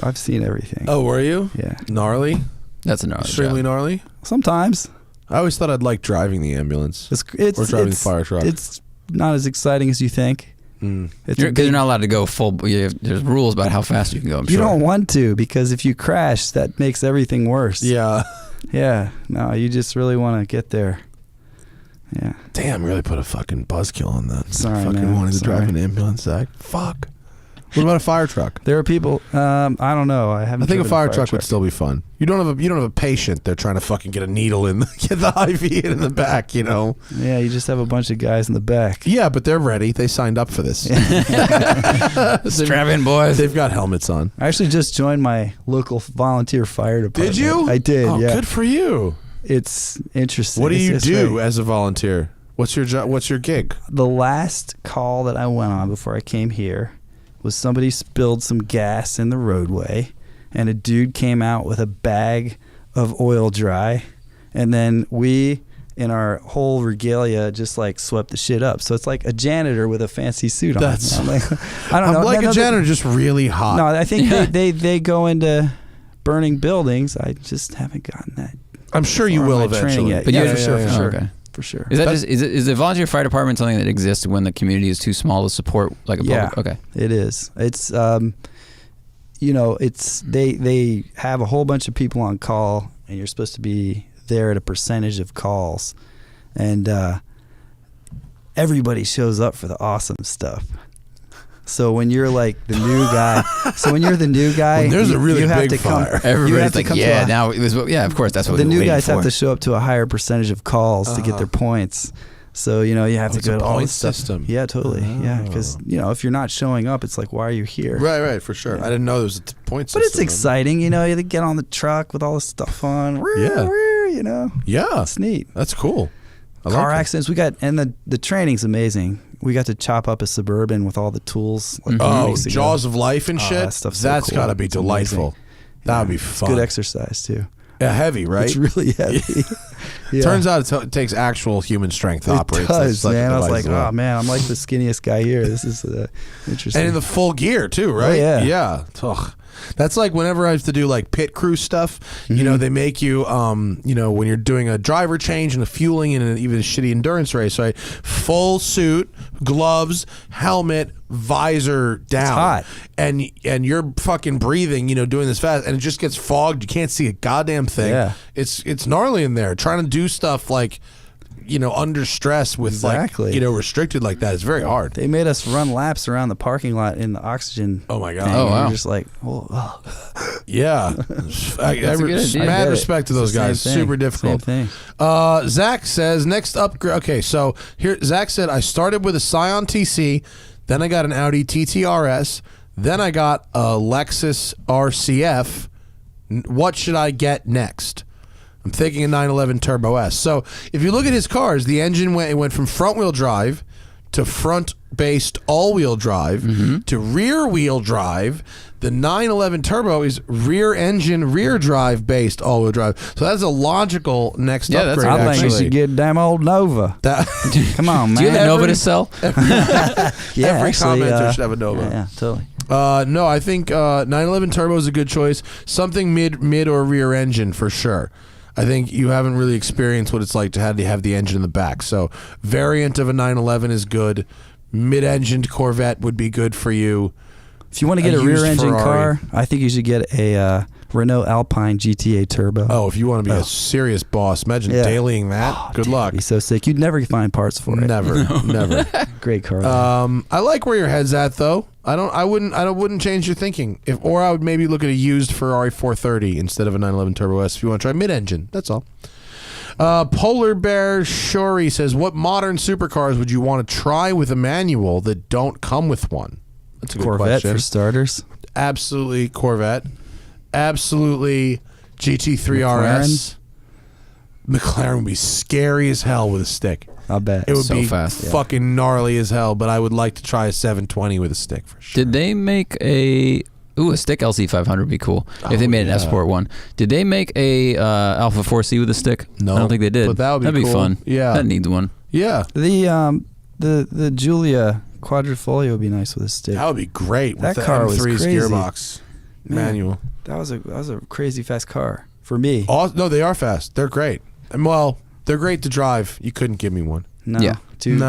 Speaker 4: I've seen everything.
Speaker 2: oh, were you?
Speaker 4: Yeah.
Speaker 2: Gnarly?
Speaker 3: That's a gnarly
Speaker 2: Extremely
Speaker 3: job.
Speaker 2: gnarly?
Speaker 4: Sometimes
Speaker 2: I always thought I'd like driving the ambulance.
Speaker 4: it's
Speaker 2: or driving the fire truck.
Speaker 4: It's not as exciting as you think. It's a
Speaker 3: Because
Speaker 4: big-
Speaker 3: you're not allowed to go full. There's rules about how fast you can go. I'm
Speaker 4: you
Speaker 3: sure.
Speaker 4: don't want to, because if you crash, that makes everything worse.
Speaker 2: Yeah.
Speaker 4: Yeah. No, you just really want to get there. Yeah.
Speaker 2: Damn, really put a fucking buzzkill on that.
Speaker 4: Sorry,
Speaker 2: fucking
Speaker 4: man.
Speaker 2: wanting to drive
Speaker 4: Sorry.
Speaker 2: an ambulance, Zach. Fuck. What about a fire truck?
Speaker 4: There are people. I don't know. I haven't.
Speaker 2: I think a
Speaker 4: driven
Speaker 2: fire truck would still be fun. You don't have a patient. They're trying to fucking get a needle in, get the IV in the back.
Speaker 4: Yeah, you just have a bunch of guys in the back.
Speaker 2: Yeah, but they're ready. They signed up for this.
Speaker 3: Strap in, boys.
Speaker 2: They've got helmets on.
Speaker 4: I actually just joined my local volunteer fire department.
Speaker 2: Did you?
Speaker 4: I did.
Speaker 2: Oh,
Speaker 4: yeah.
Speaker 2: good for you.
Speaker 4: It's interesting.
Speaker 2: What do you
Speaker 4: It's
Speaker 2: do
Speaker 4: right.
Speaker 2: as a volunteer? What's your job? What's your gig?
Speaker 4: The last call that I went on before I came here was somebody spilled some gas in the roadway, and a dude came out with a bag of oil dry, and then we, in our whole regalia, just like swept the shit up. So it's like a janitor with a fancy suit on.
Speaker 2: That's-
Speaker 4: I'm like, I don't know.
Speaker 2: I'm like
Speaker 4: No,
Speaker 2: a janitor, just really hot.
Speaker 4: No, I think they go into burning buildings. I just haven't gotten that.
Speaker 2: I'm sure you
Speaker 4: far in
Speaker 2: will
Speaker 4: my training
Speaker 2: eventually.
Speaker 4: yet.
Speaker 3: But
Speaker 4: yeah,
Speaker 3: you-
Speaker 4: for sure,
Speaker 2: yeah,
Speaker 4: for
Speaker 2: yeah.
Speaker 4: sure,
Speaker 3: Okay.
Speaker 4: for sure.
Speaker 3: Is that just is the volunteer fire department something that exists when the community is too small to support like a
Speaker 4: Yeah.
Speaker 3: public? Okay.
Speaker 4: It is. It's it's they have a whole bunch of people on call, and you're supposed to be there at a percentage of calls, and everybody shows up for the awesome stuff. So when you're like the new guy,
Speaker 2: When there's a really
Speaker 4: you have
Speaker 2: big
Speaker 4: to come.
Speaker 2: fire.
Speaker 4: you have
Speaker 3: Everybody's
Speaker 4: to
Speaker 3: like,
Speaker 4: come to
Speaker 3: yeah,
Speaker 4: a-
Speaker 3: now it was. Yeah, of course, that's what
Speaker 4: the
Speaker 3: we were
Speaker 4: new
Speaker 3: waiting
Speaker 4: guys
Speaker 3: for.
Speaker 4: have to show up to a higher percentage of calls to get their points. So you have to
Speaker 2: it's
Speaker 4: go
Speaker 2: a
Speaker 4: to all
Speaker 2: point
Speaker 4: this stuff.
Speaker 2: system.
Speaker 4: Yeah, totally. Yeah, because if you're not showing up, it's like, why are you here?
Speaker 2: Right, for sure. I didn't know there was a point system.
Speaker 4: But it's exciting, you get on the truck with all the stuff on.
Speaker 2: Yeah. Yeah,
Speaker 4: It's neat.
Speaker 2: that's cool. I
Speaker 4: Car
Speaker 2: like it.
Speaker 4: accidents, we got, and the training's amazing. We got to chop up a Suburban with all the tools. Like
Speaker 2: Oh,
Speaker 4: weeks ago.
Speaker 2: Jaws of Life and
Speaker 4: Oh,
Speaker 2: shit.
Speaker 4: that stuff's so
Speaker 2: That's
Speaker 4: cool.
Speaker 2: got to be
Speaker 4: It's
Speaker 2: delightful.
Speaker 4: amazing.
Speaker 2: That would be
Speaker 4: It's
Speaker 2: fun.
Speaker 4: good exercise too.
Speaker 2: Yeah, heavy, right?
Speaker 4: It's really heavy. Yeah.
Speaker 2: Turns out it takes actual human strength to
Speaker 4: it
Speaker 2: operate.
Speaker 4: does,
Speaker 2: such a
Speaker 4: man. I was
Speaker 2: device
Speaker 4: like,
Speaker 2: as well.
Speaker 4: oh man, I'm like the skinniest guy here. This is interesting.
Speaker 2: And in the full gear too, right?
Speaker 4: yeah.
Speaker 2: Yeah. Ugh. That's like whenever I have to do like pit crew stuff, they make you, when you're doing a driver change and a fueling and even a shitty endurance race, right? Full suit, gloves, helmet, visor down.
Speaker 4: hot.
Speaker 2: And you're fucking breathing, doing this fast, and it just gets fogged. You can't see a goddamn thing.
Speaker 4: Yeah.
Speaker 2: It's gnarly in there. Trying to do stuff like, under stress with
Speaker 4: Exactly.
Speaker 2: restricted like that is very hard.
Speaker 4: They made us run laps around the parking lot in the oxygen.
Speaker 2: Oh my God.
Speaker 4: tank,
Speaker 3: Oh,
Speaker 4: and
Speaker 3: wow.
Speaker 4: You're just like, oh.
Speaker 2: Yeah.
Speaker 3: That's a good idea.
Speaker 2: Mad
Speaker 4: get it.
Speaker 2: respect to those
Speaker 4: It's the same
Speaker 2: guys.
Speaker 4: thing.
Speaker 2: Super difficult.
Speaker 4: Same thing.
Speaker 2: Zach says, next upgrade. Okay, so here, Zach said, I started with a Scion TC, then I got an Audi TT RS, Then I got a Lexus RCF. What should I get next? I'm thinking a 911 Turbo S. So if you look at his cars, the engine went from front-wheel drive to front-based all-wheel drive to rear-wheel drive. The 911 Turbo is rear-engine, rear-drive based all-wheel drive. So that's a logical next upgrade.
Speaker 4: I think
Speaker 2: actually.
Speaker 4: you should get a damn old Nova. Come on, man.
Speaker 3: Do you have a Nova to sell?
Speaker 4: Yeah,
Speaker 2: every
Speaker 4: actually,
Speaker 2: commenter should have a Nova.
Speaker 4: Yeah, totally.
Speaker 2: No, I think 911 Turbo is a good choice. Something mid or rear engine for sure. I think you haven't really experienced what it's like to have the engine in the back. So variant of a 911 is good. Mid-engined Corvette would be good for you.
Speaker 4: If you want to get a rear-engine car, I think you should get a Renault Alpine GTA Turbo.
Speaker 2: Oh, if you want to be a serious boss, imagine dailying that. Good luck.
Speaker 4: It'd be so sick. You'd never find parts for it.
Speaker 2: Never.
Speaker 4: Great car.
Speaker 2: I like where your head's at though. I wouldn't change your thinking. Or I would maybe look at a used Ferrari 430 instead of a 911 Turbo S if you want to try mid-engine. That's all. Polar Bear Shori says, what modern supercars would you want to try with a manual that don't come with one? That's a good
Speaker 4: Corvette
Speaker 2: question.
Speaker 4: for starters.
Speaker 2: Absolutely Corvette. Absolutely GT3 RS. McLaren would be scary as hell with a stick.
Speaker 4: I'll bet.
Speaker 2: It would
Speaker 3: So
Speaker 2: be
Speaker 3: fast.
Speaker 2: fucking gnarly as hell, but I would like to try a 720 with a stick for sure.
Speaker 3: Did they make a stick LC500 would be cool if they made an F-Sport one. Did they make a Alpha 4C with a stick?
Speaker 2: No,
Speaker 3: I don't think they did.
Speaker 2: but that would be
Speaker 3: That'd
Speaker 2: cool.
Speaker 3: be fun.
Speaker 2: Yeah.
Speaker 3: That needs one.
Speaker 2: Yeah.
Speaker 4: The Giulia Quadrifoglio would be nice with a stick.
Speaker 2: That would be great with
Speaker 4: That
Speaker 2: the
Speaker 4: car was
Speaker 2: M3's
Speaker 4: crazy.
Speaker 2: gearbox manual.
Speaker 4: That was a crazy fast car for me.
Speaker 2: No, they are fast. They're great. And well, they're great to drive. You couldn't give me one.
Speaker 4: No,
Speaker 3: Yeah.
Speaker 4: too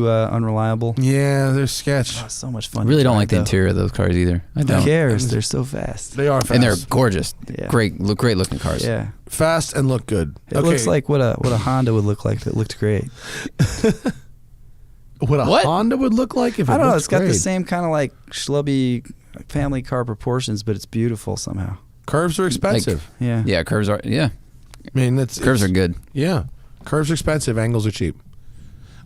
Speaker 4: unreliable.
Speaker 2: Yeah, they're sketch.
Speaker 4: Oh, so much fun.
Speaker 3: I really
Speaker 4: to
Speaker 3: don't
Speaker 4: drive,
Speaker 3: like the
Speaker 4: though.
Speaker 3: interior of those cars either. I
Speaker 4: Who
Speaker 3: don't.
Speaker 4: cares? They're so fast.
Speaker 2: They are fast.
Speaker 3: And they're gorgeous.
Speaker 4: Yeah.
Speaker 3: Great looking cars.
Speaker 4: Yeah.
Speaker 2: fast and look good.
Speaker 4: It looks like what a Honda would look like if it looked great.
Speaker 2: What a
Speaker 3: What?
Speaker 2: Honda would look like if it
Speaker 4: I don't know.
Speaker 2: looked
Speaker 4: It's got the
Speaker 2: great.
Speaker 4: same kind of like schlubby family car proportions, but it's beautiful somehow.
Speaker 2: Curves are expensive.
Speaker 4: Yeah.
Speaker 3: Yeah, curves are. Yeah,
Speaker 2: I mean,
Speaker 3: curves are good.
Speaker 2: Yeah, curves are expensive. Angles are cheap.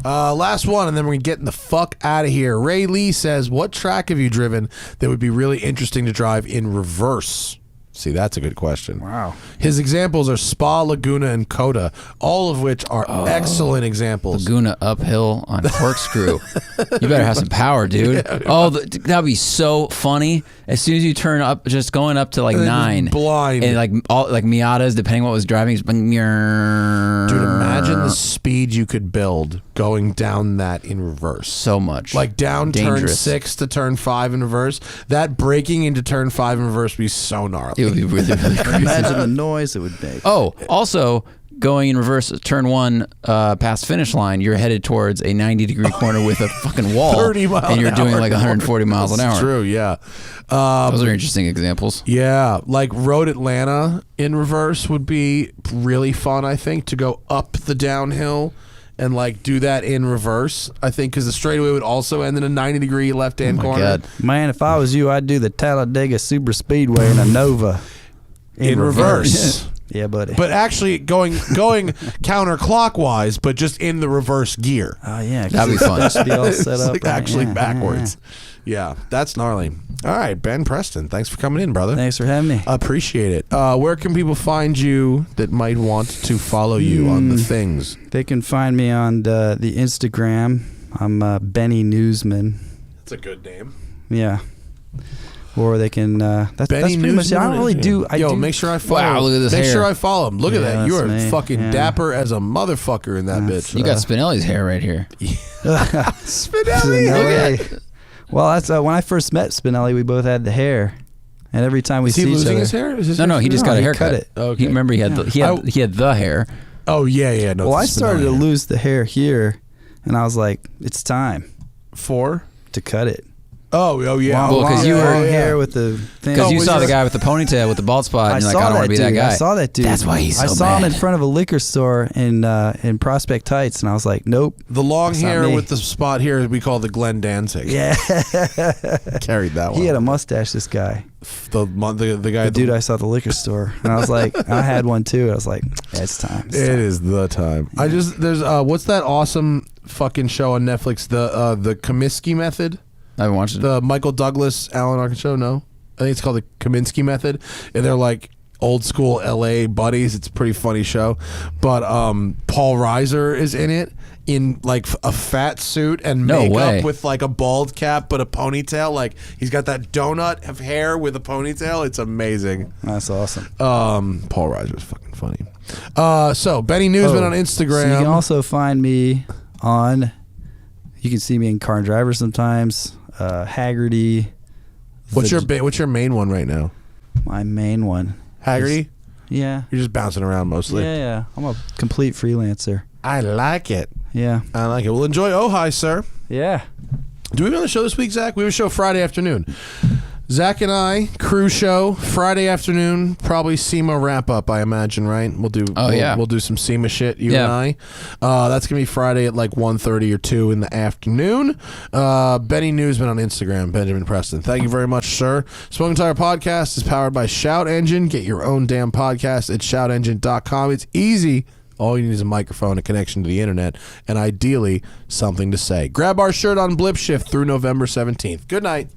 Speaker 2: Last one, and then we're getting the fuck out of here. Ray Lee says, "What track have you driven that would be really interesting to drive in reverse?" See, that's a good question.
Speaker 4: Wow.
Speaker 2: His examples are Spa, Laguna, and Coda, all of which are excellent examples.
Speaker 3: Laguna uphill on corkscrew. You better have some power, dude. That'd be so funny. As soon as you turn up, just going up to like
Speaker 2: And then just
Speaker 3: 9,
Speaker 2: blind.
Speaker 3: and like Miatas, depending what was driving, just
Speaker 2: Dude, imagine the speed you could build going down that in reverse.
Speaker 3: so much.
Speaker 2: Like down turn
Speaker 3: Dangerous.
Speaker 2: 6 to turn 5 in reverse. That braking into turn 5 in reverse would be so gnarly.
Speaker 3: It would be really, really crazy.
Speaker 4: Imagine the noise it would make.
Speaker 3: Oh, also going in reverse, turn 1 past finish line, you're headed towards a 90-degree corner with a fucking wall,
Speaker 2: 30 miles
Speaker 3: and you're
Speaker 2: an
Speaker 3: doing
Speaker 2: hour
Speaker 3: like 140 miles an
Speaker 2: That's
Speaker 3: hour.
Speaker 2: true, yeah.
Speaker 3: Those are interesting examples.
Speaker 2: Yeah, like Road Atlanta in reverse would be really fun, I think, to go up the downhill and like do that in reverse. I think because the straightaway would also end in a 90-degree left-hand
Speaker 3: Oh my
Speaker 2: corner.
Speaker 3: God.
Speaker 4: Man, if I was you, I'd do the Talladega Super Speedway in a Nova.
Speaker 2: In reverse.
Speaker 4: Yeah, buddy.
Speaker 2: But actually going counterclockwise, but just in the reverse gear.
Speaker 4: Oh yeah, 'cause
Speaker 3: That'd be fun.
Speaker 4: It should be all set
Speaker 2: It's
Speaker 4: up.
Speaker 2: like
Speaker 4: right?
Speaker 2: actually
Speaker 4: Yeah,
Speaker 2: backwards. Yeah, that's gnarly. All right, Ben Preston, thanks for coming in, brother.
Speaker 4: yeah. Thanks for having me.
Speaker 2: Appreciate it. Where can people find you that might want to follow you on the things?
Speaker 4: They can find me on the Instagram. I'm Benny Newsman.
Speaker 2: That's a good name.
Speaker 4: Yeah. Or they can. That's
Speaker 2: Benny
Speaker 4: pretty much it. I don't really do.
Speaker 2: Make sure I follow.
Speaker 3: Wow, look at this
Speaker 2: Make
Speaker 3: hair.
Speaker 2: sure I follow him. Look at
Speaker 4: Yeah,
Speaker 2: that. You are
Speaker 4: that's me.
Speaker 2: fucking
Speaker 4: Yeah.
Speaker 2: dapper as a motherfucker in that
Speaker 4: That's-
Speaker 2: bitch.
Speaker 3: You got Spinelli's hair right here.
Speaker 4: Spinelli. Well, that's when I first met Spinelli. We both had the hair, and every time we
Speaker 2: Is he
Speaker 4: see each
Speaker 2: losing
Speaker 4: other,
Speaker 2: his hair? Is his
Speaker 3: No, he just
Speaker 4: No,
Speaker 3: got a
Speaker 4: he
Speaker 3: haircut.
Speaker 4: cut it.
Speaker 2: Okay.
Speaker 3: Remember, he had he had the hair.
Speaker 2: Oh yeah. No,
Speaker 4: well, I
Speaker 2: it's
Speaker 4: started to
Speaker 2: Spinelli.
Speaker 4: lose the hair here, and I was like, it's time
Speaker 2: For?
Speaker 4: to cut it.
Speaker 2: Oh yeah.
Speaker 3: Well, 'cause you were-
Speaker 4: long
Speaker 2: yeah.
Speaker 4: hair with the thing.
Speaker 3: Because you
Speaker 2: was
Speaker 3: saw the
Speaker 2: it-
Speaker 3: guy with the ponytail with the bald spot,
Speaker 4: I
Speaker 3: and you're
Speaker 4: saw
Speaker 3: like, I don't
Speaker 4: that
Speaker 3: want to be
Speaker 4: dude.
Speaker 3: that guy.
Speaker 4: I saw that dude.
Speaker 3: That's why he's
Speaker 4: I
Speaker 3: so
Speaker 4: saw him in
Speaker 3: bad.
Speaker 4: front of a liquor store in Prospect Heights, and I was like, nope.
Speaker 2: The long
Speaker 4: That's not
Speaker 2: hair
Speaker 4: me.
Speaker 2: with the spot here we call the Glenn Danzig.
Speaker 4: Yeah.
Speaker 2: Carried that one.
Speaker 4: He had a mustache. This guy,
Speaker 2: the guy.
Speaker 4: the dude I saw at the liquor store, and I was like, I had one too. I was like, yeah, it's time. It's
Speaker 2: It
Speaker 4: time.
Speaker 2: is the time. There's what's that awesome fucking show on Netflix? The Comiskey Method.
Speaker 3: I haven't watched it.
Speaker 2: The Michael Douglas, Alan Arkin show? No, I think it's called the Kaminsky Method, and they're like old school LA buddies. It's a pretty funny show, but Paul Reiser is in it in like a fat suit and
Speaker 3: No
Speaker 2: makeup
Speaker 3: way.
Speaker 2: with like a bald cap but a ponytail. Like he's got that donut of hair with a ponytail. It's amazing.
Speaker 4: That's awesome.
Speaker 2: Paul Reiser is fucking funny. So Benny Newsman on Instagram.
Speaker 4: So you can also find me on. You can see me in Car and Driver sometimes. Hagerty.
Speaker 2: What's your main one right now?
Speaker 4: My main one.
Speaker 2: Hagerty?
Speaker 4: Yeah.
Speaker 2: You're just bouncing around mostly.
Speaker 4: Yeah. I'm a complete freelancer.
Speaker 2: I like it.
Speaker 4: Yeah.
Speaker 2: I like it. Well, enjoy Ojai, sir.
Speaker 4: Yeah.
Speaker 2: Do we have a show this week, Zach? We have a show Friday afternoon. Zach and I, crew show, Friday afternoon, probably SEMA wrap-up, I imagine, right? We'll do some SEMA shit, you and I. That's going to be Friday at like 1:30 or 2 in the afternoon. Benny Newsman on Instagram, Benjamin Preston. Thank you very much, sir. Smoking Tire Podcast is powered by Shout Engine. Get your own damn podcast at shoutengine.com. It's easy. All you need is a microphone, a connection to the internet, and ideally, something to say. Grab our shirt on Blip Shift through November 17th. Good night.